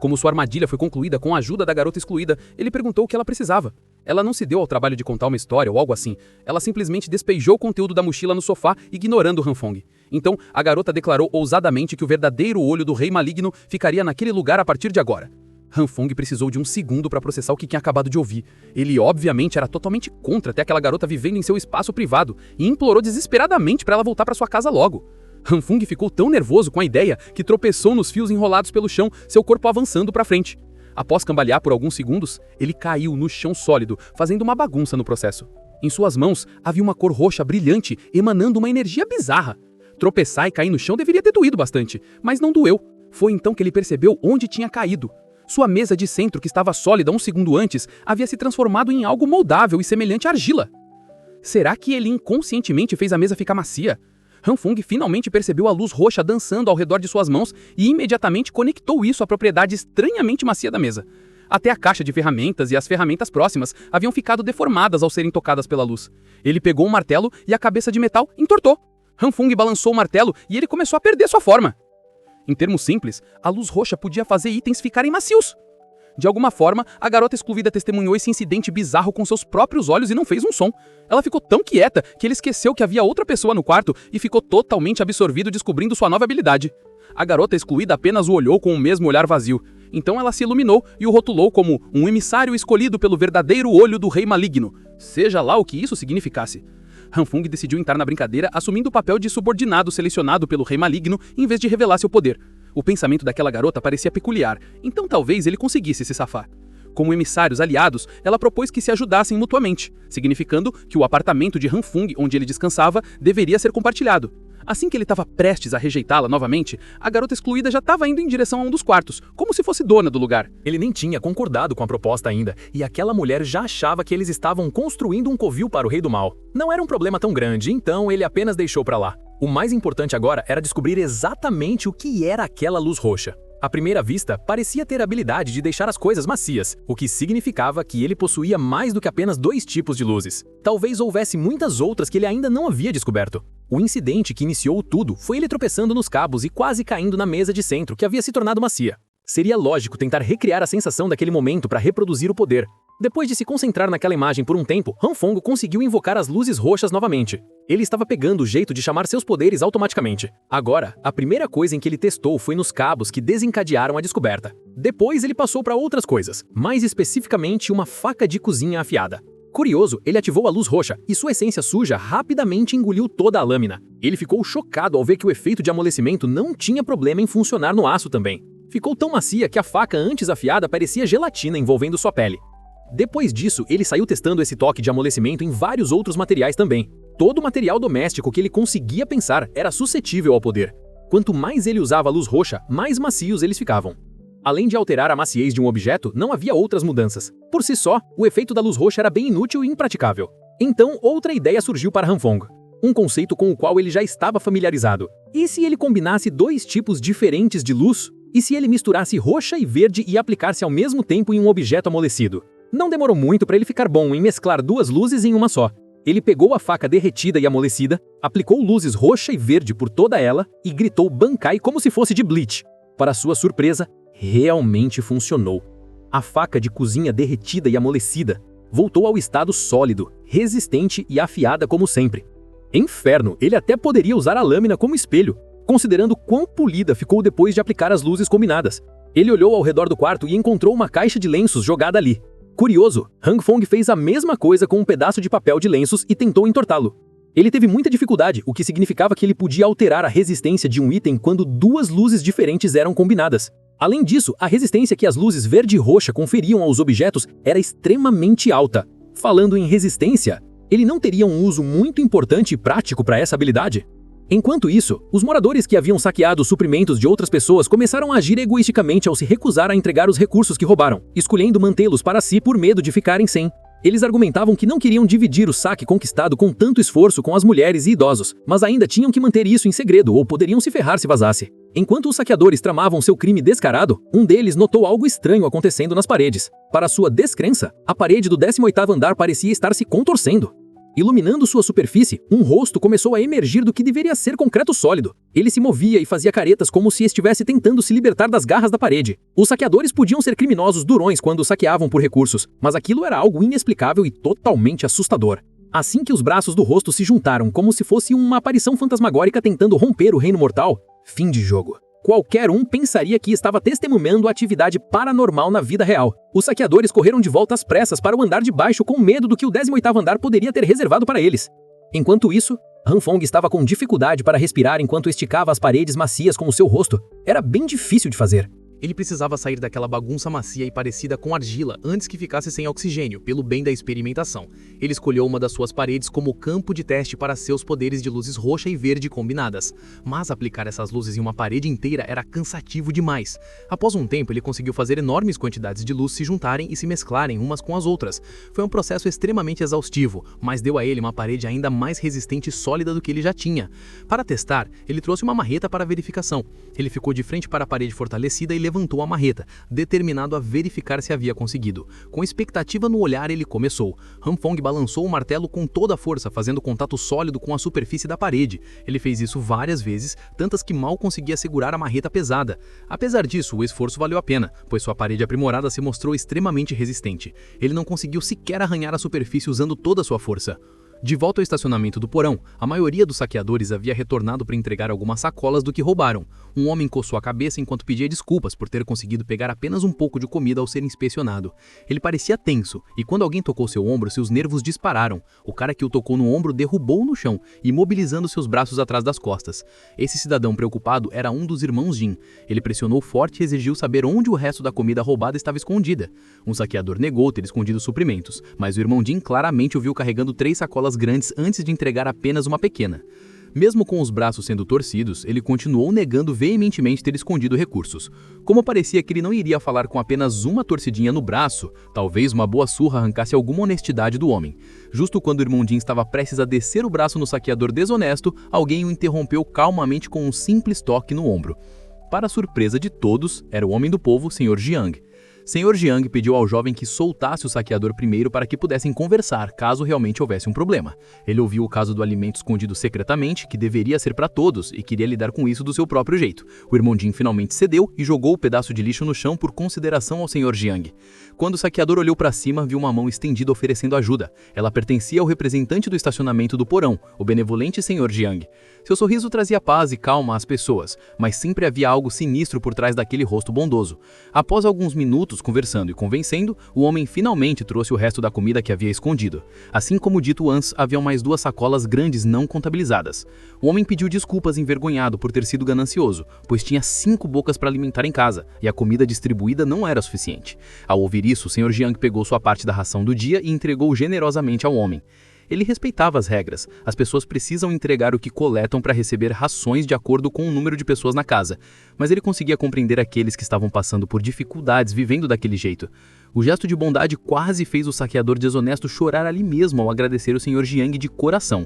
Como sua armadilha foi concluída com a ajuda da garota excluída, ele perguntou o que ela precisava. Ela não se deu ao trabalho de contar uma história ou algo assim. Ela simplesmente despejou o conteúdo da mochila no sofá, ignorando Hanfong. Então, a garota declarou ousadamente que o verdadeiro olho do rei maligno ficaria naquele lugar a partir de agora. Hanfong precisou de um segundo para processar o que tinha acabado de ouvir. Ele obviamente era totalmente contra ter aquela garota vivendo em seu espaço privado e implorou desesperadamente para ela voltar para sua casa logo. Hanfong ficou tão nervoso com a ideia que tropeçou nos fios enrolados pelo chão, seu corpo avançando para frente. Após cambalear por alguns segundos, ele caiu no chão sólido, fazendo uma bagunça no processo. Em suas mãos havia uma cor roxa brilhante, emanando uma energia bizarra. Tropeçar e cair no chão deveria ter doído bastante, mas não doeu. Foi então que ele percebeu onde tinha caído. Sua mesa de centro, que estava sólida um segundo antes, havia se transformado em algo moldável e semelhante à argila. Será que ele inconscientemente fez a mesa ficar macia? Hanfong finalmente percebeu a luz roxa dançando ao redor de suas mãos e imediatamente conectou isso à propriedade estranhamente macia da mesa. Até a caixa de ferramentas e as ferramentas próximas haviam ficado deformadas ao serem tocadas pela luz. Ele pegou um martelo e a cabeça de metal entortou. Hanfong balançou o martelo e ele começou a perder sua forma. Em termos simples, a luz roxa podia fazer itens ficarem macios. De alguma forma, a garota excluída testemunhou esse incidente bizarro com seus próprios olhos e não fez um som. Ela ficou tão quieta que ele esqueceu que havia outra pessoa no quarto e ficou totalmente absorvido descobrindo sua nova habilidade. A garota excluída apenas o olhou com o mesmo olhar vazio. Então ela se iluminou e o rotulou como um emissário escolhido pelo verdadeiro olho do rei maligno, seja lá o que isso significasse. Hanfong decidiu entrar na brincadeira assumindo o papel de subordinado selecionado pelo rei maligno em vez de revelar seu poder. O pensamento daquela garota parecia peculiar, então talvez ele conseguisse se safar. Como emissários aliados, ela propôs que se ajudassem mutuamente, significando que o apartamento de Hanfong, onde ele descansava, deveria ser compartilhado. Assim que ele estava prestes a rejeitá-la novamente, a garota excluída já estava indo em direção a um dos quartos, como se fosse dona do lugar. Ele nem tinha concordado com a proposta ainda, e aquela mulher já achava que eles estavam construindo um covil para o Rei do Mal. Não era um problema tão grande, então ele apenas deixou para lá. O mais importante agora era descobrir exatamente o que era aquela luz roxa. À primeira vista, parecia ter a habilidade de deixar as coisas macias, o que significava que ele possuía mais do que apenas 2 tipos de luzes. Talvez houvesse muitas outras que ele ainda não havia descoberto. O incidente que iniciou tudo foi ele tropeçando nos cabos e quase caindo na mesa de centro, que havia se tornado macia. Seria lógico tentar recriar a sensação daquele momento para reproduzir o poder. Depois de se concentrar naquela imagem por um tempo, Hanfong conseguiu invocar as luzes roxas novamente. Ele estava pegando o jeito de chamar seus poderes automaticamente. Agora, a primeira coisa em que ele testou foi nos cabos que desencadearam a descoberta. Depois ele passou para outras coisas, mais especificamente uma faca de cozinha afiada. Curioso, ele ativou a luz roxa e sua essência suja rapidamente engoliu toda a lâmina. Ele ficou chocado ao ver que o efeito de amolecimento não tinha problema em funcionar no aço também. Ficou tão macia que a faca antes afiada parecia gelatina envolvendo sua pele. Depois disso, ele saiu testando esse toque de amolecimento em vários outros materiais também. Todo material doméstico que ele conseguia pensar era suscetível ao poder. Quanto mais ele usava a luz roxa, mais macios eles ficavam. Além de alterar a maciez de um objeto, não havia outras mudanças. Por si só, o efeito da luz roxa era bem inútil e impraticável. Então, outra ideia surgiu para Hanfong. Um conceito com o qual ele já estava familiarizado. E se ele combinasse 2 tipos diferentes de luz? E se ele misturasse roxa e verde e aplicasse ao mesmo tempo em um objeto amolecido? Não demorou muito para ele ficar bom em mesclar 2 luzes em uma só. Ele pegou a faca derretida e amolecida, aplicou luzes roxa e verde por toda ela e gritou Bankai como se fosse de Bleach. Para sua surpresa, realmente funcionou. A faca de cozinha derretida e amolecida voltou ao estado sólido, resistente e afiada como sempre. Inferno, ele até poderia usar a lâmina como espelho, considerando quão polida ficou depois de aplicar as luzes combinadas. Ele olhou ao redor do quarto e encontrou uma caixa de lenços jogada ali. Curioso, Hanfong fez a mesma coisa com um pedaço de papel de lenços e tentou entortá-lo. Ele teve muita dificuldade, o que significava que ele podia alterar a resistência de um item quando 2 luzes diferentes eram combinadas. Além disso, a resistência que as luzes verde e roxa conferiam aos objetos era extremamente alta. Falando em resistência, ele não teria um uso muito importante e prático para essa habilidade? Enquanto isso, os moradores que haviam saqueado os suprimentos de outras pessoas começaram a agir egoisticamente ao se recusar a entregar os recursos que roubaram, escolhendo mantê-los para si por medo de ficarem sem. Eles argumentavam que não queriam dividir o saque conquistado com tanto esforço com as mulheres e idosos, mas ainda tinham que manter isso em segredo ou poderiam se ferrar se vazasse. Enquanto os saqueadores tramavam seu crime descarado, um deles notou algo estranho acontecendo nas paredes. Para sua descrença, a parede do 18º andar parecia estar se contorcendo. Iluminando sua superfície, um rosto começou a emergir do que deveria ser concreto sólido. Ele se movia e fazia caretas como se estivesse tentando se libertar das garras da parede. Os saqueadores podiam ser criminosos durões quando saqueavam por recursos, mas aquilo era algo inexplicável e totalmente assustador. Assim que os braços do rosto se juntaram como se fosse uma aparição fantasmagórica tentando romper o reino mortal, fim de jogo. Qualquer um pensaria que estava testemunhando atividade paranormal na vida real. Os saqueadores correram de volta às pressas para o andar de baixo com medo do que o 18º andar poderia ter reservado para eles. Enquanto isso, Han Fong estava com dificuldade para respirar enquanto esticava as paredes macias com o seu rosto. Era bem difícil de fazer. Ele precisava sair daquela bagunça macia e parecida com argila antes que ficasse sem oxigênio, pelo bem da experimentação. Ele escolheu uma das suas paredes como campo de teste para seus poderes de luzes roxa e verde combinadas. Mas aplicar essas luzes em uma parede inteira era cansativo demais. Após um tempo, ele conseguiu fazer enormes quantidades de luz se juntarem e se mesclarem umas com as outras. Foi um processo extremamente exaustivo, mas deu a ele uma parede ainda mais resistente e sólida do que ele já tinha. Para testar, ele trouxe uma marreta para verificação. Ele ficou de frente para a parede fortalecida e levantou a marreta, determinado a verificar se havia conseguido. Com expectativa no olhar, ele começou. Han Fong balançou o martelo com toda a força, fazendo contato sólido com a superfície da parede. Ele fez isso várias vezes, tantas que mal conseguia segurar a marreta pesada. Apesar disso, o esforço valeu a pena, pois sua parede aprimorada se mostrou extremamente resistente. Ele não conseguiu sequer arranhar a superfície usando toda a sua força. De volta ao estacionamento do porão, a maioria dos saqueadores havia retornado para entregar algumas sacolas do que roubaram. Um homem coçou a cabeça enquanto pedia desculpas por ter conseguido pegar apenas um pouco de comida ao ser inspecionado. Ele parecia tenso, e quando alguém tocou seu ombro, seus nervos dispararam. O cara que o tocou no ombro derrubou-o no chão, imobilizando seus braços atrás das costas. Esse cidadão preocupado era um dos irmãos Jin. Ele pressionou forte e exigiu saber onde o resto da comida roubada estava escondida. Um saqueador negou ter escondido suprimentos, mas o irmão Jin claramente o viu carregando 3 sacolas grandes antes de entregar apenas uma pequena. Mesmo com os braços sendo torcidos, ele continuou negando veementemente ter escondido recursos. Como parecia que ele não iria falar com apenas uma torcidinha no braço, talvez uma boa surra arrancasse alguma honestidade do homem. Justo quando o irmão Jin estava prestes a descer o braço no saqueador desonesto, alguém o interrompeu calmamente com um simples toque no ombro. Para a surpresa de todos, era o homem do povo, Sr. Jiang. Sr. Jiang pediu ao jovem que soltasse o saqueador primeiro para que pudessem conversar, caso realmente houvesse um problema. Ele ouviu o caso do alimento escondido secretamente, que deveria ser para todos, e queria lidar com isso do seu próprio jeito. O irmão Jin finalmente cedeu e jogou o pedaço de lixo no chão por consideração ao Sr. Jiang. Quando o saqueador olhou para cima, viu uma mão estendida oferecendo ajuda. Ela pertencia ao representante do estacionamento do porão, o benevolente Sr. Jiang. Seu sorriso trazia paz e calma às pessoas, mas sempre havia algo sinistro por trás daquele rosto bondoso. Após alguns minutos conversando e convencendo, o homem finalmente trouxe o resto da comida que havia escondido. Assim como dito antes, haviam mais 2 sacolas grandes não contabilizadas. O homem pediu desculpas envergonhado por ter sido ganancioso, pois tinha 5 bocas para alimentar em casa, e a comida distribuída não era suficiente. Ao ouvir isso, o Sr. Jiang pegou sua parte da ração do dia e entregou generosamente ao homem. Ele respeitava as regras. As pessoas precisam entregar o que coletam para receber rações de acordo com o número de pessoas na casa. Mas ele conseguia compreender aqueles que estavam passando por dificuldades vivendo daquele jeito. O gesto de bondade quase fez o saqueador desonesto chorar ali mesmo ao agradecer o Sr. Jiang de coração.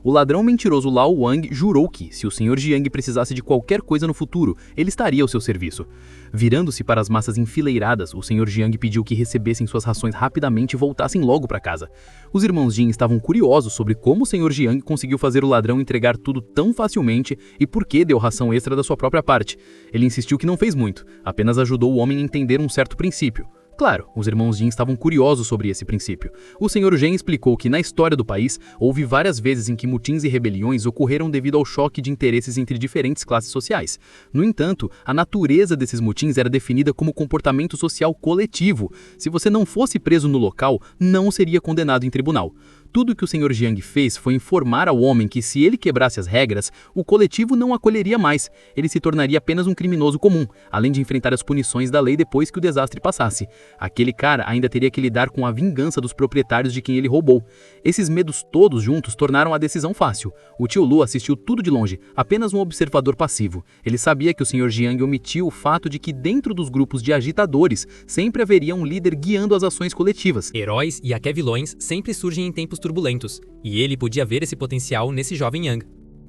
O ladrão mentiroso Lao Wang jurou que, se o Sr. Jiang precisasse de qualquer coisa no futuro, ele estaria ao seu serviço. Virando-se para as massas enfileiradas, o Sr. Jiang pediu que recebessem suas rações rapidamente e voltassem logo para casa. Os irmãos Jin estavam curiosos sobre como o Sr. Jiang conseguiu fazer o ladrão entregar tudo tão facilmente e por que deu ração extra da sua própria parte. Ele insistiu que não fez muito, apenas ajudou o homem a entender um certo princípio. Claro, os irmãos Jin estavam curiosos sobre esse princípio. O Sr. Gen explicou que na história do país, houve várias vezes em que mutins e rebeliões ocorreram devido ao choque de interesses entre diferentes classes sociais. No entanto, a natureza desses mutins era definida como comportamento social coletivo. Se você não fosse preso no local, não seria condenado em tribunal. Tudo que o Sr. Jiang fez foi informar ao homem que se ele quebrasse as regras, o coletivo não acolheria mais. Ele se tornaria apenas um criminoso comum, além de enfrentar as punições da lei depois que o desastre passasse. Aquele cara ainda teria que lidar com a vingança dos proprietários de quem ele roubou. Esses medos todos juntos tornaram a decisão fácil. O tio Lu assistiu tudo de longe, apenas um observador passivo. Ele sabia que o Sr. Jiang omitiu o fato de que dentro dos grupos de agitadores sempre haveria um líder guiando as ações coletivas. Heróis e até vilões sempre surgem em tempos turbulentos, e ele podia ver esse potencial nesse jovem Yang.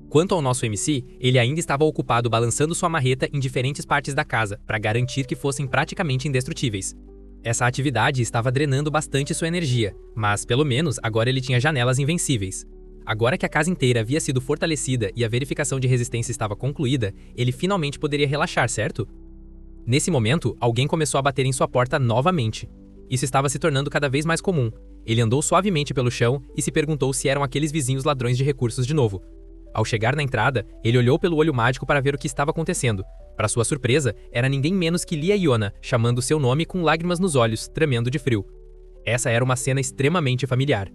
Quanto ao nosso MC, ele ainda estava ocupado balançando sua marreta em diferentes partes da casa, para garantir que fossem praticamente indestrutíveis. Essa atividade estava drenando bastante sua energia, mas pelo menos agora ele tinha janelas invencíveis. Agora que a casa inteira havia sido fortalecida e a verificação de resistência estava concluída, ele finalmente poderia relaxar, certo? Nesse momento, alguém começou a bater em sua porta novamente. Isso estava se tornando cada vez mais comum. Ele andou suavemente pelo chão e se perguntou se eram aqueles vizinhos ladrões de recursos de novo. Ao chegar na entrada, ele olhou pelo olho mágico para ver o que estava acontecendo. Para sua surpresa, era ninguém menos que Lia Iona, chamando seu nome com lágrimas nos olhos, tremendo de frio. Essa era uma cena extremamente familiar.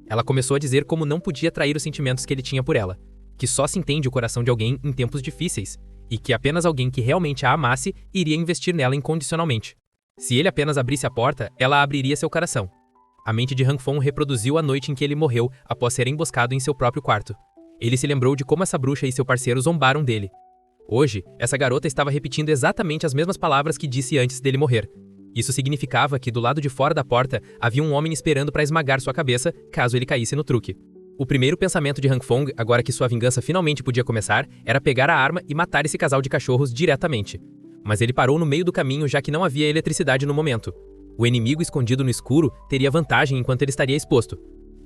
Ela começou a dizer como não podia trair os sentimentos que ele tinha por ela, que só se entende o coração de alguém em tempos difíceis, e que apenas alguém que realmente a amasse iria investir nela incondicionalmente. Se ele apenas abrisse a porta, ela abriria seu coração. A mente de Han Fong reproduziu a noite em que ele morreu após ser emboscado em seu próprio quarto. Ele se lembrou de como essa bruxa e seu parceiro zombaram dele. Hoje, essa garota estava repetindo exatamente as mesmas palavras que disse antes dele morrer. Isso significava que do lado de fora da porta havia um homem esperando para esmagar sua cabeça caso ele caísse no truque. O primeiro pensamento de Han Fong, agora que sua vingança finalmente podia começar, era pegar a arma e matar esse casal de cachorros diretamente. Mas ele parou no meio do caminho já que não havia eletricidade no momento. O inimigo escondido no escuro teria vantagem enquanto ele estaria exposto.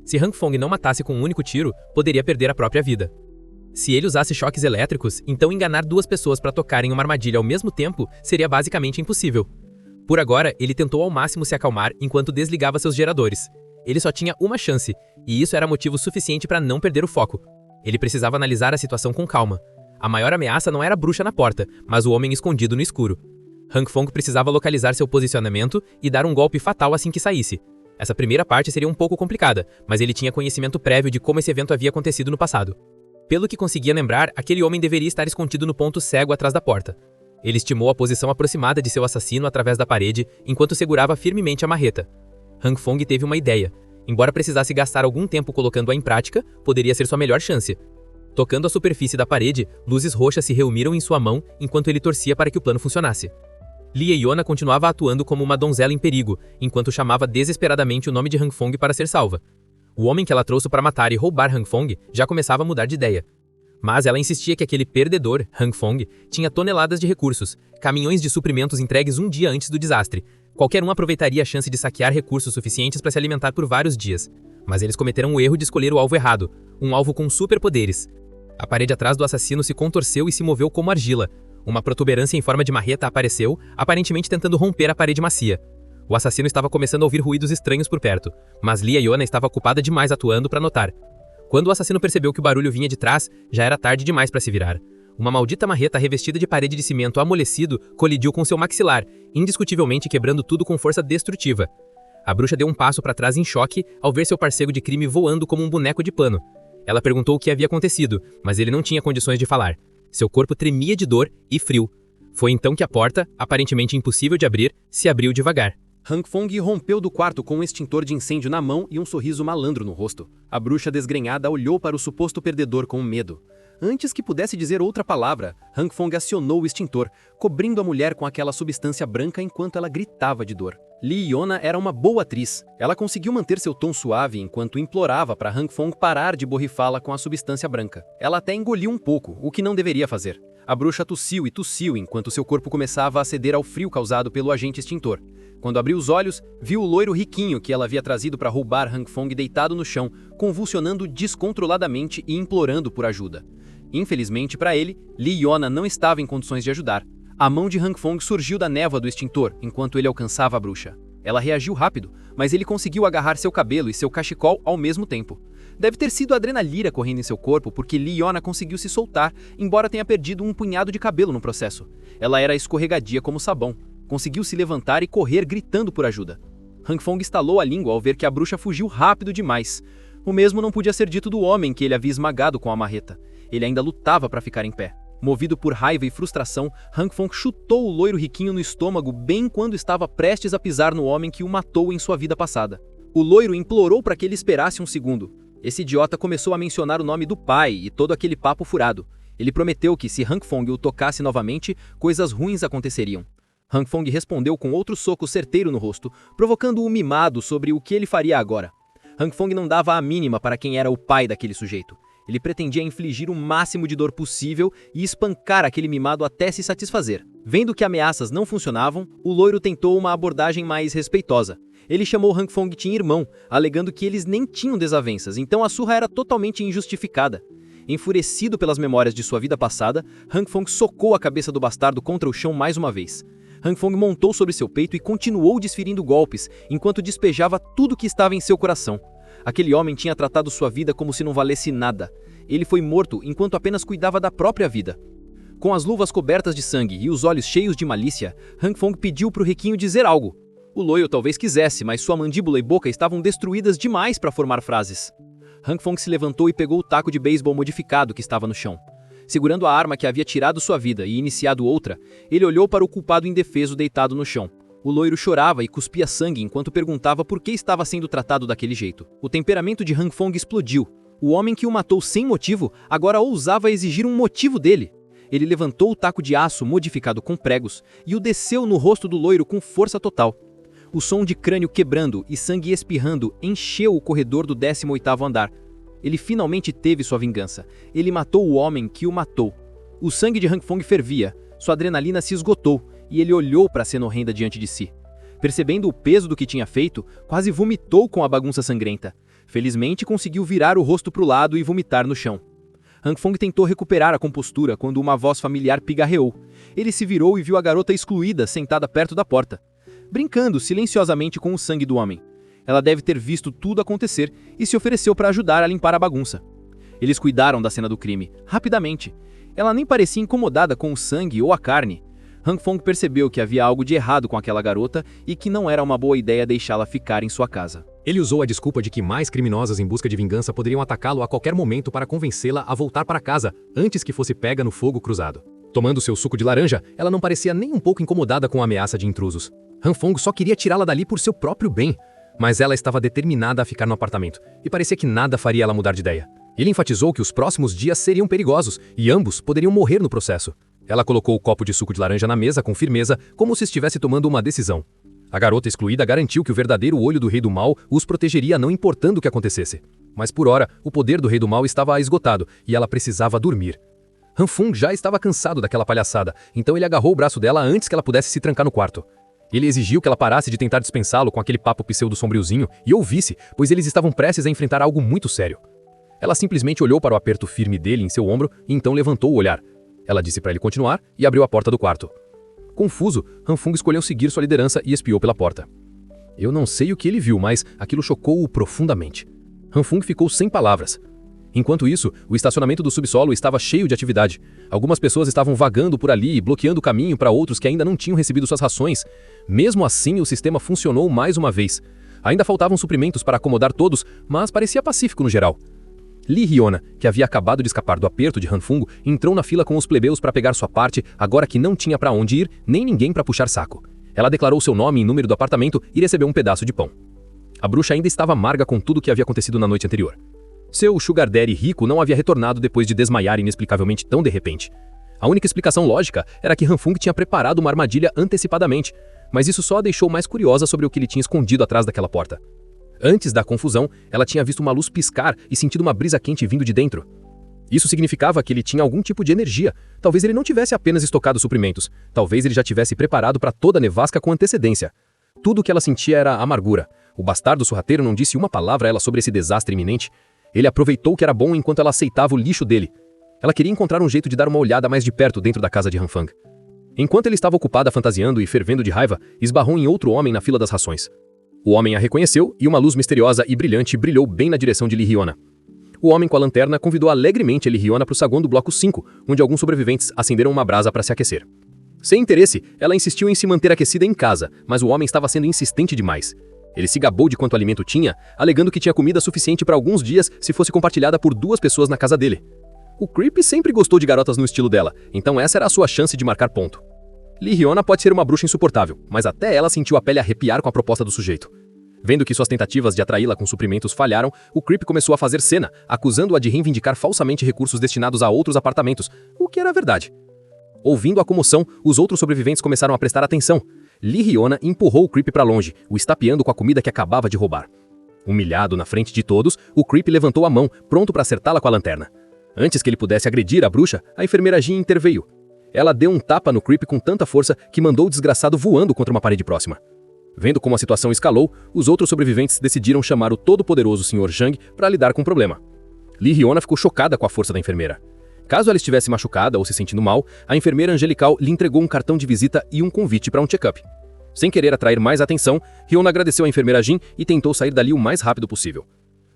Se Han Fong não matasse com um único tiro, poderia perder a própria vida. Se ele usasse choques elétricos, então enganar duas pessoas para tocarem uma armadilha ao mesmo tempo seria basicamente impossível. Por agora, ele tentou ao máximo se acalmar enquanto desligava seus geradores. Ele só tinha uma chance, e isso era motivo suficiente para não perder o foco. Ele precisava analisar a situação com calma. A maior ameaça não era a bruxa na porta, mas o homem escondido no escuro. Han Fong precisava localizar seu posicionamento e dar um golpe fatal assim que saísse. Essa primeira parte seria um pouco complicada, mas ele tinha conhecimento prévio de como esse evento havia acontecido no passado. Pelo que conseguia lembrar, aquele homem deveria estar escondido no ponto cego atrás da porta. Ele estimou a posição aproximada de seu assassino através da parede, enquanto segurava firmemente a marreta. Han Fong teve uma ideia. Embora precisasse gastar algum tempo colocando-a em prática, poderia ser sua melhor chance. Tocando a superfície da parede, luzes roxas se reuniram em sua mão enquanto ele torcia para que o plano funcionasse. Lia Iona continuava atuando como uma donzela em perigo, enquanto chamava desesperadamente o nome de Han Fong para ser salva. O homem que ela trouxe para matar e roubar Han Fong já começava a mudar de ideia. Mas ela insistia que aquele perdedor, Han Fong, tinha toneladas de recursos, caminhões de suprimentos entregues um dia antes do desastre. Qualquer um aproveitaria a chance de saquear recursos suficientes para se alimentar por vários dias. Mas eles cometeram o erro de escolher o alvo errado, um alvo com superpoderes. A parede atrás do assassino se contorceu e se moveu como argila. Uma protuberância em forma de marreta apareceu, aparentemente tentando romper a parede macia. O assassino estava começando a ouvir ruídos estranhos por perto, mas Lia Iona estava ocupada demais atuando para notar. Quando o assassino percebeu que o barulho vinha de trás, já era tarde demais para se virar. Uma maldita marreta revestida de parede de cimento amolecido colidiu com seu maxilar, indiscutivelmente quebrando tudo com força destrutiva. A bruxa deu um passo para trás em choque ao ver seu parceiro de crime voando como um boneco de pano. Ela perguntou o que havia acontecido, mas ele não tinha condições de falar. Seu corpo tremia de dor e frio. Foi então que a porta, aparentemente impossível de abrir, se abriu devagar. Han Fong rompeu do quarto com um extintor de incêndio na mão e um sorriso malandro no rosto. A bruxa desgrenhada olhou para o suposto perdedor com medo. Antes que pudesse dizer outra palavra, Han Fong acionou o extintor, cobrindo a mulher com aquela substância branca enquanto ela gritava de dor. Lia Iona era uma boa atriz. Ela conseguiu manter seu tom suave enquanto implorava para Han Fong parar de borrifá-la com a substância branca. Ela até engoliu um pouco, o que não deveria fazer. A bruxa tossiu e tossiu enquanto seu corpo começava a ceder ao frio causado pelo agente extintor. Quando abriu os olhos, viu o loiro riquinho que ela havia trazido para roubar Han Fong deitado no chão, convulsionando descontroladamente e implorando por ajuda. Infelizmente para ele, Lia Iona não estava em condições de ajudar. A mão de Han Fong surgiu da névoa do extintor enquanto ele alcançava a bruxa. Ela reagiu rápido, mas ele conseguiu agarrar seu cabelo e seu cachecol ao mesmo tempo. Deve ter sido a adrenalina correndo em seu corpo porque Lia Iona conseguiu se soltar, embora tenha perdido um punhado de cabelo no processo. Ela era escorregadia como sabão. Conseguiu se levantar e correr gritando por ajuda. Han Fong estalou a língua ao ver que a bruxa fugiu rápido demais. O mesmo não podia ser dito do homem que ele havia esmagado com a marreta. Ele ainda lutava para ficar em pé. Movido por raiva e frustração, Han Fong chutou o loiro riquinho no estômago bem quando estava prestes a pisar no homem que o matou em sua vida passada. O loiro implorou para que ele esperasse um segundo. Esse idiota começou a mencionar o nome do pai e todo aquele papo furado. Ele prometeu que se Han Fong o tocasse novamente, coisas ruins aconteceriam. Han Fong respondeu com outro soco certeiro no rosto, provocando-o mimado sobre o que ele faria agora. Han Fong não dava a mínima para quem era o pai daquele sujeito. Ele pretendia infligir o máximo de dor possível e espancar aquele mimado até se satisfazer. Vendo que ameaças não funcionavam, o loiro tentou uma abordagem mais respeitosa. Ele chamou Han Fong de irmão, alegando que eles nem tinham desavenças, então a surra era totalmente injustificada. Enfurecido pelas memórias de sua vida passada, Han Fong socou a cabeça do bastardo contra o chão mais uma vez. Han Fong montou sobre seu peito e continuou desferindo golpes, enquanto despejava tudo que estava em seu coração. Aquele homem tinha tratado sua vida como se não valesse nada. Ele foi morto enquanto apenas cuidava da própria vida. Com as luvas cobertas de sangue e os olhos cheios de malícia, Han Fong pediu para o riquinho dizer algo. O loiro talvez quisesse, mas sua mandíbula e boca estavam destruídas demais para formar frases. Han Fong se levantou e pegou o taco de beisebol modificado que estava no chão. Segurando a arma que havia tirado sua vida e iniciado outra, ele olhou para o culpado indefeso deitado no chão. O loiro chorava e cuspia sangue enquanto perguntava por que estava sendo tratado daquele jeito. O temperamento de Han Fong explodiu. O homem que o matou sem motivo agora ousava exigir um motivo dele. Ele levantou o taco de aço modificado com pregos e o desceu no rosto do loiro com força total. O som de crânio quebrando e sangue espirrando encheu o corredor do 18º andar. Ele finalmente teve sua vingança. Ele matou o homem que o matou. O sangue de Han Fong fervia, sua adrenalina se esgotou e ele olhou para a cena horrenda diante de si. Percebendo o peso do que tinha feito, quase vomitou com a bagunça sangrenta. Felizmente conseguiu virar o rosto para o lado e vomitar no chão. Han Fong tentou recuperar a compostura quando uma voz familiar pigarreou. Ele se virou e viu a garota excluída sentada perto da porta, brincando silenciosamente com o sangue do homem. Ela deve ter visto tudo acontecer e se ofereceu para ajudar a limpar a bagunça. Eles cuidaram da cena do crime, rapidamente. Ela nem parecia incomodada com o sangue ou a carne. Han Fong percebeu que havia algo de errado com aquela garota e que não era uma boa ideia deixá-la ficar em sua casa. Ele usou a desculpa de que mais criminosas em busca de vingança poderiam atacá-lo a qualquer momento para convencê-la a voltar para casa antes que fosse pega no fogo cruzado. Tomando seu suco de laranja, ela não parecia nem um pouco incomodada com a ameaça de intrusos. Han Fong só queria tirá-la dali por seu próprio bem, mas ela estava determinada a ficar no apartamento e parecia que nada faria ela mudar de ideia. Ele enfatizou que os próximos dias seriam perigosos e ambos poderiam morrer no processo. Ela colocou o copo de suco de laranja na mesa com firmeza, como se estivesse tomando uma decisão. A garota excluída garantiu que o verdadeiro olho do Rei do Mal os protegeria não importando o que acontecesse. Mas por hora, o poder do Rei do Mal estava esgotado e ela precisava dormir. Han Fong já estava cansado daquela palhaçada, então ele agarrou o braço dela antes que ela pudesse se trancar no quarto. Ele exigiu que ela parasse de tentar dispensá-lo com aquele papo pseudo-sombriozinho e ouvisse, pois eles estavam prestes a enfrentar algo muito sério. Ela simplesmente olhou para o aperto firme dele em seu ombro e então levantou o olhar. Ela disse para ele continuar e abriu a porta do quarto. Confuso, Han Fong escolheu seguir sua liderança e espiou pela porta. Eu não sei o que ele viu, mas aquilo chocou-o profundamente. Han Fong ficou sem palavras. Enquanto isso, o estacionamento do subsolo estava cheio de atividade. Algumas pessoas estavam vagando por ali e bloqueando o caminho para outros que ainda não tinham recebido suas rações. Mesmo assim, o sistema funcionou mais uma vez. Ainda faltavam suprimentos para acomodar todos, mas parecia pacífico no geral. Lee Hyona, que havia acabado de escapar do aperto de Han Fong, entrou na fila com os plebeus para pegar sua parte, agora que não tinha para onde ir, nem ninguém para puxar saco. Ela declarou seu nome e número do apartamento e recebeu um pedaço de pão. A bruxa ainda estava amarga com tudo o que havia acontecido na noite anterior. Seu sugar daddy rico não havia retornado depois de desmaiar inexplicavelmente tão de repente. A única explicação lógica era que Han Fong tinha preparado uma armadilha antecipadamente, mas isso só a deixou mais curiosa sobre o que ele tinha escondido atrás daquela porta. Antes da confusão, ela tinha visto uma luz piscar e sentido uma brisa quente vindo de dentro. Isso significava que ele tinha algum tipo de energia. Talvez ele não tivesse apenas estocado suprimentos. Talvez ele já tivesse preparado para toda a nevasca com antecedência. Tudo o que ela sentia era amargura. O bastardo sorrateiro não disse uma palavra a ela sobre esse desastre iminente. Ele aproveitou o que era bom enquanto ela aceitava o lixo dele. Ela queria encontrar um jeito de dar uma olhada mais de perto dentro da casa de Han Fong. Enquanto ele estava ocupada fantasiando e fervendo de raiva, esbarrou em outro homem na fila das rações. O homem a reconheceu e uma luz misteriosa e brilhante brilhou bem na direção de Lee Hyona. O homem com a lanterna convidou alegremente Lee Hyona para o saguão do bloco 5, onde alguns sobreviventes acenderam uma brasa para se aquecer. Sem interesse, ela insistiu em se manter aquecida em casa, mas o homem estava sendo insistente demais. Ele se gabou de quanto alimento tinha, alegando que tinha comida suficiente para alguns dias se fosse compartilhada por 2 pessoas na casa dele. O Creep sempre gostou de garotas no estilo dela, então essa era a sua chance de marcar ponto. Lee Hyona pode ser uma bruxa insuportável, mas até ela sentiu a pele arrepiar com a proposta do sujeito. Vendo que suas tentativas de atraí-la com suprimentos falharam, o Creep começou a fazer cena, acusando-a de reivindicar falsamente recursos destinados a outros apartamentos, o que era verdade. Ouvindo a comoção, os outros sobreviventes começaram a prestar atenção. Lee Hyona empurrou o Creep para longe, o estapeando com a comida que acabava de roubar. Humilhado na frente de todos, o Creep levantou a mão, pronto para acertá-la com a lanterna. Antes que ele pudesse agredir a bruxa, a enfermeira Jean interveio. Ela deu um tapa no Creep com tanta força que mandou o desgraçado voando contra uma parede próxima. Vendo como a situação escalou, os outros sobreviventes decidiram chamar o todo-poderoso Sr. Jang para lidar com o problema. Lee Hyuna ficou chocada com a força da enfermeira. Caso ela estivesse machucada ou se sentindo mal, a enfermeira angelical lhe entregou um cartão de visita e um convite para um check-up. Sem querer atrair mais atenção, Hyuna agradeceu à enfermeira Jin e tentou sair dali o mais rápido possível.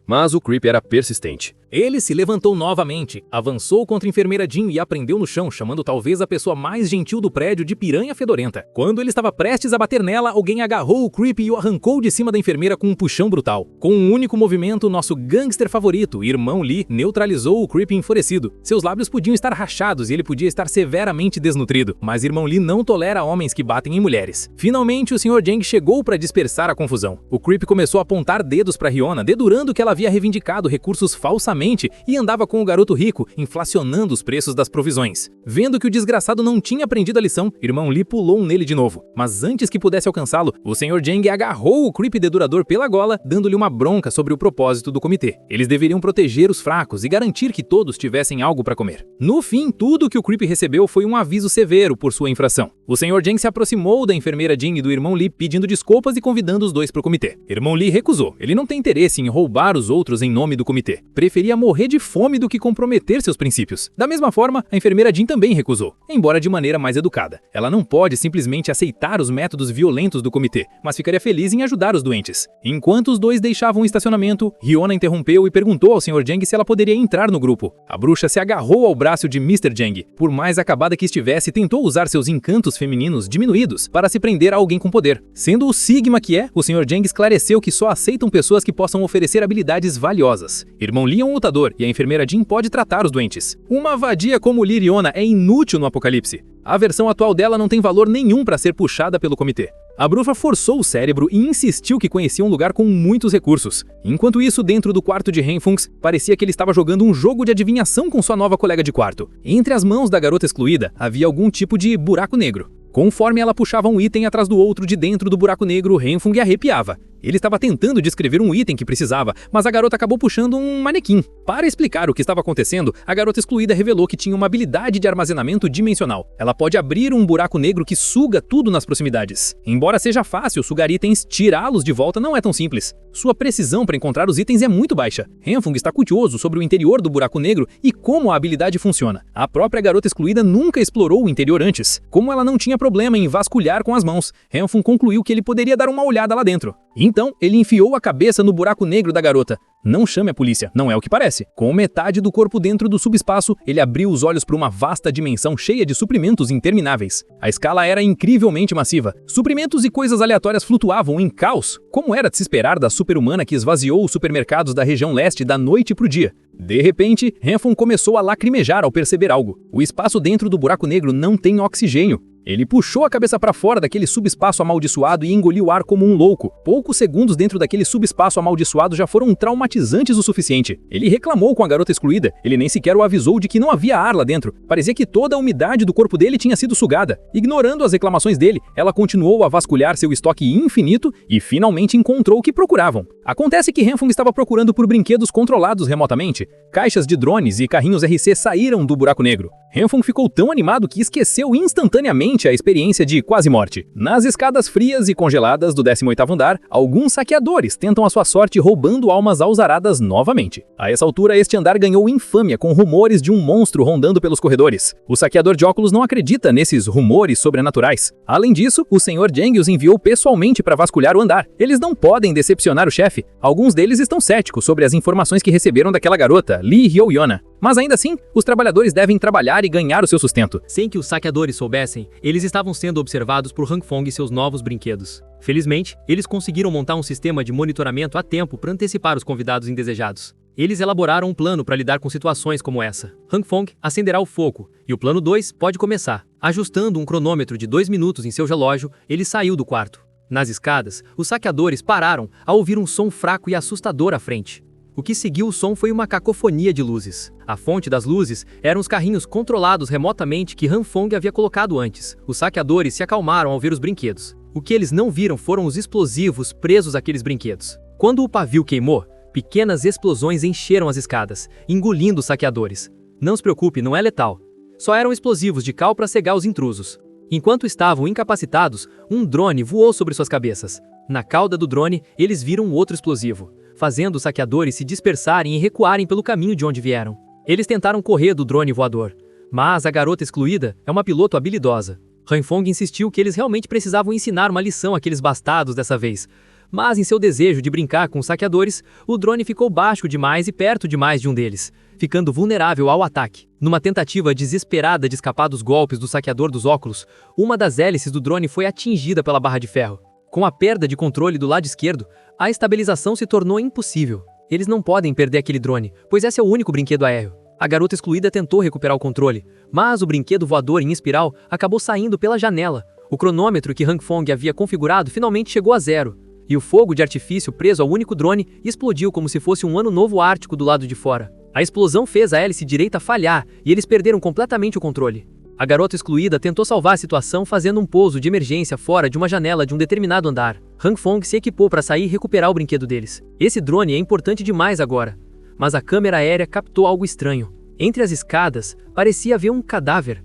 Mas o Creep era persistente. Ele se levantou novamente, avançou contra a enfermeira Jin e a prendeu no chão, chamando talvez a pessoa mais gentil do prédio de piranha fedorenta. Quando ele estava prestes a bater nela, alguém agarrou o Creep e o arrancou de cima da enfermeira com um puxão brutal. Com um único movimento, nosso gangster favorito, Irmão Lee, neutralizou o Creep enfurecido. Seus lábios podiam estar rachados e ele podia estar severamente desnutrido, mas Irmão Lee não tolera homens que batem em mulheres. Finalmente, o Sr. Jang chegou para dispersar a confusão. O Creep começou a apontar dedos para Hyuna, dedurando que ela havia reivindicado recursos falsamente e andava com o garoto rico, inflacionando os preços das provisões. Vendo que o desgraçado não tinha aprendido a lição, Irmão Lee pulou nele de novo. Mas antes que pudesse alcançá-lo, o Sr. Jang agarrou o Creep dedurador pela gola, dando-lhe uma bronca sobre o propósito do comitê. Eles deveriam proteger os fracos e garantir que todos tivessem algo para comer. No fim, tudo que o Creep recebeu foi um aviso severo por sua infração. O Sr. Jang se aproximou da enfermeira Jin e do Irmão Lee pedindo desculpas e convidando os dois para o comitê. Irmão Lee recusou. Ele não tem interesse em roubar os outros em nome do comitê. Preferia morrer de fome do que comprometer seus princípios. Da mesma forma, a enfermeira Jin também recusou, embora de maneira mais educada. Ela não pode simplesmente aceitar os métodos violentos do comitê, mas ficaria feliz em ajudar os doentes. Enquanto os dois deixavam o estacionamento, Hyuna interrompeu e perguntou ao Sr. Jang se ela poderia entrar no grupo. A bruxa se agarrou ao braço de Mr. Jang. Por mais acabada que estivesse, tentou usar seus encantos femininos diminuídos para se prender a alguém com poder. Sendo o Sigma que é, o Sr. Jang esclareceu que só aceitam pessoas que possam oferecer habilidades valiosas. Irmão Lee é um lutador e a enfermeira Jin pode tratar os doentes. Uma vadia como Lyriona é inútil no Apocalipse. A versão atual dela não tem valor nenhum para ser puxada pelo comitê. A bruxa forçou o cérebro e insistiu que conhecia um lugar com muitos recursos. Enquanto isso, dentro do quarto de Renfunks, parecia que ele estava jogando um jogo de adivinhação com sua nova colega de quarto. Entre as mãos da garota excluída, havia algum tipo de buraco negro. Conforme ela puxava um item atrás do outro de dentro do buraco negro, Renfung arrepiava. Ele estava tentando descrever um item que precisava, mas a garota acabou puxando um manequim. Para explicar o que estava acontecendo, a garota excluída revelou que tinha uma habilidade de armazenamento dimensional. Ela pode abrir um buraco negro que suga tudo nas proximidades. Embora seja fácil sugar itens, tirá-los de volta não é tão simples. Sua precisão para encontrar os itens é muito baixa. Renfung está curioso sobre o interior do buraco negro e como a habilidade funciona. A própria garota excluída nunca explorou o interior antes. Como ela não tinha problema em vasculhar com as mãos, Renfung concluiu que ele poderia dar uma olhada lá dentro. Então, ele enfiou a cabeça no buraco negro da garota. Não chame a polícia, não é o que parece. Com metade do corpo dentro do subespaço, ele abriu os olhos para uma vasta dimensão cheia de suprimentos intermináveis. A escala era incrivelmente massiva. Suprimentos e coisas aleatórias flutuavam em caos, como era de se esperar da super-humana que esvaziou os supermercados da região leste da noite para o dia. De repente, Renfung começou a lacrimejar ao perceber algo. O espaço dentro do buraco negro não tem oxigênio. Ele puxou a cabeça para fora daquele subespaço amaldiçoado e engoliu ar como um louco. Poucos segundos dentro daquele subespaço amaldiçoado já foram traumatizantes o suficiente. Ele reclamou com a garota excluída. Ele nem sequer o avisou de que não havia ar lá dentro. Parecia que toda a umidade do corpo dele tinha sido sugada. Ignorando as reclamações dele, ela continuou a vasculhar seu estoque infinito e finalmente encontrou o que procuravam. Acontece que Renfung estava procurando por brinquedos controlados remotamente. Caixas de drones e carrinhos RC saíram do buraco negro. Renfung ficou tão animado que esqueceu instantaneamente a experiência de quase morte. Nas escadas frias e congeladas do 18º andar, alguns saqueadores tentam a sua sorte roubando almas alzaradas novamente. A essa altura, este andar ganhou infâmia com rumores de um monstro rondando pelos corredores. O saqueador de óculos não acredita nesses rumores sobrenaturais. Além disso, o Sr. Jang os enviou pessoalmente para vasculhar o andar. Eles não podem decepcionar o chefe. Alguns deles estão céticos sobre as informações que receberam daquela garota, Lee Hyuna. Mas ainda assim, os trabalhadores devem trabalhar e ganhar o seu sustento. Sem que os saqueadores soubessem, eles estavam sendo observados por Han Fong e seus novos brinquedos. Felizmente, eles conseguiram montar um sistema de monitoramento a tempo para antecipar os convidados indesejados. Eles elaboraram um plano para lidar com situações como essa. Han Fong acenderá o fogo, e o plano 2 pode começar. Ajustando um cronômetro de 2 minutos em seu relógio, ele saiu do quarto. Nas escadas, os saqueadores pararam ao ouvir um som fraco e assustador à frente. O que seguiu o som foi uma cacofonia de luzes. A fonte das luzes eram os carrinhos controlados remotamente que Han Fong havia colocado antes. Os saqueadores se acalmaram ao ver os brinquedos. O que eles não viram foram os explosivos presos àqueles brinquedos. Quando o pavio queimou, pequenas explosões encheram as escadas, engolindo os saqueadores. Não se preocupe, não é letal. Só eram explosivos de cal para cegar os intrusos. Enquanto estavam incapacitados, um drone voou sobre suas cabeças. Na cauda do drone, eles viram outro explosivo, fazendo os saqueadores se dispersarem e recuarem pelo caminho de onde vieram. Eles tentaram correr do drone voador, mas a garota excluída é uma piloto habilidosa. Hanfong insistiu que eles realmente precisavam ensinar uma lição àqueles bastardos dessa vez. Mas em seu desejo de brincar com os saqueadores, o drone ficou baixo demais e perto demais de um deles, ficando vulnerável ao ataque. Numa tentativa desesperada de escapar dos golpes do saqueador dos óculos, uma das hélices do drone foi atingida pela barra de ferro. Com a perda de controle do lado esquerdo, a estabilização se tornou impossível. Eles não podem perder aquele drone, pois esse é o único brinquedo aéreo. A garota excluída tentou recuperar o controle, mas o brinquedo voador em espiral acabou saindo pela janela. O cronômetro que Hanfong havia configurado finalmente chegou a 0. E o fogo de artifício preso ao único drone explodiu como se fosse um ano novo ártico do lado de fora. A explosão fez a hélice direita falhar e eles perderam completamente o controle. A garota excluída tentou salvar a situação fazendo um pouso de emergência fora de uma janela de um determinado andar. Hanfong se equipou para sair e recuperar o brinquedo deles. Esse drone é importante demais agora. Mas a câmera aérea captou algo estranho. Entre as escadas, parecia haver um cadáver.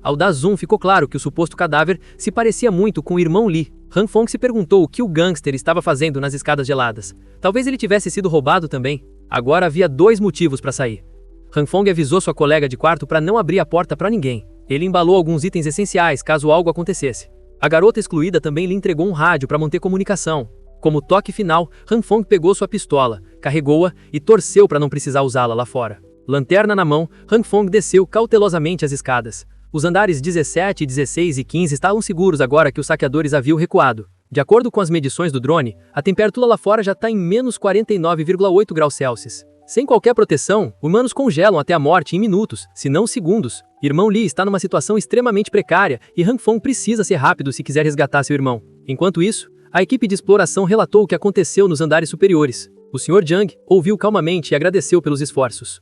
Ao dar zoom, ficou claro que o suposto cadáver se parecia muito com o irmão Lee. Hanfong se perguntou o que o gangster estava fazendo nas escadas geladas. Talvez ele tivesse sido roubado também. Agora havia 2 motivos para sair. Hanfong avisou sua colega de quarto para não abrir a porta para ninguém. Ele embalou alguns itens essenciais caso algo acontecesse. A garota excluída também lhe entregou um rádio para manter comunicação. Como toque final, Hanfong pegou sua pistola, carregou-a e torceu para não precisar usá-la lá fora. Lanterna na mão, Hanfong desceu cautelosamente as escadas. Os andares 17, 16 e 15 estavam seguros agora que os saqueadores haviam recuado. De acordo com as medições do drone, a temperatura lá fora já está em menos 49,8 graus Celsius. Sem qualquer proteção, humanos congelam até a morte em minutos, se não segundos. Irmão Lee está numa situação extremamente precária e Hanfong precisa ser rápido se quiser resgatar seu irmão. Enquanto isso, a equipe de exploração relatou o que aconteceu nos andares superiores. O Sr. Jang ouviu calmamente e agradeceu pelos esforços.